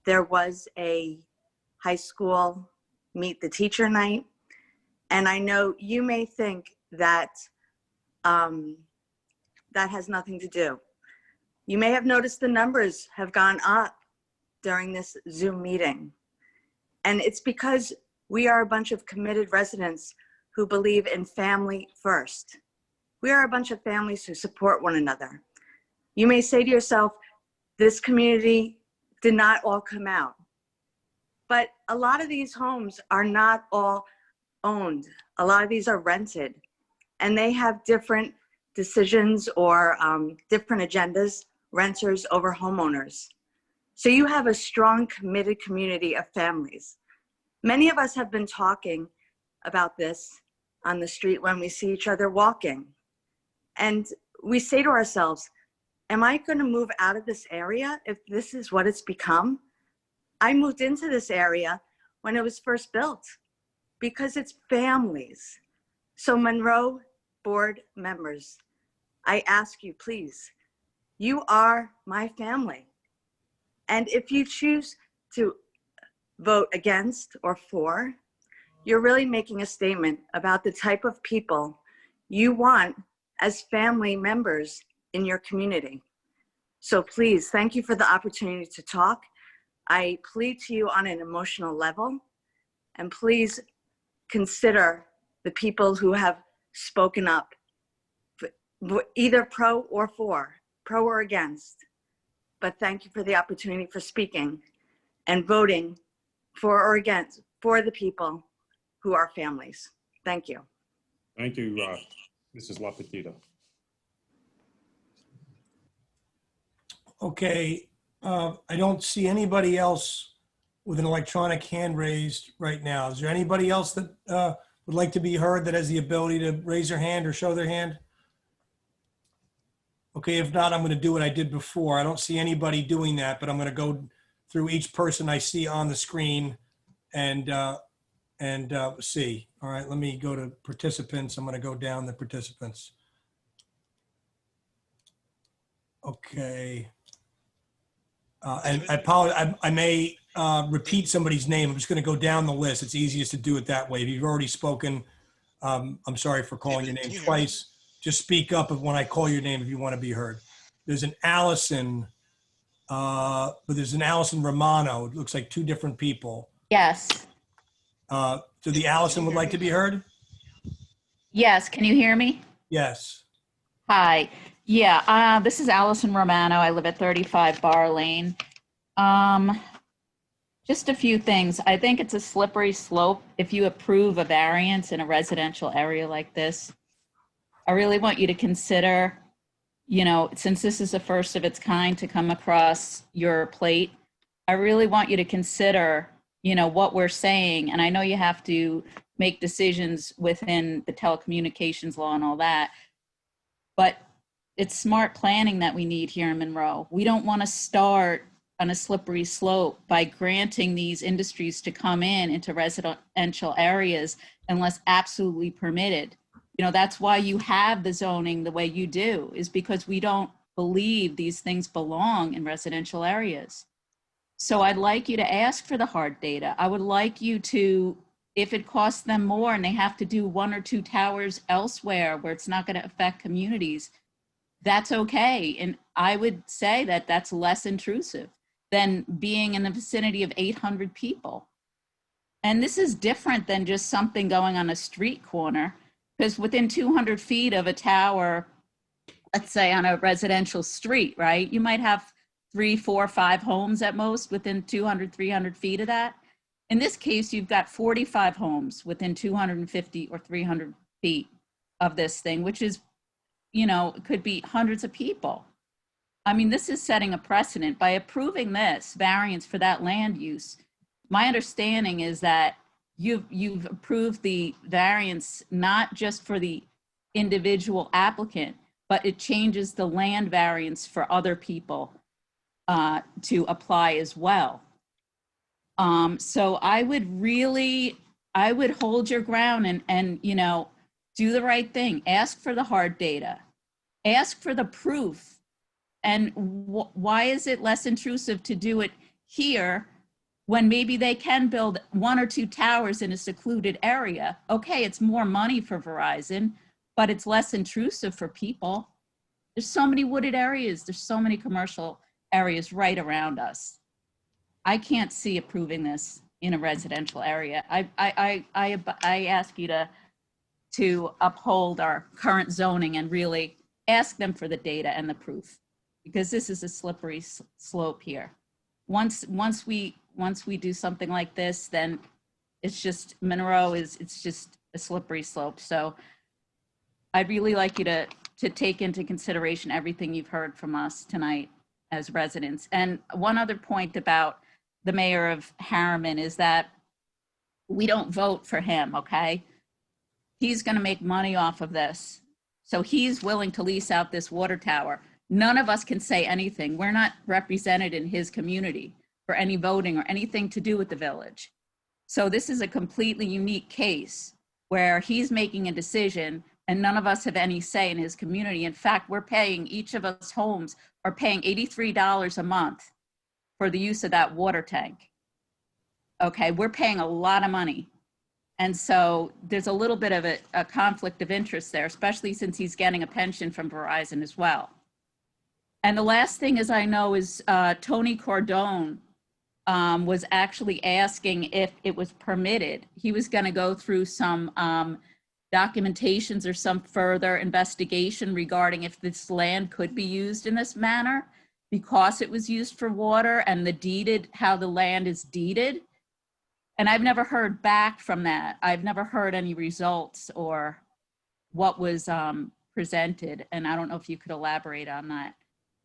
there was a high school meet the teacher night. And I know you may think that that has nothing to do. You may have noticed the numbers have gone up during this Zoom meeting. And it's because we are a bunch of committed residents who believe in family first. We are a bunch of families who support one another. You may say to yourself, this community did not all come out. But a lot of these homes are not all owned. A lot of these are rented, and they have different decisions or different agendas, renters over homeowners. So you have a strong, committed community of families. Many of us have been talking about this on the street when we see each other walking. And we say to ourselves, am I going to move out of this area if this is what it's become? I moved into this area when it was first built because it's families. So Monroe board members, I ask you, please You are my family. And if you choose to vote against or for, you're really making a statement about the type of people you want as family members in your community. So please, thank you for the opportunity to talk. I plead to you on an emotional level, and please consider the people who have spoken up, either pro or against. But thank you for the opportunity for speaking and voting for or against for the people who are families. Thank you. Thank you, Mrs. LaPetita. Okay, I don't see anybody else with an electronic hand raised right now. Is there anybody else that would like to be heard that has the ability to raise their hand or show their hand? Okay, if not, I'm going to do what I did before. I don't see anybody doing that, but I'm going to go through each person I see on the screen and see. All right, let me go to participants. I'm going to go down the participants. Okay. And I apologize, I may repeat somebody's name. I'm just going to go down the list. It's easiest to do it that way. If you've already spoken, I'm sorry for calling your name twice. Just speak up when I call your name if you want to be heard. There's an Allison, but there's an Allison Romano. It looks like two different people. Yes. So the Allison would like to be heard? Yes. Can you hear me? Yes. Hi. Yeah, this is Allison Romano. I live at 35 Bar Lane. Just a few things. I think it's a slippery slope if you approve a variance in a residential area like this. I really want you to consider, you know, since this is the first of its kind to come across your plate, I really want you to consider, you know, what we're saying. And I know you have to make decisions within the telecommunications law and all that, but it's smart planning that we need here in Monroe. We don't want to start on a slippery slope by granting these industries to come into residential areas unless absolutely permitted. You know, that's why you have the zoning the way you do, is because we don't believe these things belong in residential areas. So I'd like you to ask for the hard data. I would like you to, if it costs them more and they have to do 1 or 2 towers elsewhere where it's not going to affect communities, that's okay. And I would say that that's less intrusive than being in the vicinity of 800 people. And this is different than just something going on a street corner, because within 200 feet of a tower, let's say on a residential street, right, you might have 3, 4, 5 homes at most within 200, 300 feet of that. In this case, you've got 45 homes within 250 or 300 feet of this thing, which is, you know, it could be hundreds of people. I mean, this is setting a precedent. By approving this variance for that land use, my understanding is that you've approved the variance not just for the individual applicant, but it changes the land variance for other people to apply as well. So I would hold your ground and you know, do the right thing. Ask for the hard data. Ask for the proof. And why is it less intrusive to do it here when maybe they can build 1 or 2 towers in a secluded area? Okay, it's more money for Verizon, but it's less intrusive for people. There's so many wooded areas. There's so many commercial areas right around us. I can't see approving this in a residential area. I ask you to uphold our current zoning and really ask them for the data and the proof, because this is a slippery slope here. Once we do something like this, then it's just Monroe it's just a slippery slope. So I'd really like you to take into consideration everything you've heard from us tonight as residents. And one other point about the mayor of Harriman is that we don't vote for him, okay? He's going to make money off of this. So he's willing to lease out this water tower. None of us can say anything. We're not represented in his community for any voting or anything to do with the village. So this is a completely unique case where he's making a decision and none of us have any say in his community. In fact, we're paying, each of us homes are paying $83 a month for the use of that water tank. Okay, we're paying a lot of money. And so there's a little bit of a conflict of interest there, especially since he's getting a pension from Verizon as well. And the last thing is I know is Tony Cordone was actually asking if it was permitted. He was going to go through some documentations or some further investigation regarding if this land could be used in this manner because it was used for water and the deeded, how the land is deeded. And I've never heard back from that. I've never heard any results or what was presented. And I don't know if you could elaborate on that.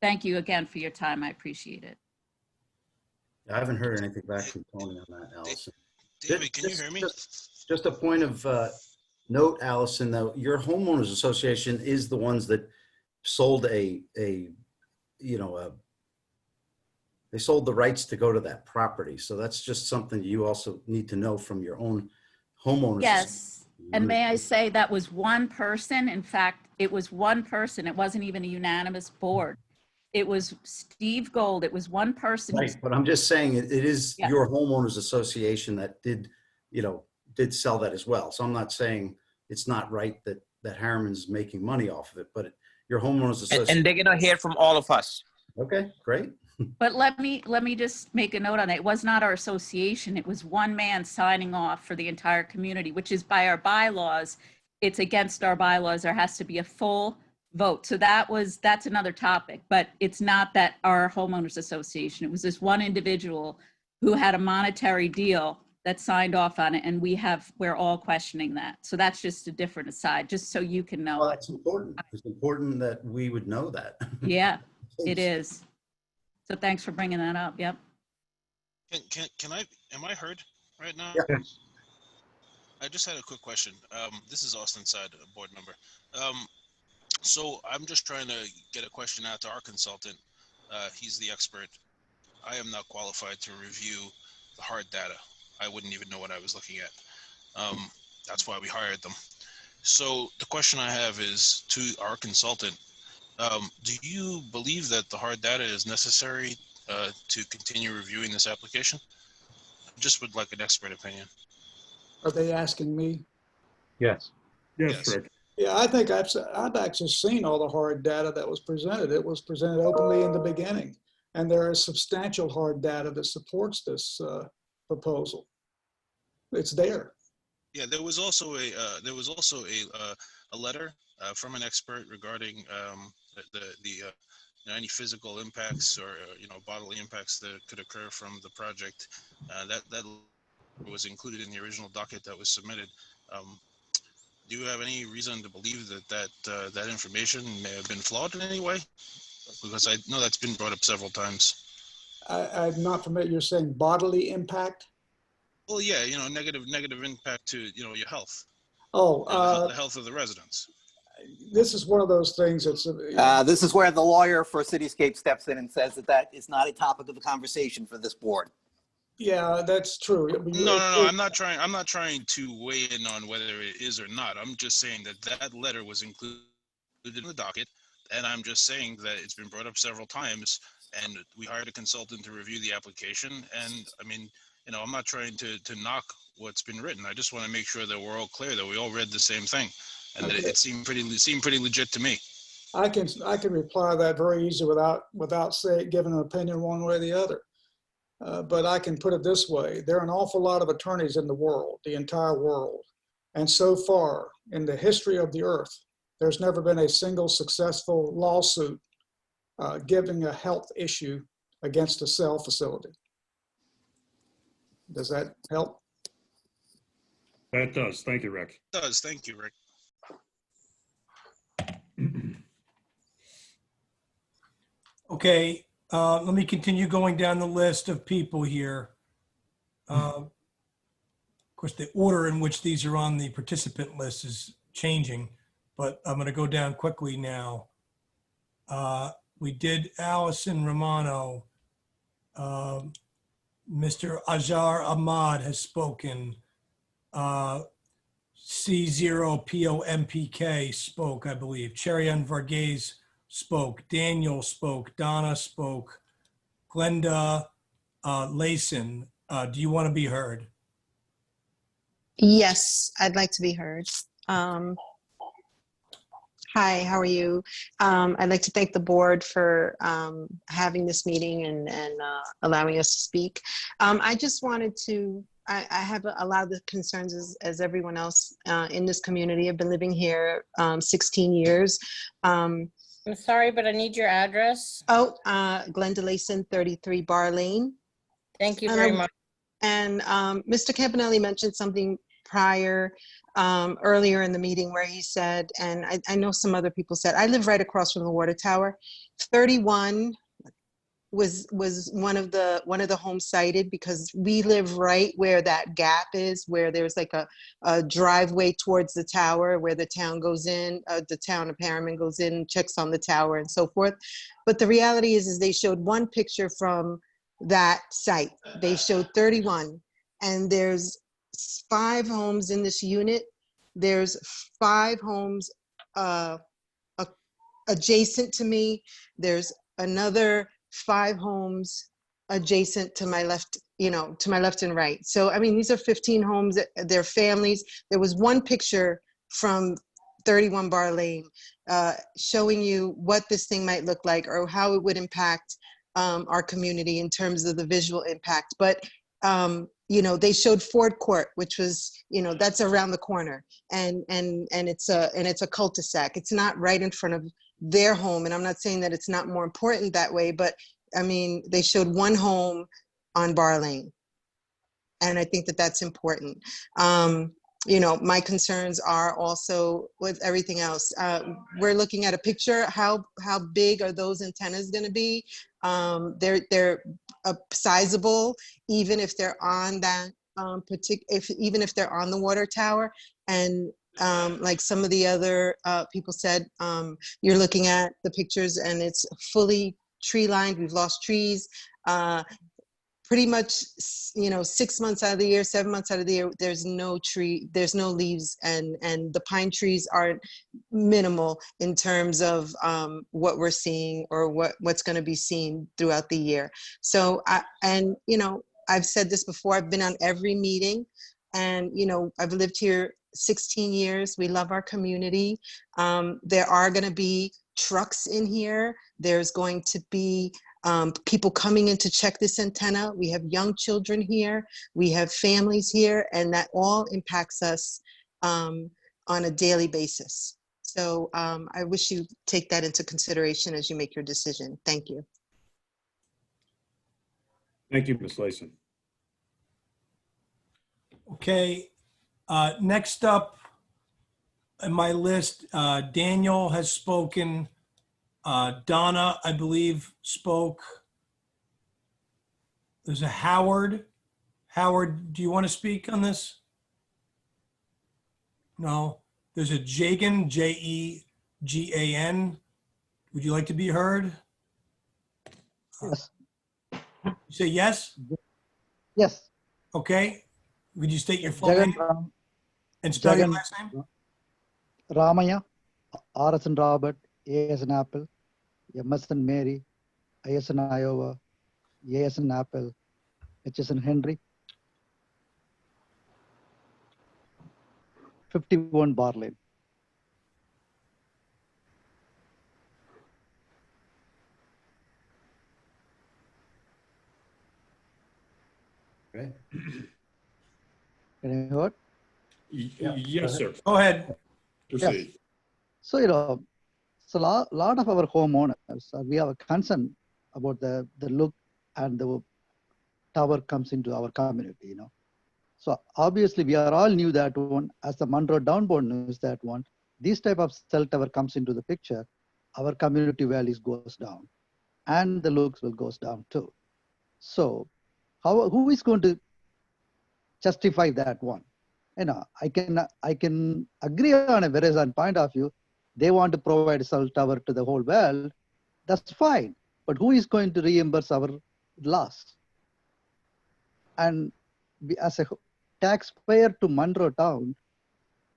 Thank you again for your time. I appreciate it. I haven't heard anything back from Tony on that, Allison. David, can you hear me? Just a point of note, Allison, though, your homeowners association is the ones that sold they sold the rights to go to that property. So that's just something you also need to know from your own homeowners. Yes. And may I say that was one person. In fact, it was one person. It wasn't even a unanimous board. It was Steve Gold. It was one person. Right, but I'm just saying it is your homeowners association that did sell that as well. So I'm not saying it's not right that Harriman's making money off of it, but your homeowners association. And they're gonna hear from all of us. Okay, great. But let me just make a note on it. It was not our association. It was one man signing off for the entire community, which is by our bylaws. It's against our bylaws. There has to be a full vote. So that's another topic, but it's not that our homeowners association. It was this one individual who had a monetary deal that signed off on it, and we're all questioning that. So that's just a different aside, just so you can know. Well, that's important. It's important that we would know that. Yeah, it is. So thanks for bringing that up. Yep. Am I heard right now? Yeah. I just had a quick question. This is Austin Side, a board member. So I'm just trying to get a question out to our consultant. He's the expert. I am not qualified to review the hard data. I wouldn't even know what I was looking at. That's why we hired them. So the question I have is to our consultant. Do you believe that the hard data is necessary to continue reviewing this application? Just would like an expert opinion. Are they asking me? Yes. Yes, Rick. Yeah, I think I've actually seen all the hard data that was presented. It was presented openly in the beginning, and there is substantial hard data that supports this proposal. It's there. Yeah, there was also a letter from an expert regarding any physical impacts or bodily impacts that could occur from the project. That was included in the original docket that was submitted. Do you have any reason to believe that information may have been flawed in any way? Because I know that's been brought up several times. I'm not familiar. You're saying bodily impact? Well, yeah, negative impact to your health. Oh, the health of the residents. This is one of those things that's. This is where the lawyer for Cityscape steps in and says that is not a topic of the conversation for this board. Yeah, that's true. No. I'm not trying to weigh in on whether it is or not. I'm just saying that letter was included in the docket, and I'm just saying that it's been brought up several times, and we hired a consultant to review the application. And I mean, I'm not trying to knock what's been written. I just want to make sure that we're all clear that we all read the same thing, and that it seemed pretty legit to me. I can reply that very easy without giving an opinion one way or the other. But I can put it this way. There are an awful lot of attorneys in the world, the entire world. And so far in the history of the earth, there's never been a single successful lawsuit giving a health issue against a cell facility. Does that help? That does. Thank you, Rick. It does. Thank you, Rick. Okay, let me continue going down the list of people here. Of course, the order in which these are on the participant list is changing, but I'm going to go down quickly now. We did Allison Romano. Mr. Azhar Ahmad has spoken. C0POMPK spoke, I believe. Cherian Varghese spoke. Daniel spoke. Donna spoke. Glenda Layson, do you want to be heard? Yes, I'd like to be heard. Hi, how are you? I'd like to thank the board for having this meeting and allowing us to speak. I just wanted to, I have a lot of the concerns as everyone else in this community. I've been living here 16 years. I'm sorry, but I need your address. Oh, Glenda Layson, 33 Bar Lane. Thank you very much. And Mr. Campanelli mentioned something prior, earlier in the meeting where he said, and I know some other people said, I live right across from the water tower. 31 was one of the homes cited because we live right where that gap is, where there's like a driveway towards the tower where the town goes in, the town of Harriman goes in, checks on the tower and so forth. But the reality is they showed one picture from that site. They showed 31, and there's 5 homes in this unit. There's 5 homes adjacent to me. There's another 5 homes adjacent to my left, to my left and right. So, I mean, these are 15 homes, they're families. There was one picture from 31 Bar Lane showing you what this thing might look like or how it would impact our community in terms of the visual impact. But they showed Ford Court, which was, that's around the corner, and it's a cul-de-sac. It's not right in front of their home, and I'm not saying that it's not more important that way, but I mean, they showed one home on Bar Lane, and I think that that's important. My concerns are also with everything else. We're looking at a picture. How big are those antennas going to be? They're sizable, even if they're on that even if they're on the water tower. And like some of the other people said, you're looking at the pictures and it's fully tree lined. We've lost trees. Pretty much, 6 months out of the year, 7 months out of the year, there's no tree, there's no leaves, and the pine trees are minimal in terms of what we're seeing or what's going to be seen throughout the year. So, I've said this before, I've been on every meeting, and, I've lived here 16 years. We love our community. There are going to be trucks in here. There's going to be people coming in to check this antenna. We have young children here. We have families here, and that all impacts us on a daily basis. So I wish you take that into consideration as you make your decision. Thank you. Thank you, Ms. Layson. Okay, next up in my list, Daniel has spoken. Donna, I believe, spoke. There's a Howard. Howard, do you want to speak on this? No. There's a Jagan, Jegan. Would you like to be heard? Yes. You say yes? Yes. Okay. Would you state your full name and spell your last name? Ramaya, R as in Robert, A as in Apple, M as in Mary, I as in Iowa, A as in Apple, H as in Henry. 51 Bar Lane. Okay. Can you hear? Yes, sir. Go ahead. Proceed. Yes. So, so lot of our homeowners, we have a concern about the look and the tower comes into our community, So obviously we are all knew that one, as the Monroe Downboard knows that one, this type of cell tower comes into the picture, our community values goes down and the looks will goes down too. So who is going to justify that one? I can agree on a Verizon point of view. They want to provide a cell tower to the whole world. That's fine. But who is going to reimburse our loss? And we, as a taxpayer to Monroe Town,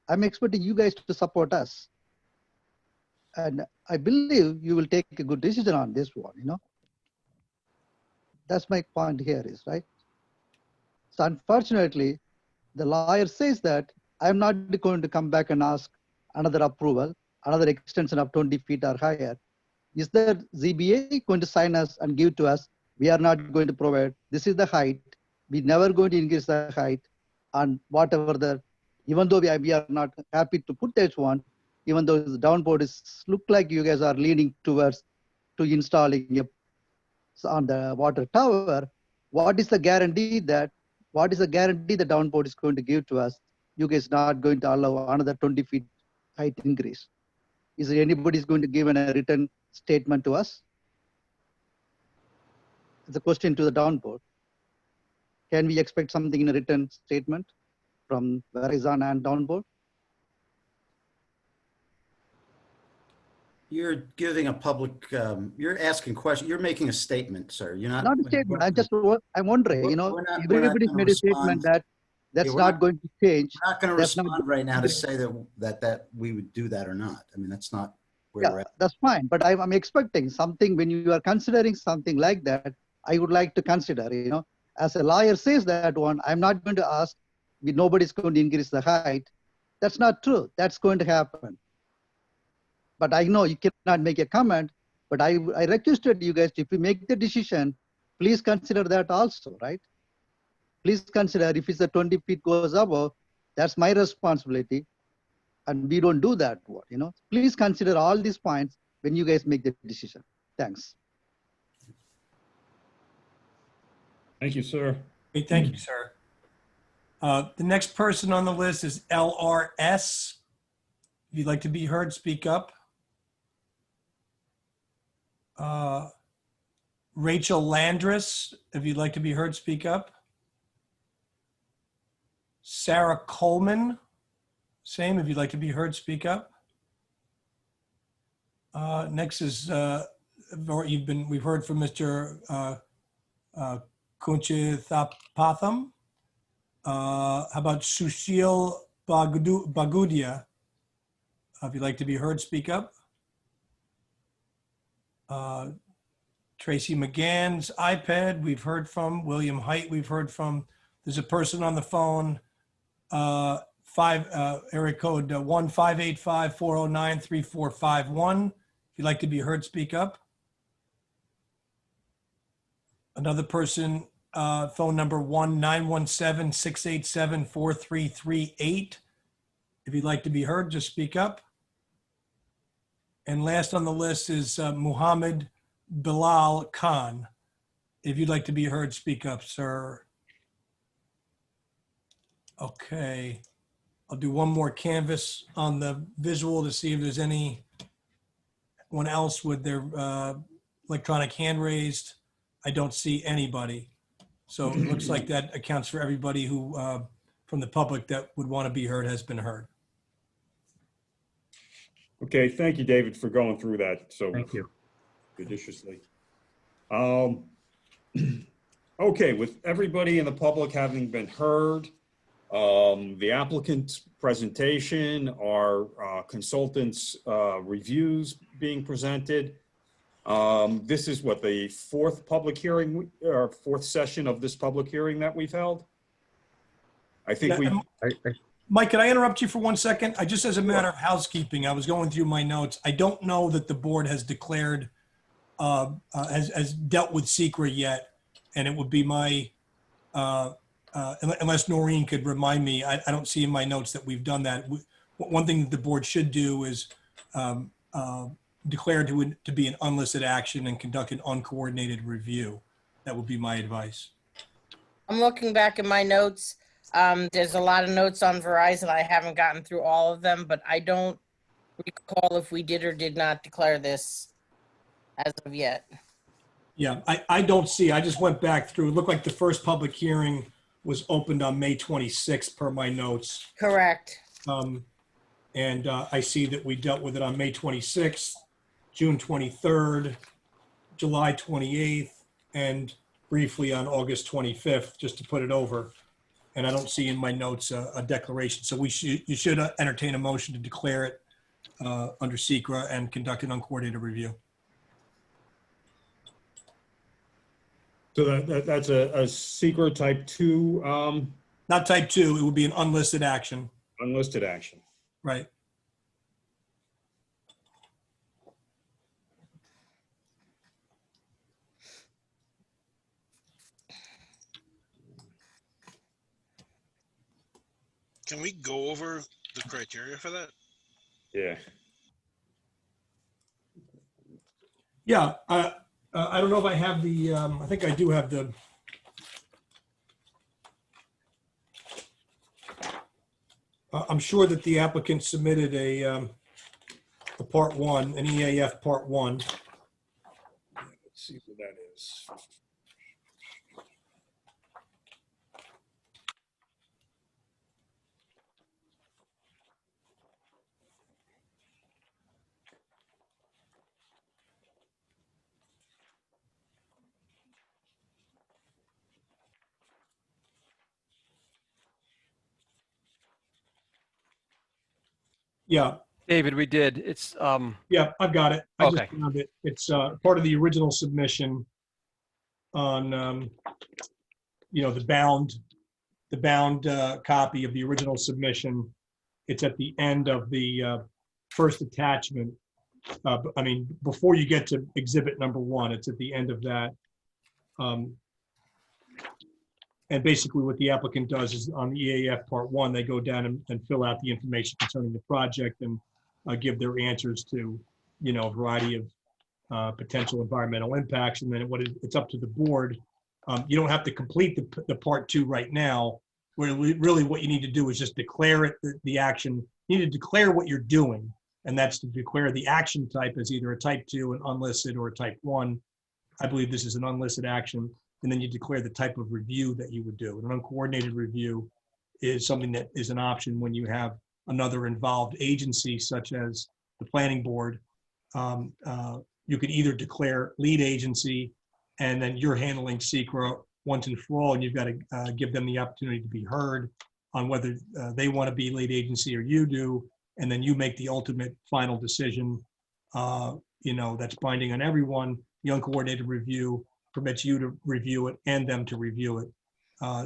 I'm expecting you guys to support us. And I believe you will take a good decision on this one, you know. That's my point here is, right? So unfortunately, the lawyer says that I'm not going to come back and ask another approval, another extension of 20 feet or higher. Is the ZBA going to sign us and give to us? We are not going to provide. This is the height. We never going to increase the height and whatever the, even though we are not happy to put that one, even though the downpour is look like you guys are leaning towards to installing a, on the water tower. What is the guarantee that, what is the guarantee the downpour is going to give to us? You guys not going to allow another 20 feet height increase? Is there anybody is going to give a written statement to us? It's a question to the downpour. Can we expect something in a written statement from Verizon and downpour? You're giving a public, you're asking questions, you're making a statement, sir. You're not. Not a statement. I'm wondering, you know, We're not everybody's gonna made a statement respond. that that's Yeah, not going to change. We're not going to That's not respond right now to going say that we would do that or not. I mean, that's not where we're Yeah, at. that's fine. But I'm expecting something when you are considering something like that. I would like to consider, you know, as a lawyer says that one, I'm not going to ask, nobody's going to increase the height. That's not true. That's going to happen. But I know you cannot make a comment, but I requested you guys, if you make the decision, please consider that also, right? Please consider if it's a 20 feet goes above, that's my responsibility. And we don't do that one, you know. Please consider all these points when you guys make the decision. Thanks. Thank you, sir. Hey, thank you, sir. The next person on the list is LRS. If you'd like to be heard, speak up. Rachel Landris, if you'd like to be heard, speak up. Sarah Coleman, same, if you'd like to be heard, speak up. Next is, we've heard from Mr. Kunchithapatham. How about Sushil Bagudia? If you'd like to be heard, speak up. Tracy McGann's iPad, we've heard from. William Height, we've heard from. There's a person on the phone, area code 1-585-409-3451. If you'd like to be heard, speak up. Another person, phone number 1-917-687-4338. If you'd like to be heard, just speak up. And last on the list is Muhammad Bilal Khan. If you'd like to be heard, speak up, sir. Okay. I'll do one more canvas on the visual to see if there's anyone else with their electronic hand raised. I don't see anybody. So it looks like that accounts for everybody who, from the public that would want to be heard has been heard. Okay, thank you, David, for going through that so Thank you. judiciously. Okay, with everybody in the public having been heard, the applicant's presentation, our consultant's reviews being presented. This is what, the fourth public hearing or fourth session of this public hearing that we've held? I think Yeah, Mike, can I interrupt you for 1 second? Just as a matter of housekeeping, I was going through my notes. I don't know that the board has declared, has dealt with secret yet. And it would be my, unless Noreen could remind me, I don't see in my notes that we've done that. One thing that the board should do is declare to be an unlisted action and conduct an uncoordinated review. That would be my advice. I'm looking back in my notes. There's a lot of notes on Verizon. I haven't gotten through all of them, but I don't recall if we did or did not declare this as of yet. Yeah, I don't see. I just went back through. It looked like the first public hearing was opened on May 26th per my notes. Correct. And I see that we dealt with it on May 26th, June 23rd, July 28th, and briefly on August 25th, just to put it over. And I don't see in my notes a declaration. So you should entertain a motion to declare it under secra and conduct an uncoordinated review. So that's a secret type 2 Not type 2, it would be an unlisted action. unlisted action. Right. Can we go over the criteria for that? Yeah. Yeah, I don't know if I have the, I think I do have the, I'm sure that the applicant submitted a part 1, an EAF part 1. Let's see what that is. Yeah. David, we did. It's Yeah, I've got it. I Okay. just found it. It's part of the original submission on, you know, the bound copy of the original submission. It's at the end of the first attachment. I mean, before you get to exhibit number 1, it's at the end of that. And basically what the applicant does is on the EAF part 1, they go down and fill out the information concerning the project and give their answers to, you know, a variety of potential environmental impacts. And then it's up to the board. You don't have to complete the part 2 right now. Where really what you need to do is just declare it, the action. You need to declare what you're doing. And that's to declare the action type as either a type 2, an unlisted, or a type 1. I believe this is an unlisted action. And then you declare the type of review that you would do. An uncoordinated review is something that is an option when you have another involved agency, such as the planning board. You could either declare lead agency, and then you're handling secra once and for all, and you've got to give them the opportunity to be heard on whether they want to be lead agency or you do, and then you make the ultimate final decision, you know, that's binding on everyone. The uncoordinated review permits you to review it and them to review it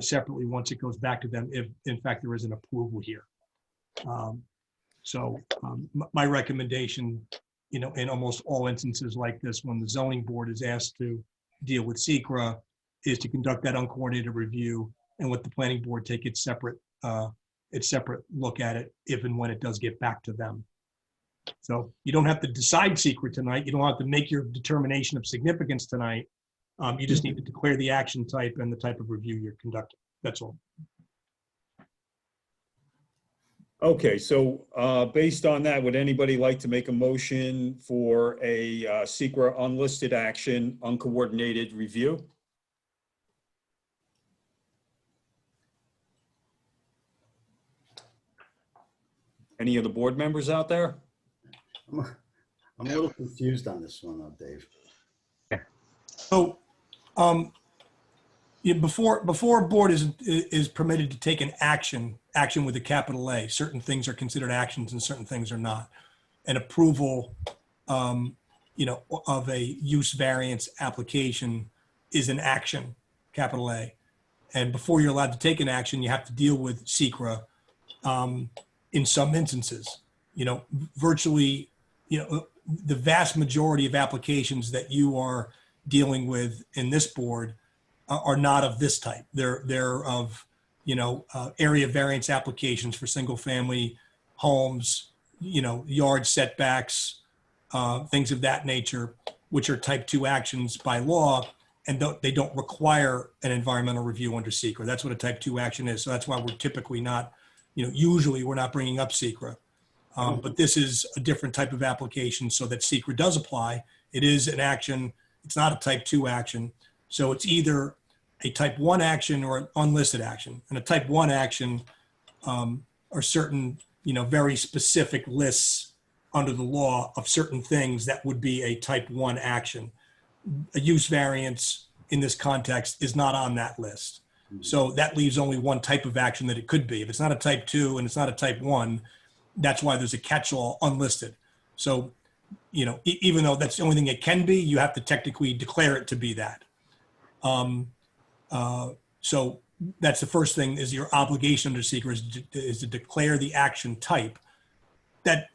separately once it goes back to them, if in fact there is an approval here. My recommendation, you know, in almost all instances like this, when the zoning board is asked to deal with secra, is to conduct that uncoordinated review and let the planning board take its separate look at it if and when it does get back to them. So you don't have to decide secret tonight. You don't have to make your determination of significance tonight. You just need to declare the action type and the type of review you're conducting. That's all. Okay, so based on that, would anybody like to make a motion for a secret unlisted action, uncoordinated review? Any of the board members out there? I'm a little confused on this one, Dave. So, before a board is permitted to take an action with a capital A, certain things are considered actions and certain things are not. An approval, you know, of a use variance application is an action, capital A. And before you're allowed to take an action, you have to deal with secra. In some instances, you know, virtually, you know, the vast majority of applications that you are dealing with in this board are not of this type. They're of, you know, area variance applications for single family homes, you know, yard setbacks, things of that nature, which are type 2 actions by law, and they don't require an environmental review under secra. That's what a type 2 action is. So that's why we're typically not, you know, usually we're not bringing up secra. But this is a different type of application, so that secra does apply. It is an action. It's not a type 2 action. So it's either a type 1 action or an unlisted action. And a type 1 action are certain, you know, very specific lists under the law of certain things that would be a type 1 action. A use variance in this context is not on that list. So that leaves only one type of action that it could be. If it's not a type 2 and it's not a type 1, that's why there's a catch-all unlisted. So, even though that's the only thing it can be, you have to technically declare it to be that. So that's the first thing, is your obligation under SECRE is to declare the action type. That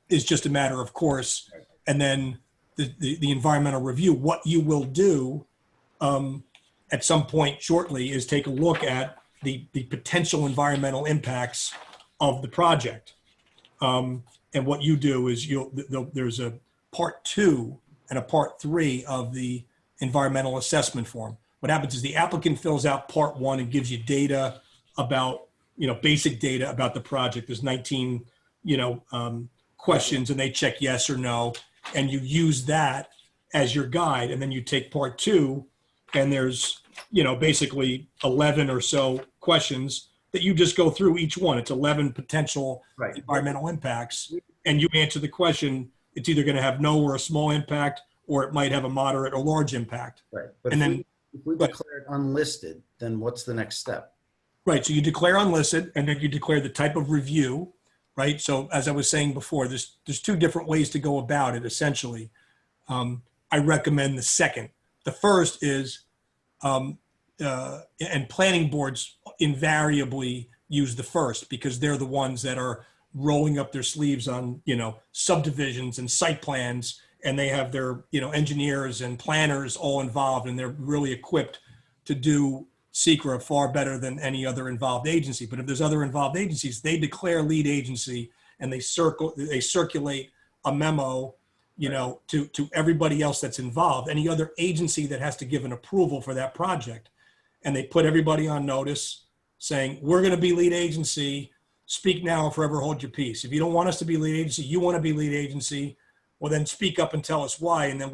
is just a matter of course. And then the environmental review, what you will do at some point shortly is take a look at the potential environmental impacts of the project. And what you do is there's a part 2 and a part 3 of the environmental assessment form. What happens is the applicant fills out part 1 and gives you data about, basic data about the project. There's 19, questions, and they check yes or no. And you use that as your guide. And then you take part 2, and there's, basically 11 or so questions that you just go through each one. It's 11 potential environmental impacts. And you answer the question, it's either going to have no or a small impact, or it might have a moderate or large impact. Right. But and if we declare it unlisted, then what's the next step? Right. So you declare unlisted, and then you declare the type of review, right? So as I was saying before, there's 2 different ways to go about it, essentially. I recommend the second. The first is, and planning boards invariably use the first, because they're the ones that are rolling up their sleeves on, subdivisions and site plans, and they have their, engineers and planners all involved, and they're really equipped to do SECRE far better than any other involved agency. But if there's other involved agencies, they declare lead agency, and they circulate a memo, to everybody else that's involved, any other agency that has to give an approval for that project. And they put everybody on notice saying, we're going to be lead agency, speak now or forever hold your peace. If you don't want us to be lead agency, you want to be lead agency, well, then speak up and tell us why. And then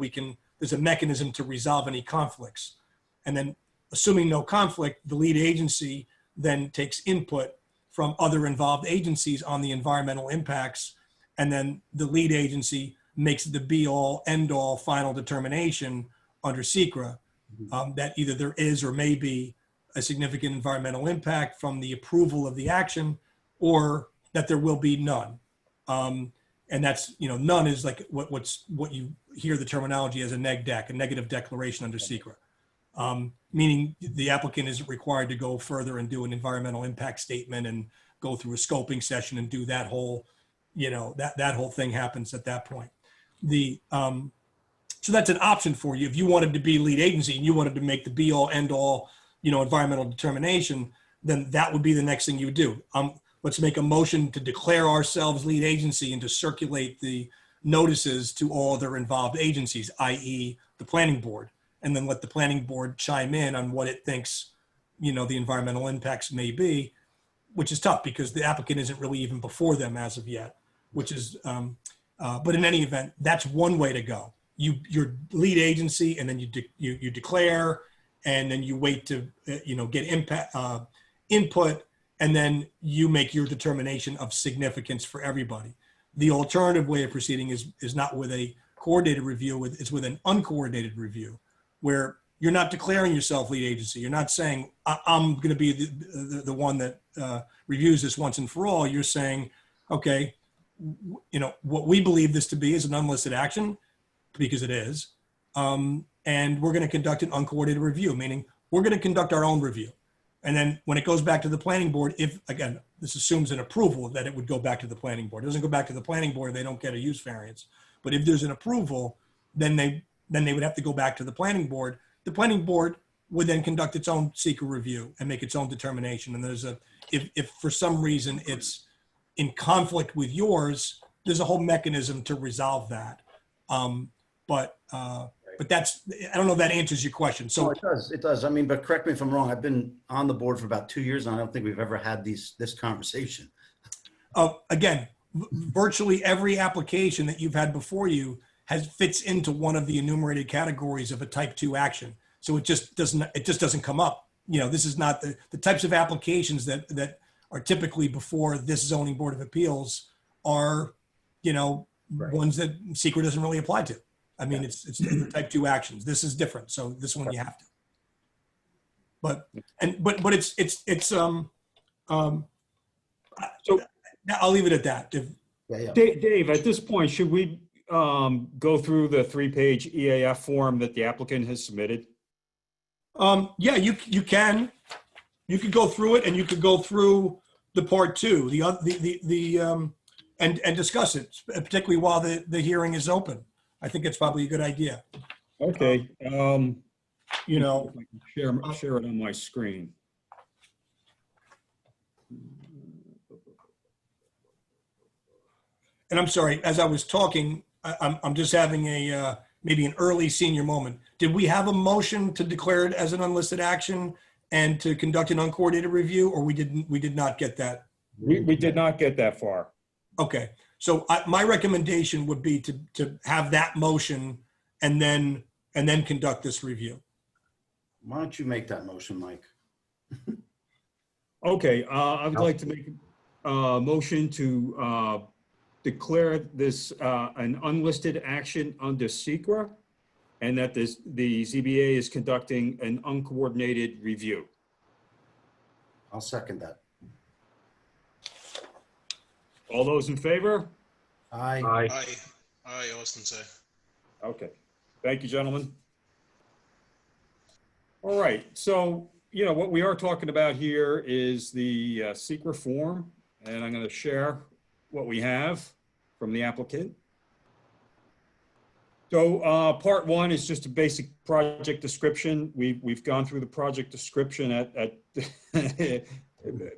there's a mechanism to resolve any conflicts. And then, assuming no conflict, the lead agency then takes input from other involved agencies on the environmental impacts. And then the lead agency makes the be all end all final determination under SECRE that either there is or may be a significant environmental impact from the approval of the action, or that there will be none. And that's, none is like what you hear the terminology as a neg dec, a negative declaration under SECRE. Meaning the applicant isn't required to go further and do an environmental impact statement and go through a scoping session and do that whole, that whole thing happens at that point. So that's an option for you. If you wanted to be lead agency and you wanted to make the be all end all, environmental determination, then that would be the next thing you would do. Let's make a motion to declare ourselves lead agency and to circulate the notices to all other involved agencies, i.e. the planning board, and then let the planning board chime in on what it thinks, the environmental impacts may be, which is tough because the applicant isn't really even before them as of yet, which is, but in any event, that's one way to go. You're lead agency, and then you declare, and then you wait to, get input, and then you make your determination of significance for everybody. The alternative way of proceeding is not with a coordinated review, it's with an uncoordinated review, where you're not declaring yourself lead agency. You're not saying, I'm going to be the one that reviews this once and for all. You're saying, okay, what we believe this to be is an unlisted action, because it is, and we're going to conduct an uncoordinated review, meaning we're going to conduct our own review. And then when it goes back to the planning board, if, again, this assumes an approval that it would go back to the planning board. It doesn't go back to the planning board, they don't get a use variance. But if there's an approval, then they would have to go back to the planning board. The planning board would then conduct its own SECRE review and make its own determination. And if for some reason it's in conflict with yours, there's a whole mechanism to resolve that. But that's, I don't know if that answers your question. So no, it does. I mean, but correct me if I'm wrong. I've been on the board for about 2 years, and I don't think we've ever had this conversation. Again, virtually every application that you've had before you fits into one of the enumerated categories of a type 2 action. So it just doesn't come up. This is not the types of applications that are typically before this zoning board of appeals are, ones that SECRE doesn't really apply to. I mean, it's type 2 actions. This is different. So this one you have to. But it's So I'll leave it at that. Dave, at this point, should we go through the 3-page EAF form that the applicant has submitted? Yeah, you can. You could go through it, and you could go through the part 2, and discuss it, particularly while the hearing is open. I think it's probably a good idea. Okay. You know, share it on my screen. And I'm sorry, as I was talking, I'm just having a maybe an early senior moment. Did we have a motion to declare it as an unlisted action and to conduct an uncoordinated review, or we did not get that? We did not get that far. Okay, so my recommendation would be to have that motion and then conduct this review. Why don't you make that motion, Mike? Okay, I would like to make a motion to declare this an unlisted action under SECRA, and that the ZBA is conducting an uncoordinated review. I'll second that. All those in favor? Aye. Aye, Austin say. Okay, thank you, gentlemen. All right, so, what we are talking about here is the SECRA form, and I'm going to share what we have from the applicant. So part 1 is just a basic project description. We've gone through the project description at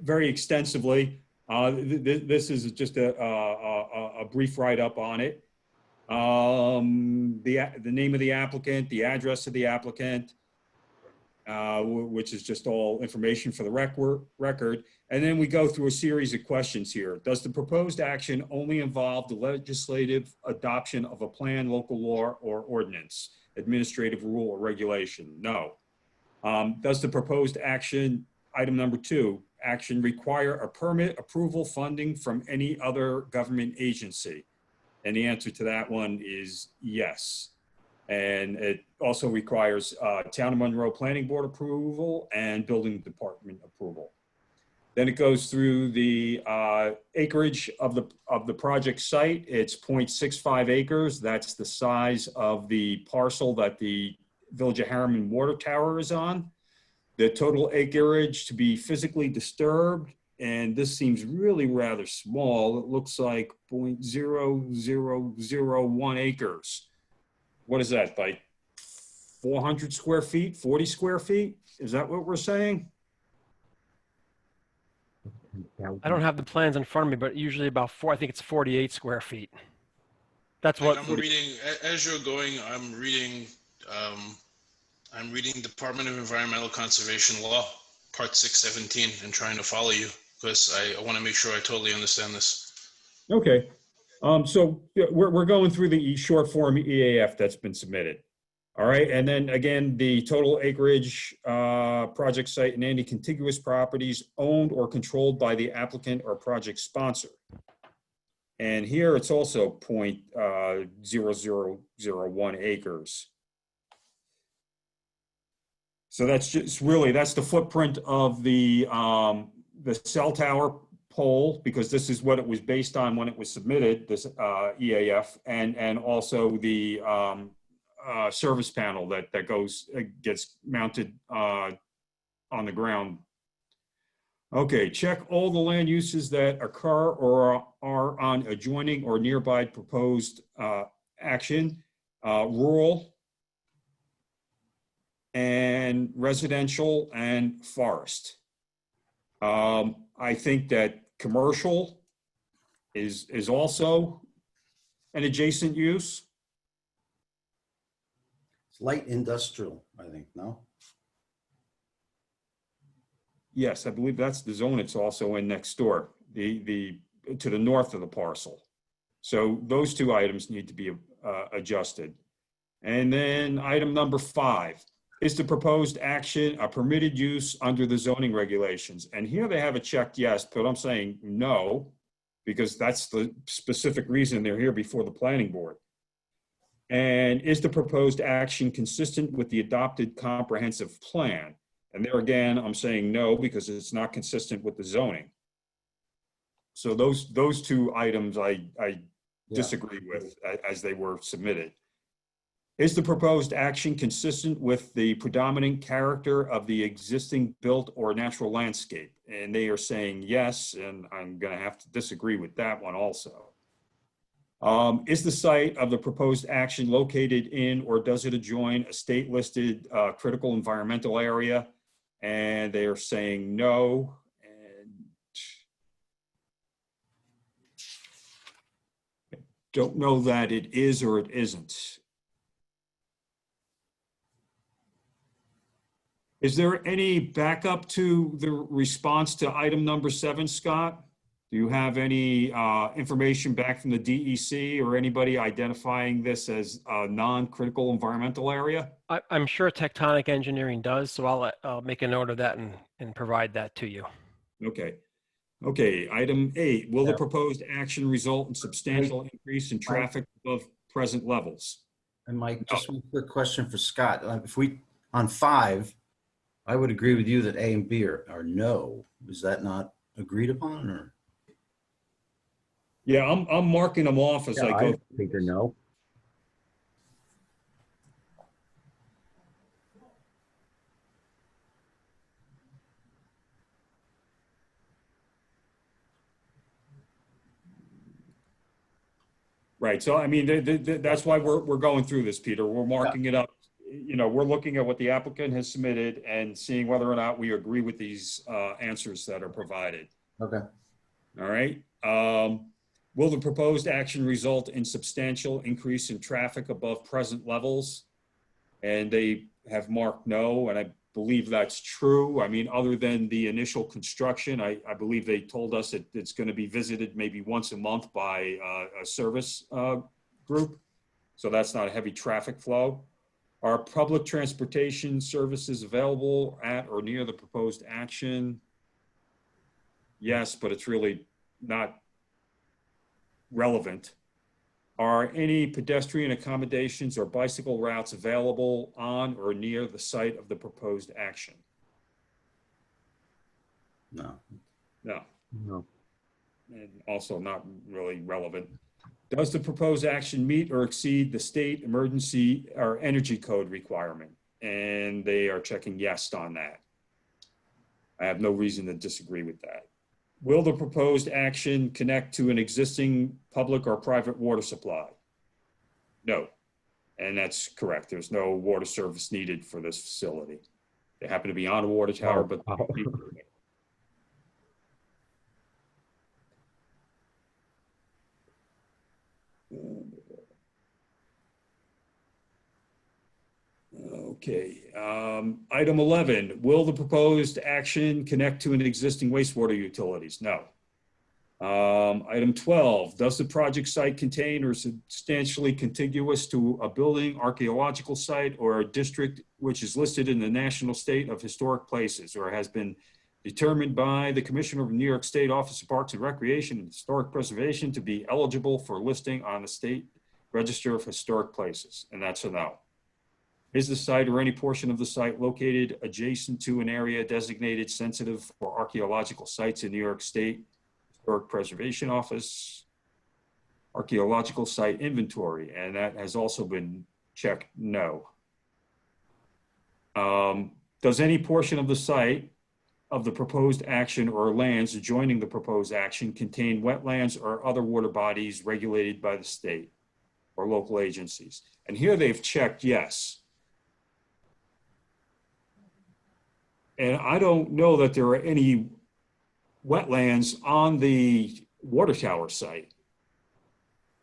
very extensively. This is just a brief write-up on it. The name of the applicant, the address of the applicant, which is just all information for the record. And then we go through a series of questions here. Does the proposed action only involve the legislative adoption of a plan, local law, or ordinance, administrative rule, or regulation? No. Does the proposed action, item number 2, action require a permit, approval, funding from any other government agency? And the answer to that one is yes. And it also requires Town of Monroe Planning Board approval and Building Department approval. Then it goes through the acreage of the project site. It's 0.65 acres. That's the size of the parcel that the Village of Harriman water tower is on. The total acreage to be physically disturbed, and this seems really rather small. It looks like 0.0001 acres. What is that, like 400 square feet, 40 square feet? Is that what we're saying? I don't have the plans in front of me, but usually about I think it's 48 square feet. That's what. I'm reading, as you're going, I'm reading Department of Environmental Conservation Law, Part 617, and trying to follow you because I want to make sure I totally understand this. Okay. So we're going through the short form EAF that's been submitted. All right. And then again, the total acreage, project site, and any contiguous properties owned or controlled by the applicant or project sponsor. And here it's also 0.0001 acres. So that's just really, that's the footprint of the cell tower pole, because this is what it was based on when it was submitted, this EAF, and also the service panel that gets mounted on the ground. Okay, check all the land uses that occur or are on adjoining or nearby proposed action, rural and residential and forest. I think that commercial is also an adjacent use. It's light industrial, I think, no? Yes, I believe that's the zone it's also in next door, to the north of the parcel. So those two items need to be adjusted. And then item number 5, is the proposed action a permitted use under the zoning regulations? And here they have it checked yes, but I'm saying no, because that's the specific reason they're here before the planning board. And is the proposed action consistent with the adopted comprehensive plan? And there again, I'm saying no because it's not consistent with the zoning. So those two items I disagree with as they were submitted. Is the proposed action consistent with the predominant character of the existing built or natural landscape? And they are saying yes, and I'm going to have to disagree with that one also. Is the site of the proposed action located in or does it adjoin a state-listed critical environmental area? And they are saying no. And I don't know that it is or it isn't. Is there any backup to the response to item number 7, Scott? Do you have any information back from the DEC or anybody identifying this as a non-critical environmental area? I'm sure Tectonic Engineering does, so I'll make a note of that and provide that to you. Okay. Okay, item 8, will the proposed action result in substantial increase in traffic above present levels? And Mike, just one quick question for Scott. If we, on 5, I would agree with you that A and B are no. Is that not agreed upon, or? Yeah, I'm marking them off as I go. I think they're no. Right. So, I mean, that's why we're going through this, Peter. We're marking it up. You know, we're looking at what the applicant has submitted and seeing whether or not we agree with these answers that are provided. Okay. All right. Will the proposed action result in substantial increase in traffic above present levels? And they have marked no, and I believe that's true. I mean, other than the initial construction, I believe they told us that it's going to be visited maybe once a month by a service group. So that's not a heavy traffic flow. Are public transportation services available at or near the proposed action? Yes, but it's really not relevant. Are any pedestrian accommodations or bicycle routes available on or near the site of the proposed action? No. No. No. And also not really relevant. Does the proposed action meet or exceed the state emergency or energy code requirement? And they are checking yes on that. I have no reason to disagree with that. Will the proposed action connect to an existing public or private water supply? No. And that's correct. There's no water service needed for this facility. They happen to be on a water tower, but okay. Item 11, will the proposed action connect to an existing wastewater utilities? No. Item 12, does the project site contain or substantially contiguous to a building, archaeological site, or a district which is listed in the National State of Historic Places or has been determined by the Commissioner of the New York State Office of Parks and Recreation and Historic Preservation to be eligible for listing on the State Register of Historic Places? And that's a no. Is the site or any portion of the site located adjacent to an area designated sensitive for archaeological sites in New York State Historic Preservation Office archaeological site inventory? And that has also been checked no. Does any portion of the site of the proposed action or lands adjoining the proposed action contain wetlands or other water bodies regulated by the state or local agencies? And here they've checked yes. And I don't know that there are any wetlands on the water tower site.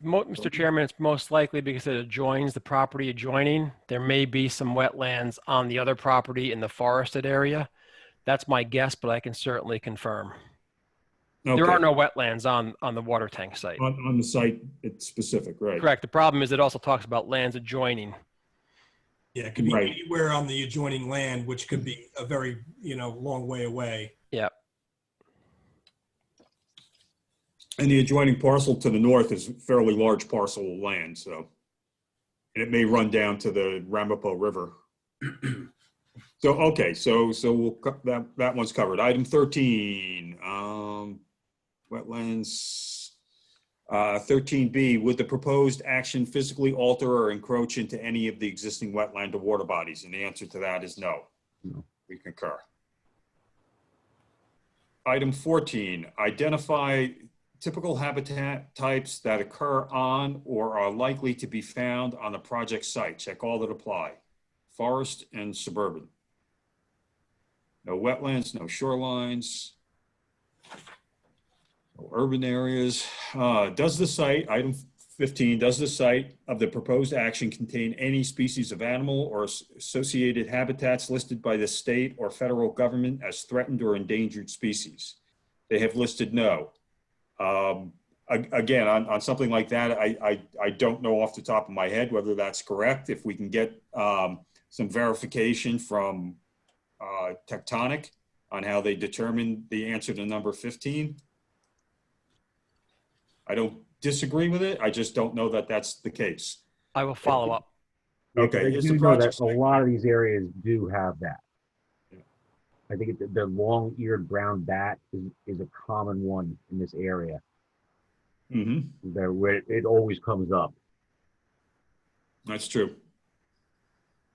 Mr. Chairman, it's most likely because it adjoins the property adjoining. There may be some wetlands on the other property in the forested area. That's my guess, but I can certainly confirm. Okay. There are no wetlands on the water tank site. On the site, it's specific, right? Correct. The problem is it also talks about lands adjoining. Yeah, it could be Right. anywhere on the adjoining land, which could be a very, long way away. Yeah. And the adjoining parcel to the north is a fairly large parcel of land, so. And it may run down to the Ramapo River. So, okay, so that one's covered. Item 13, wetlands. 13B, would the proposed action physically alter or encroach into any of the existing wetland or water bodies? And the answer to that is no. No. We concur. Item 14, identify typical habitat types that occur on or are likely to be found on the project site. Check all that apply. Forest and suburban. No wetlands, no shorelines, no urban areas. Does the site, item 15, does the site of the proposed action contain any species of animal or associated habitats listed by the state or federal government as threatened or endangered species? They have listed no. Again, on something like that, I don't know off the top of my head whether that's correct. If we can get some verification from Tectonic on how they determined the answer to number 15. I don't disagree with it. I just don't know that that's the case. I will follow up. Okay. I Is do the know project that a lot of these areas do have that. I think the long-eared brown bat is a common one in this area. There, where it always comes up. That's true.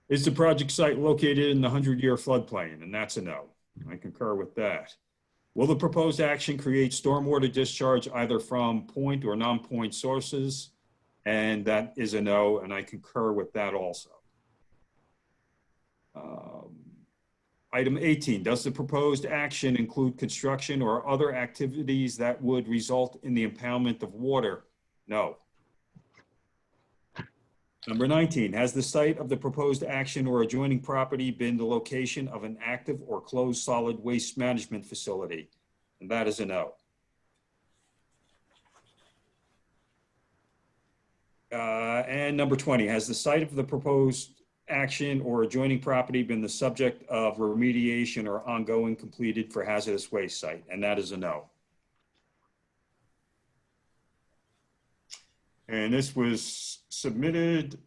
Is the project site located in the 100-year floodplain? And that's a no. I concur with that. Will the proposed action create stormwater discharge either from point or non-point sources? And that is a no, and I concur with that also. Item 18, does the proposed action include construction or other activities that would result in the impoundment of water? No. Number 19, has the site of the proposed action or adjoining property been the location of an active or closed solid waste management facility? And that is a no. And number 20, has the site of the proposed action or adjoining property been the subject of remediation or ongoing completed for hazardous waste site? And that is a no. And this was submitted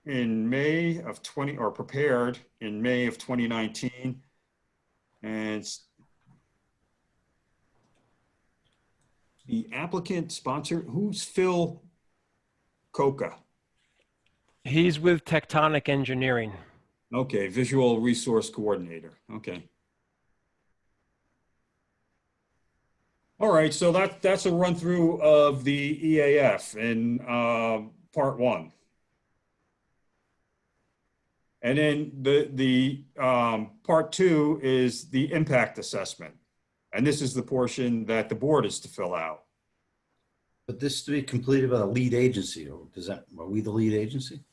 in May of prepared in May of 2019. And the applicant sponsor, who's Phil Coca? He's with Tectonic Engineering. Okay, Visual Resource Coordinator. Okay. All right, so that's a run through of the EAF in part one. And then the part two is the impact assessment. And this is the portion that the board is to fill out. But this is to be completed by the lead agency, or are we the lead agency?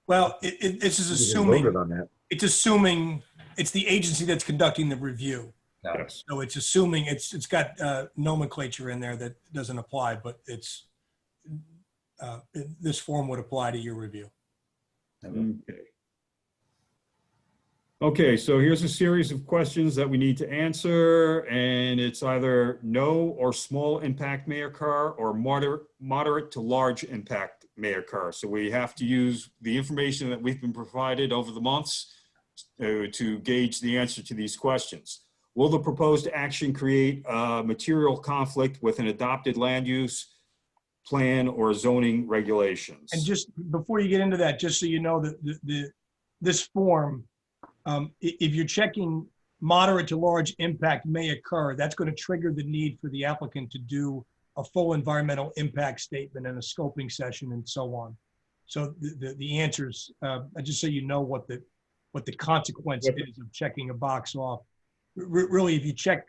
Well, this is assuming, it's assuming it's the agency that's conducting the review. Yes. So it's assuming it's got nomenclature in there that doesn't apply, but this form would apply to your review. Okay. Okay, so here's a series of questions that we need to answer, and it's either no or small impact may occur, or moderate to large impact may occur. So we have to use the information that we've been provided over the months to gauge the answer to these questions. Will the proposed action create a material conflict with an adopted land use plan or zoning regulations? And just before you get into that, just so you know that this form, if you're checking moderate to large impact may occur, that's going to trigger the need for the applicant to do a full environmental impact statement and a scoping session and so on. So the answers, just so you know what the consequence is of checking a box off. Really, if you check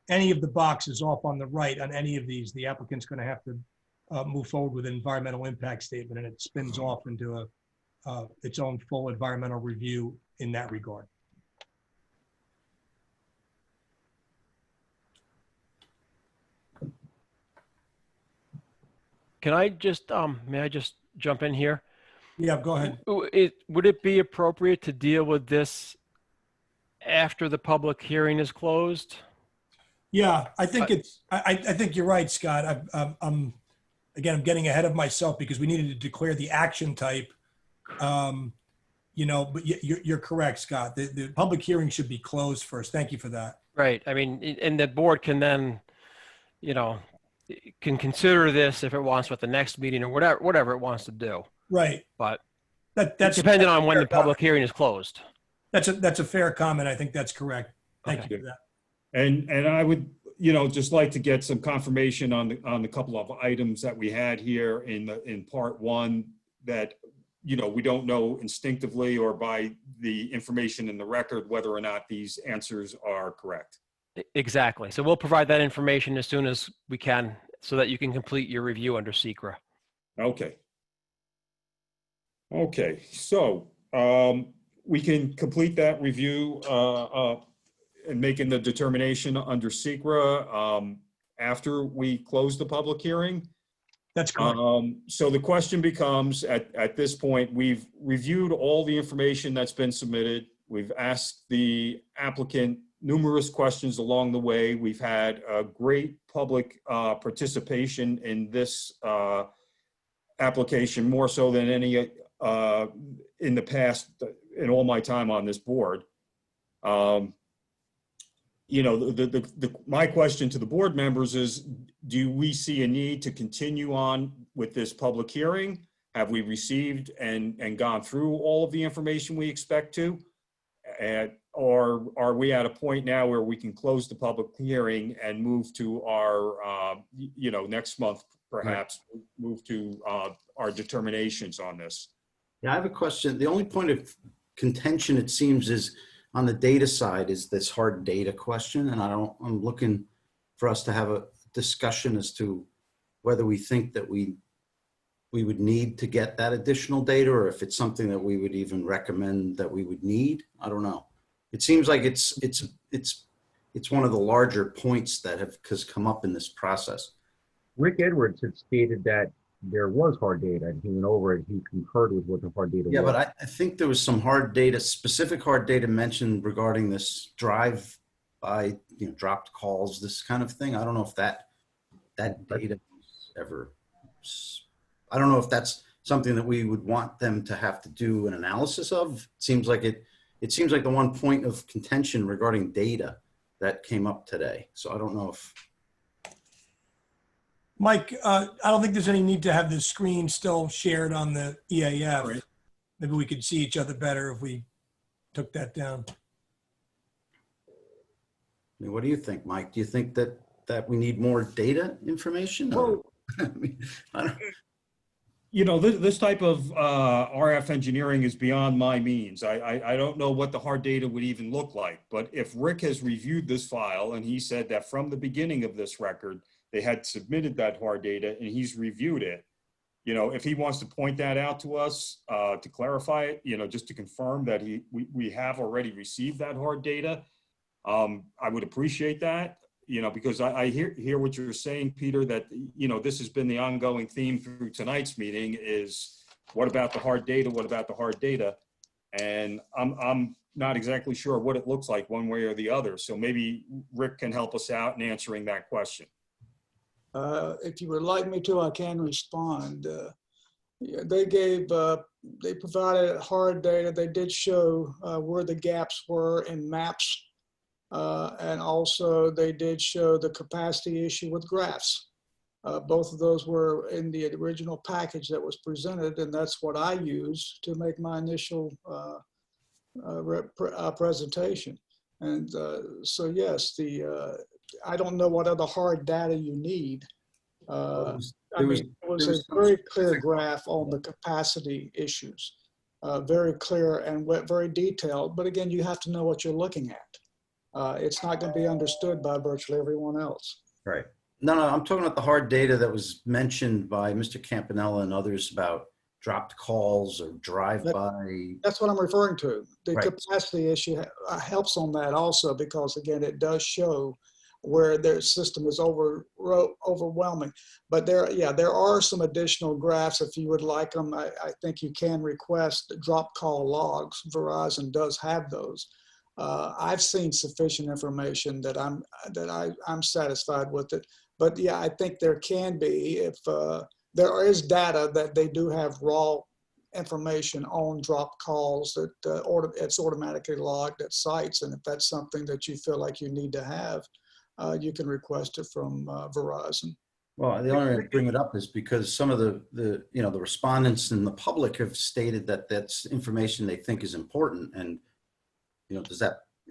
any of the boxes off on the right on any of these, the applicant's going to have to move forward with an environmental impact statement, and it spins off into its own full environmental review in that regard. Can I just, may I just jump in here? Yeah, go ahead. Would it be appropriate to deal with this after the public hearing is closed? Yeah, I think I think you're right, Scott. I'm getting ahead of myself because we needed to declare the action type. you know, but you're correct, Scott. The public hearing should be closed first. Thank you for that. Right. I mean, and the board can then, you know, can consider this if it wants at the next meeting or whatever it wants to do. Right. But that's depending on when fair the public comment. hearing is closed. That's a fair comment. I think that's correct. Thank you for that. And I would, you know, just like to get some confirmation on the couple of items that we had here in part one that, you know, we don't know instinctively or by the information in the record whether or not these answers are correct. Exactly. So we'll provide that information as soon as we can so that you can complete your review under SECRA. Okay. Okay, so we can complete that review and making the determination under SECRA after we close the public hearing. That's correct. So the question becomes, at this point, we've reviewed all the information that's been submitted. We've asked the applicant numerous questions along the way. We've had a great public participation in this application, more so than any in the past, in all my time on this board. You know, my question to the board members is, do we see a need to continue on with this public hearing? Have we received and gone through all of the information we expect to? Or are we at a point now where we can close the public hearing and move to our, you know, next month, perhaps, move to our determinations on this? Yeah, I have a question. The only point of contention, it seems, is on the data side is this hard data question. And I'm looking for us to have a discussion as to whether we think that we would need to get that additional data, or if it's something that we would even recommend that we would need. I don't know. It seems like it's one of the larger points that has come up in this process. Rick Edwards had stated that there was hard data, and he went over it. He concurred with what the hard data was. Yeah, but I think there was some hard data, specific hard data mentioned regarding this drive by, you know, dropped calls, this kind of thing. I don't know if that data was ever, I don't know if that's something that we would want them to have to do an analysis of. It seems like the one point of contention regarding data that came up today. So I don't know if. Mike, I don't think there's any need to have the screen still shared on the EAF. Right. Maybe we could see each other better if we took that down. I mean, what do you think, Mike? Do you think that we need more data information? Well, I mean, I don't. You know, this type of RF engineering is beyond my means. I don't know what the hard data would even look like, but if Rick has reviewed this file and he said that from the beginning of this record, they had submitted that hard data and he's reviewed it, you know, if he wants to point that out to us to clarify it, you know, just to confirm that we have already received that hard data, I would appreciate that. You know, because I hear what you're saying, Peter, that, you know, this has been the ongoing theme through tonight's meeting is what about the hard data? What about the hard data? And I'm not exactly sure what it looks like one way or the other. So maybe Rick can help us out in answering that question. If you would like me to, I can respond. Yeah, they provided hard data. They did show where the gaps were in maps. And also they did show the capacity issue with graphs. Both of those were in the original package that was presented, and that's what I used to make my initial presentation. And so yes, I don't know what other hard data you need. It was a very clear graph on the capacity issues, very clear and very detailed, but again, you have to know what you're looking at. It's not going to be understood by virtually everyone else. Right. No, I'm talking about the hard data that was mentioned by Mr. Campanella and others about dropped calls or drive-by. That's what I'm referring to. The Right. capacity issue helps on that also, because again, it does show where their system is overwhelming. But there are some additional graphs if you would like them. I think you can request drop call logs. Verizon does have those. I've seen sufficient information that I'm satisfied with it. But yeah, I think there can be, if there is data that they do have raw information on drop calls that it's automatically logged at sites. And if that's something that you feel like you need to have, you can request it from Verizon. Well, the only reason I bring it up is because some of the respondents and the public have stated that that's information they think is important. And,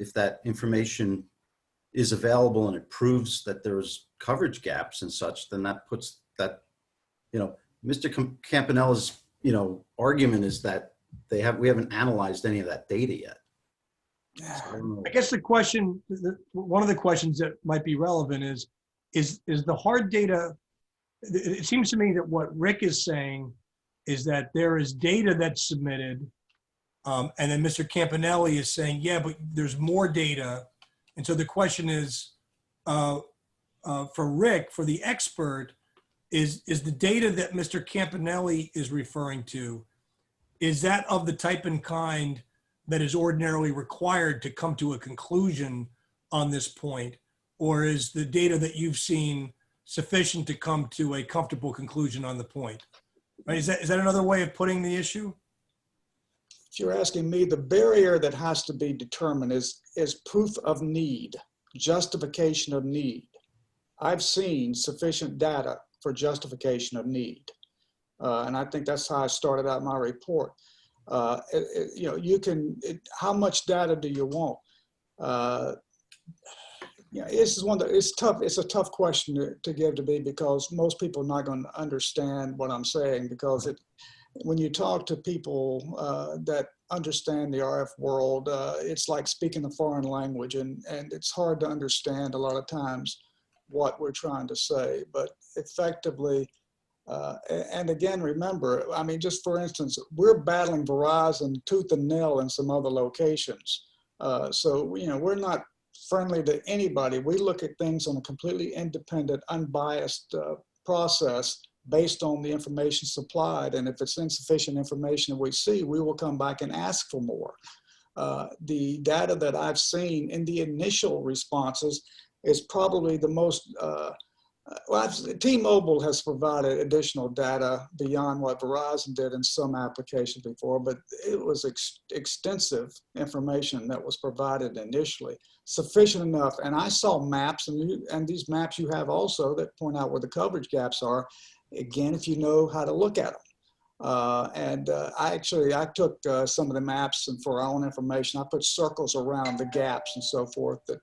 if that information is available and it proves that there's coverage gaps and such, then that puts that, Mr. Campanella's, argument is that we haven't analyzed any of that data yet. So I guess the question, one of the questions that might be relevant is the hard data. It seems to me that what Rick is saying is that there is data that's submitted, and then Mr. Campanelli is saying, yeah, but there's more data. And so the question is, for Rick, for the expert, is the data that Mr. Campanelli is referring to, is that of the type and kind that is ordinarily required to come to a conclusion on this point? Or is the data that you've seen sufficient to come to a comfortable conclusion on the point? Right? Is that another way of putting the issue? If you're asking me, the barrier that has to be determined is proof of need, justification of need. I've seen sufficient data for justification of need. And I think that's how I started out my report. How much data do you want? It's tough. It's a tough question to give to me because most people are not going to understand what I'm saying, because when you talk to people that understand the RF world, it's like speaking a foreign language, and it's hard to understand a lot of times what we're trying to say. But effectively, and again, remember, I mean, just for instance, we're battling Verizon tooth and nail in some other locations. So, we're not friendly to anybody. We look at things on a completely independent, unbiased process based on the information supplied. And if it's insufficient information that we see, we will come back and ask for more. The data that I've seen in the initial responses is probably the most, T-Mobile has provided additional data beyond what Verizon did in some applications before, but it was extensive information that was provided initially, sufficient enough. And I saw maps, and these maps you have also that point out where the coverage gaps are, again, if you know how to look at them. I took some of the maps, and for our own information, I put circles around the gaps and so forth that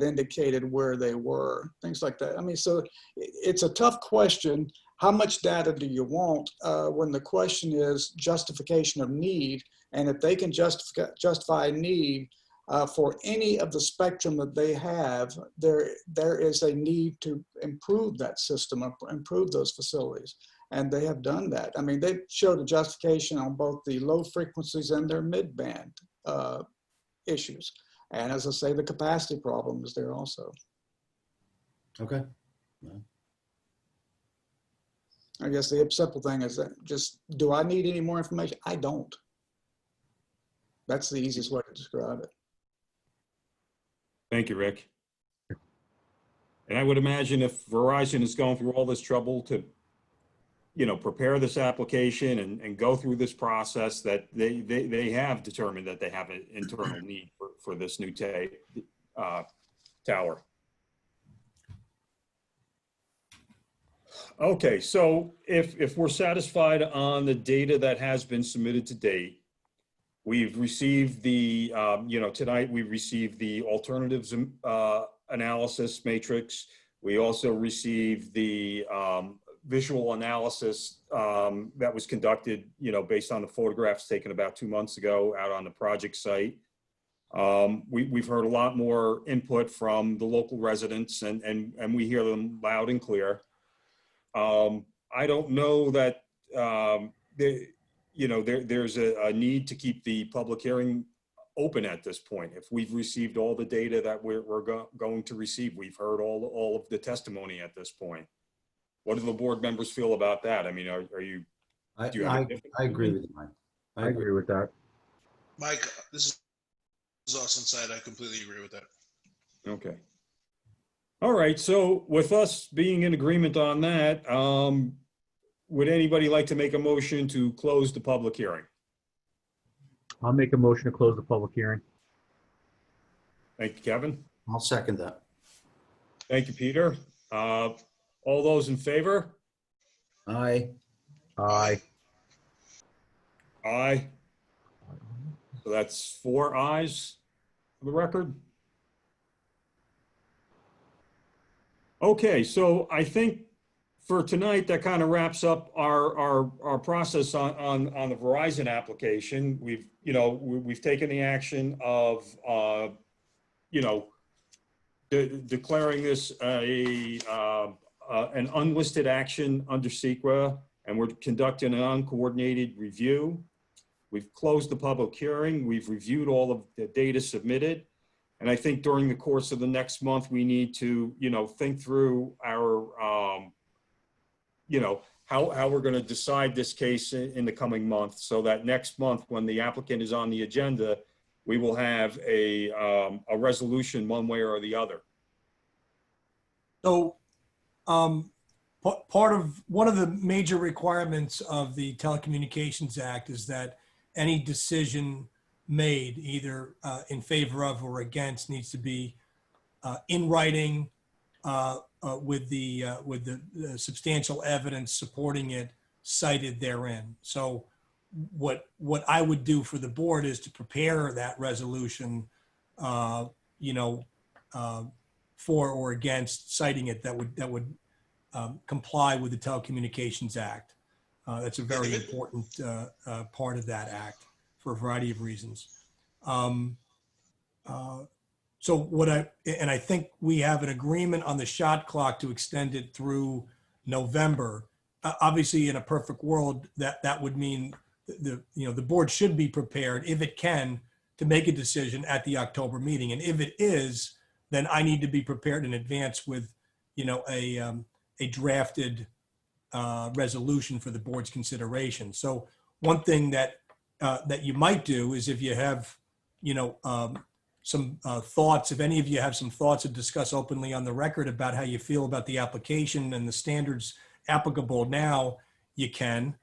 indicated where they were, things like that. I mean, so it's a tough question. How much data do you want when the question is justification of need? And if they can justify need for any of the spectrum that they have, there is a need to improve that system, improve those facilities. And they have done that. I mean, they showed a justification on both the low frequencies and their mid-band issues. And as I say, the capacity problem is there also. Okay. Yeah. I guess the simple thing is that just, do I need any more information? I don't. That's the easiest way to describe it. Thank you, Rick. And I would imagine if Verizon is going through all this trouble to, prepare this application and go through this process, that they have determined that they have an internal need for this new tower. Okay, so if we're satisfied on the data that has been submitted to date, we've received the, tonight we received the alternatives analysis matrix. We also received the visual analysis that was conducted, based on the photographs taken about 2 months ago out on the project site. We've heard a lot more input from the local residents, and we hear them loud and clear. I don't know that there's a need to keep the public hearing open at this point. If we've received all the data that we're going to receive, we've heard all of the testimony at this point. What do the board members feel about that? I mean, do you have I agree with you, Mike. I agree with that. Mike, this is Austin Side. I completely agree with that. Okay. All right. So with us being in agreement on that, would anybody like to make a motion to close the public hearing? I'll make a motion to close the public hearing. Thank you, Kevin. I'll second that. Thank you, Peter. All those in favor? Aye. Aye. Aye. So that's 4 ayes for the record. Okay, so I think for tonight, that kind of wraps up our process on the Verizon application. We've taken the action of, declaring this an unlisted action under SEQA, and we're conducting an uncoordinated review. We've closed the public hearing. We've reviewed all of the data submitted. And I think during the course of the next month, we need to, think through our, how we're going to decide this case in the coming month, so that next month, when the applicant is on the agenda, we will have a resolution one way or the other. So one of the major requirements of the Telecommunications Act is that any decision made either in favor of or against needs to be in writing with the substantial evidence supporting it cited therein. So what I would do for the board is to prepare that resolution, for or against citing it that would comply with the Telecommunications Act. That's a very important part of that act for a variety of reasons. So I think we have an agreement on the shot clock to extend it through November. Obviously, in a perfect world, that would mean the board should be prepared, if it can, to make a decision at the October meeting. And if it is, then I need to be prepared in advance with, a drafted resolution for the board's consideration. So one thing that you might do is, if you have, some thoughts, if any of you have some thoughts to discuss openly on the record about how you feel about the application and the standards applicable now, you can.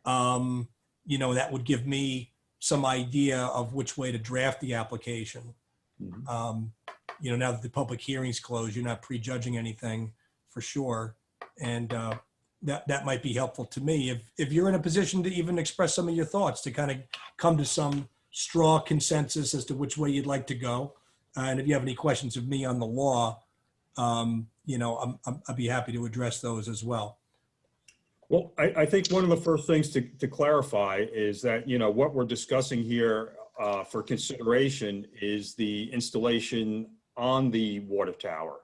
That would give me some idea of which way to draft the application. Now that the public hearing's closed, you're not prejudging anything for sure. And that might be helpful to me. If you're in a position to even express some of your thoughts, to kind of come to some straw consensus as to which way you'd like to go. And if you have any questions of me on the law, I'd be happy to address those as well. Well, I think one of the first things to clarify is that, what we're discussing here for consideration is the installation on the water tower,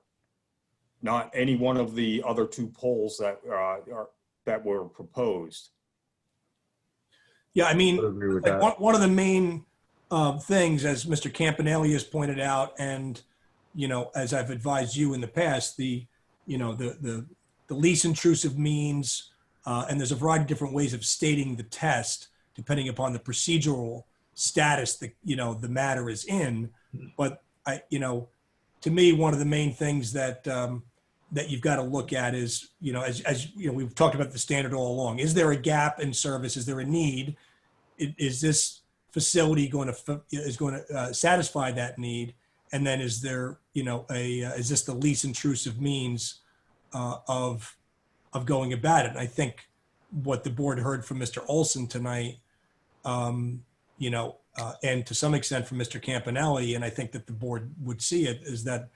not any one of the other 2 poles that were proposed. Yeah, I mean, one of the main things, as Mr. Campanelli has pointed out, and as I've advised you in the past, the least intrusive means, and there's a variety of different ways of stating the test depending upon the procedural status that the matter is in. But to me, one of the main things that you've got to look at is, as we've talked about the standard all along. Is there a gap in service? Is there a need? Is this facility going to satisfy that need? And then is there, is this the least intrusive means of going about it? And I think what the board heard from Mr. Olson tonight, and to some extent from Mr. Campanelli, and I think that the board would see it, is that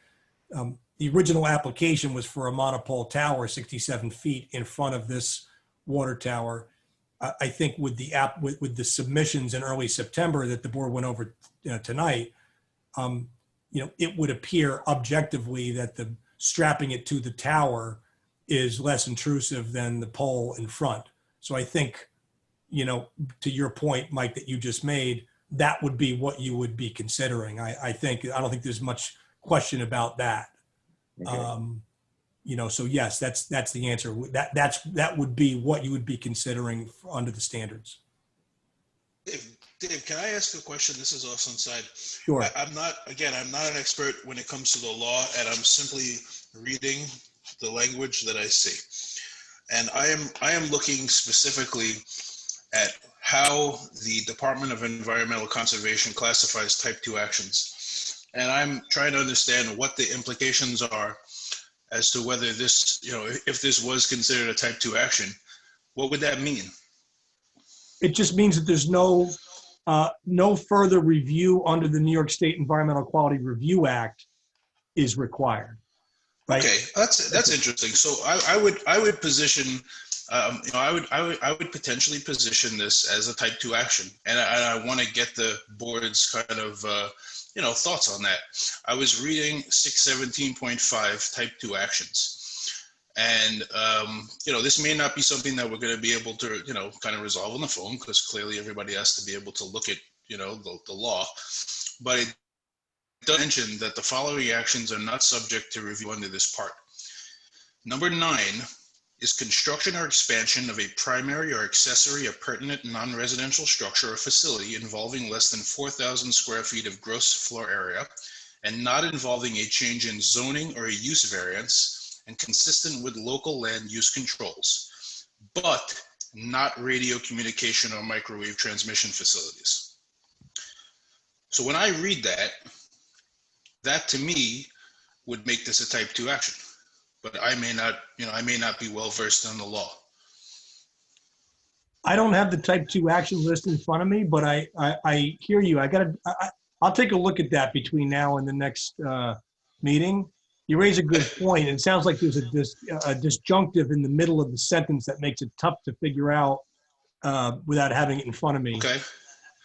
the original application was for a monopole tower 67 feet in front of this water tower. I think with the submissions in early September that the board went over tonight, it would appear objectively that the strapping it to the tower is less intrusive than the pole in front. So I think, to your point, Mike, that you just made, that would be what you would be considering. I don't think there's much question about that. Okay. So yes, that's the answer. That would be what you would be considering under the standards. Dave, can I ask a question? This is Austin Side. Sure. I'm not an expert when it comes to the law, and I'm simply reading the language that I see. And I am looking specifically at how the Department of Environmental Conservation classifies type 2 actions. And I'm trying to understand what the implications are as to whether this, if this was considered a type 2 action, what would that mean? It just means that there's no further review under the New York State Environmental Quality Review Act is required. Right? Okay, that's interesting. So I would position, I would potentially position this as a type 2 action, and I want to get the board's kind of thoughts on that. I was reading 617.5 type 2 actions. And, this may not be something that we're going to be able to, kind of resolve on the phone, because clearly everybody has to be able to look at, the law. But it does mention that the following actions are not subject to review under this part. Number 9 is construction or expansion of a primary or accessory appurtenant non-residential structure or facility involving less than 4,000 square feet of gross floor area and not involving a change in zoning or a use variance and consistent with local land use controls, but not radio communication or microwave transmission facilities. So when I read that, that to me would make this a type 2 action, but I may not be well versed in the law. I don't have the type 2 action list in front of me, but I hear you. I'll take a look at that between now and the next meeting. You raise a good point. It sounds like there's a disjunctive in the middle of the sentence that makes it tough to figure out without having it in front of me. Okay.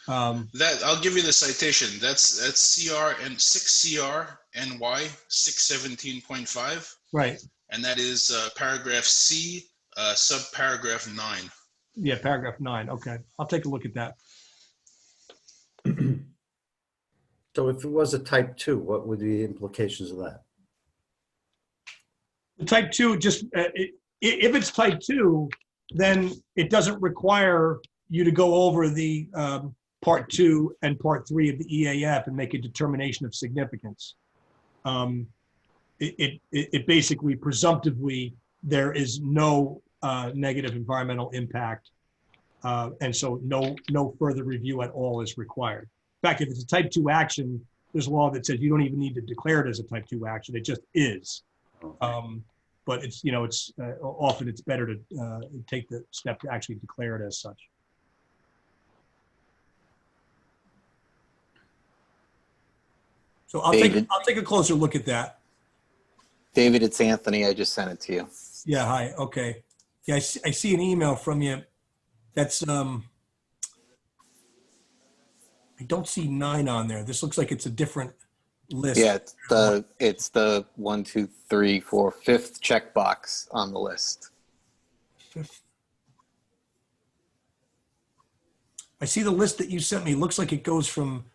That I'll give you the citation. That's CR and 6 CR NY 617.5. Right. And that is paragraph C, subparagraph 9. Yeah, paragraph 9. Okay, I'll take a look at that. So if it was a type 2, what would be the implications of that? The type 2, just if it's type 2, then it doesn't require you to go over the part 2 and part 3 of the EAF and make a determination of significance. It basically presumptively there is no negative environmental impact, and so no further review at all is required. In fact, if it's a type 2 action, there's a law that says you don't even need to declare it as a type 2 action. It just is. But it's often it's better to take the step to actually declare it as such. So I'll take a closer look at that. David, it's Anthony. I just sent it to you. Yeah. Hi. Okay. Yeah. I see an email from you. That's I don't see 9 on there. This looks like it's a different list. Yeah, it's the 1, 2, 3, 4, 5th checkbox on the list. 5th. I see the list that you sent me. Looks like it goes from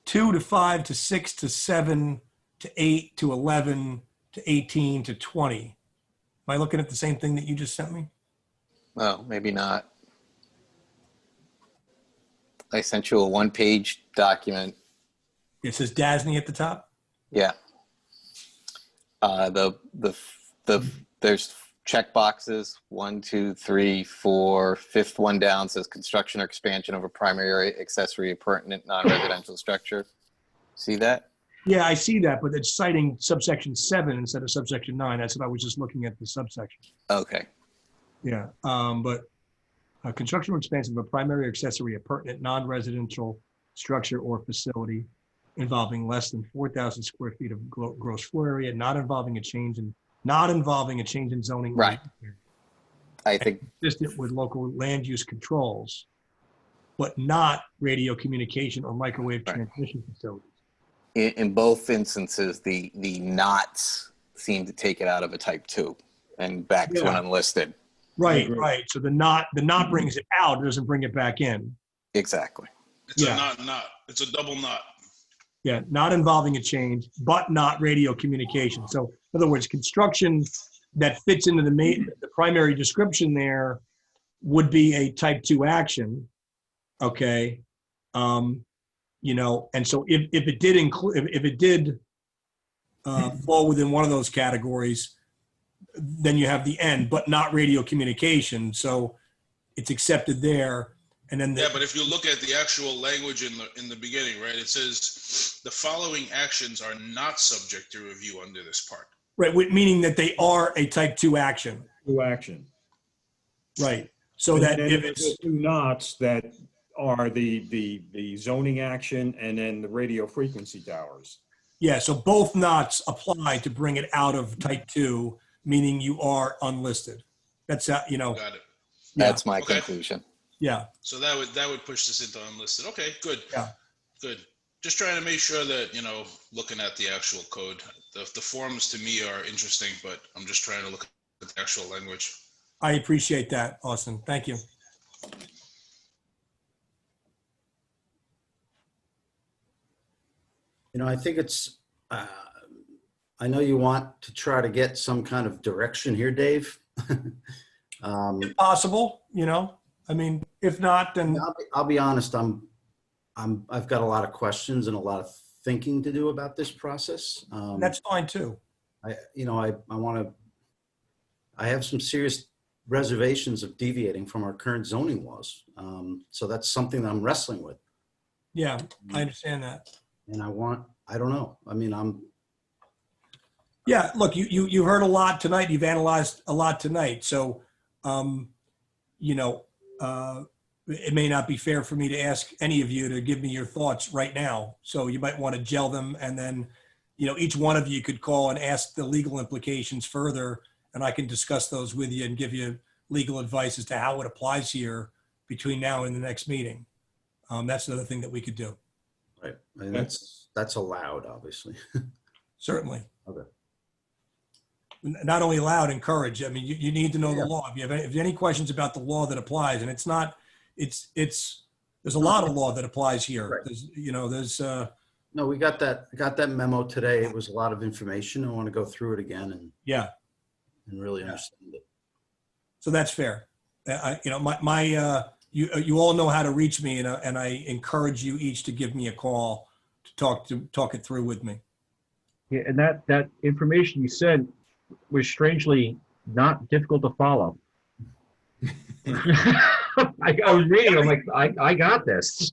2 to 5 to 6 to 7 to 8 to 11 to 18 to 20. Am I looking at the same thing that you just sent me? Oh, maybe not. I sent you a 1-page document. It says DASNY at the top? Yeah. There's check boxes, 1, 2, 3, 4, 5th one down says construction or expansion of a primary accessory appurtenant non-residential structure. See that? Yeah, I see that, but it's citing subsection 7 instead of subsection 9. That's what I was just looking at the subsection. Okay. Yeah, but construction or expansion of a primary accessory appurtenant non-residential structure or facility involving less than 4,000 square feet of gross floor area, not involving a change in zoning. Right. I think consistent with local land use controls, but not radio communication or microwave transmission facilities. in both instances, the nots seem to take it out of a type 2 and back to an unlisted. Right, right. So the knot brings it out, it doesn't bring it back in. Exactly. It's a knot. It's a double knot. Yeah, not involving a change, but not radio communication. So in other words, construction that fits into the primary description there would be a type 2 action. Okay. You know, and so if it did include, if it did fall within one of those categories, then you have the end, but not radio communication. So it's accepted there. And then Yeah, but if you look at the actual language in the beginning, right, it says the following actions are not subject to review under this part. right, meaning that they are a type 2 action. Action. Right. So And that then if there's it's, the two knots that are the zoning action and then the radio frequency towers. yeah, so both knots apply to bring it out of type 2, meaning you are unlisted. That's, you know. Got it. Yeah. That's my conclusion. Yeah. So that would push this into unlisted. Okay, good. Yeah. Good. Just trying to make sure that, you know, looking at the actual code, the forms to me are interesting, but I'm just trying to look at the actual language. I appreciate that, Austin. Thank you. You know, I think it's, I know you want to try to get some kind of direction here, Dave. If possible, you know, I mean, if not, then I'll be honest, I've got a lot of questions and a lot of thinking to do about this process. that's fine too. I have some serious reservations of deviating from our current zoning laws. So that's something that I'm wrestling with. Yeah, I understand that. And I don't know. I mean, Yeah, look, you heard a lot tonight. You've analyzed a lot tonight. So, you know, it may not be fair for me to ask any of you to give me your thoughts right now. So you might want to gel them, and then, you know, each one of you could call and ask the legal implications further, and I can discuss those with you and give you legal advice as to how it applies here between now and the next meeting. That's another thing that we could do. right. I mean, that's allowed, obviously. Certainly. Okay. Not only allowed, encouraged. I mean, you need to know the law. If you have any questions about the law that applies, and it's not, there's a lot of law that applies here. Right. There's, you know, there's, No, I got that memo today. It was a lot of information. I want to go through it again yeah. and really understand it. So that's fair. You know, you all know how to reach me, and I encourage you each to give me a call to talk it through with me. Yeah, and that information you said was strangely not difficult to follow. I was reading, I'm like, I got this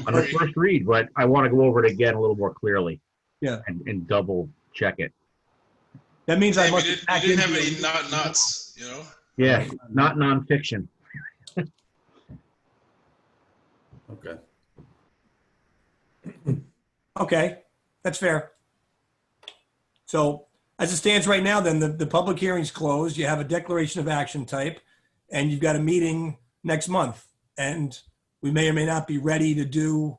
on the first read, but I want to go over it again a little more clearly. Yeah. And double check it. That means I must You didn't have any knots, you know? Yeah, not nonfiction. Okay. Okay, that's fair. So as it stands right now, then the public hearing's closed. You have a declaration of action type, and you've got a meeting next month. And we may or may not be ready to do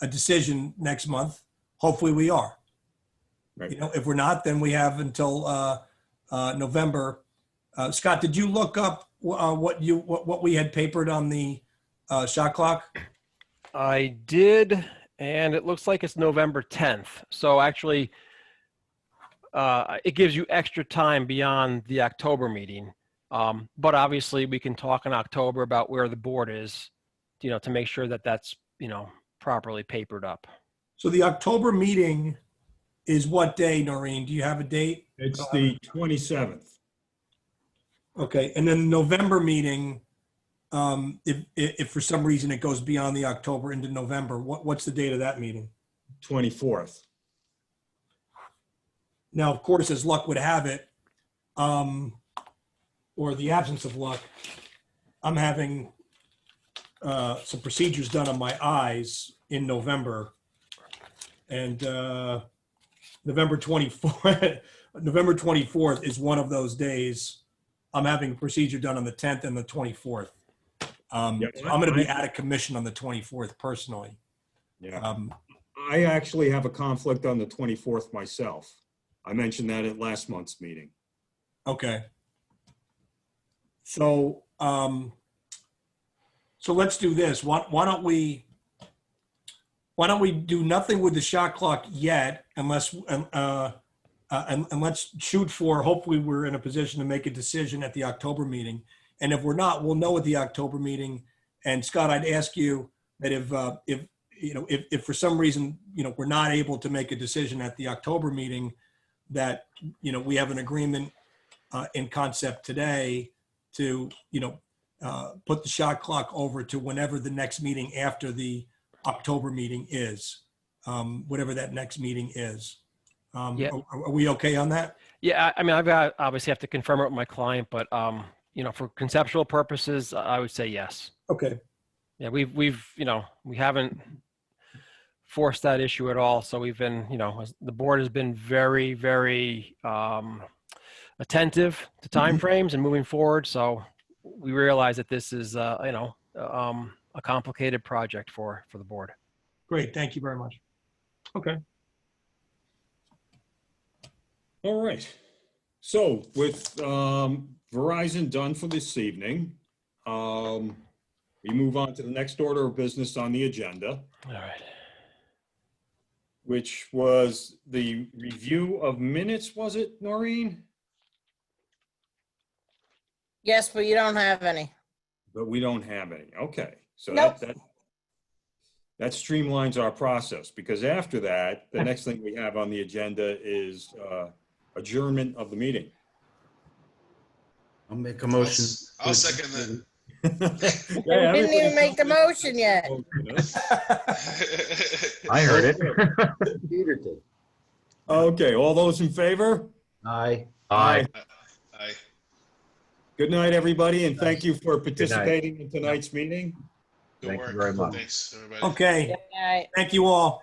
a decision next month. Hopefully we are. Right. You know, if we're not, then we have until November. Scott, did you look up what we had papered on the shot clock? I did, and it looks like it's November 10th. So actually, it gives you extra time beyond the October meeting. But obviously, we can talk in October about where the board is, you know, to make sure that that's, you know, properly papered up. So the October meeting is what day, Noreen? Do you have a date? It's the 27th. Okay, and then the November meeting, if for some reason it goes beyond the October into November, what's the date of that meeting? 24th. Now, of course, as luck would have it, or the absence of luck, I'm having some procedures done on my eyes in November. And November 24th, November 24th is one of those days. I'm having a procedure done on the 10th and the 24th. So I'm going to be out of commission on the 24th personally. Yeah. I actually have a conflict on the 24th myself. I mentioned that at last month's meeting. Okay. So, so let's do this. Why don't we do nothing with the shot clock yet, unless, and let's shoot for, hopefully we're in a position to make a decision at the October meeting. And if we're not, we'll know at the October meeting. And Scott, I'd ask you that if for some reason, you know, we're not able to make a decision at the October meeting, that, you know, we have an agreement in concept today to, put the shot clock over to whenever the next meeting after the October meeting is, whatever that next meeting is. Yeah. Are we okay on that? Yeah, I mean, I've got, obviously have to confirm it with my client, but, for conceptual purposes, I would say yes. Okay. Yeah, we haven't forced that issue at all. So we've been, the board has been very, very attentive to timeframes and moving forward. So we realize that this is, a complicated project for the board. Great. Thank you very much. Okay. All right. So with Verizon done for this evening, we move on to the next order of business on the agenda, All right. which was the review of minutes, was it, Noreen? Yes, but you don't have any. But we don't have any. Okay. So Nope. that streamlines our process, because after that, the next thing we have on the agenda is adjournment of the meeting. I'll make a motion. I'll second that. Yeah, We didn't even make the motion yet. I heard it. Peter did. Okay, all those in favor? Aye. Aye. Aye. Good night, everybody, and thank you for participating in tonight's meeting. Good Thank work. you very much. Thanks, everybody. Okay. Good night. Thank you all.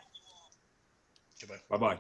Goodbye. Bye-bye.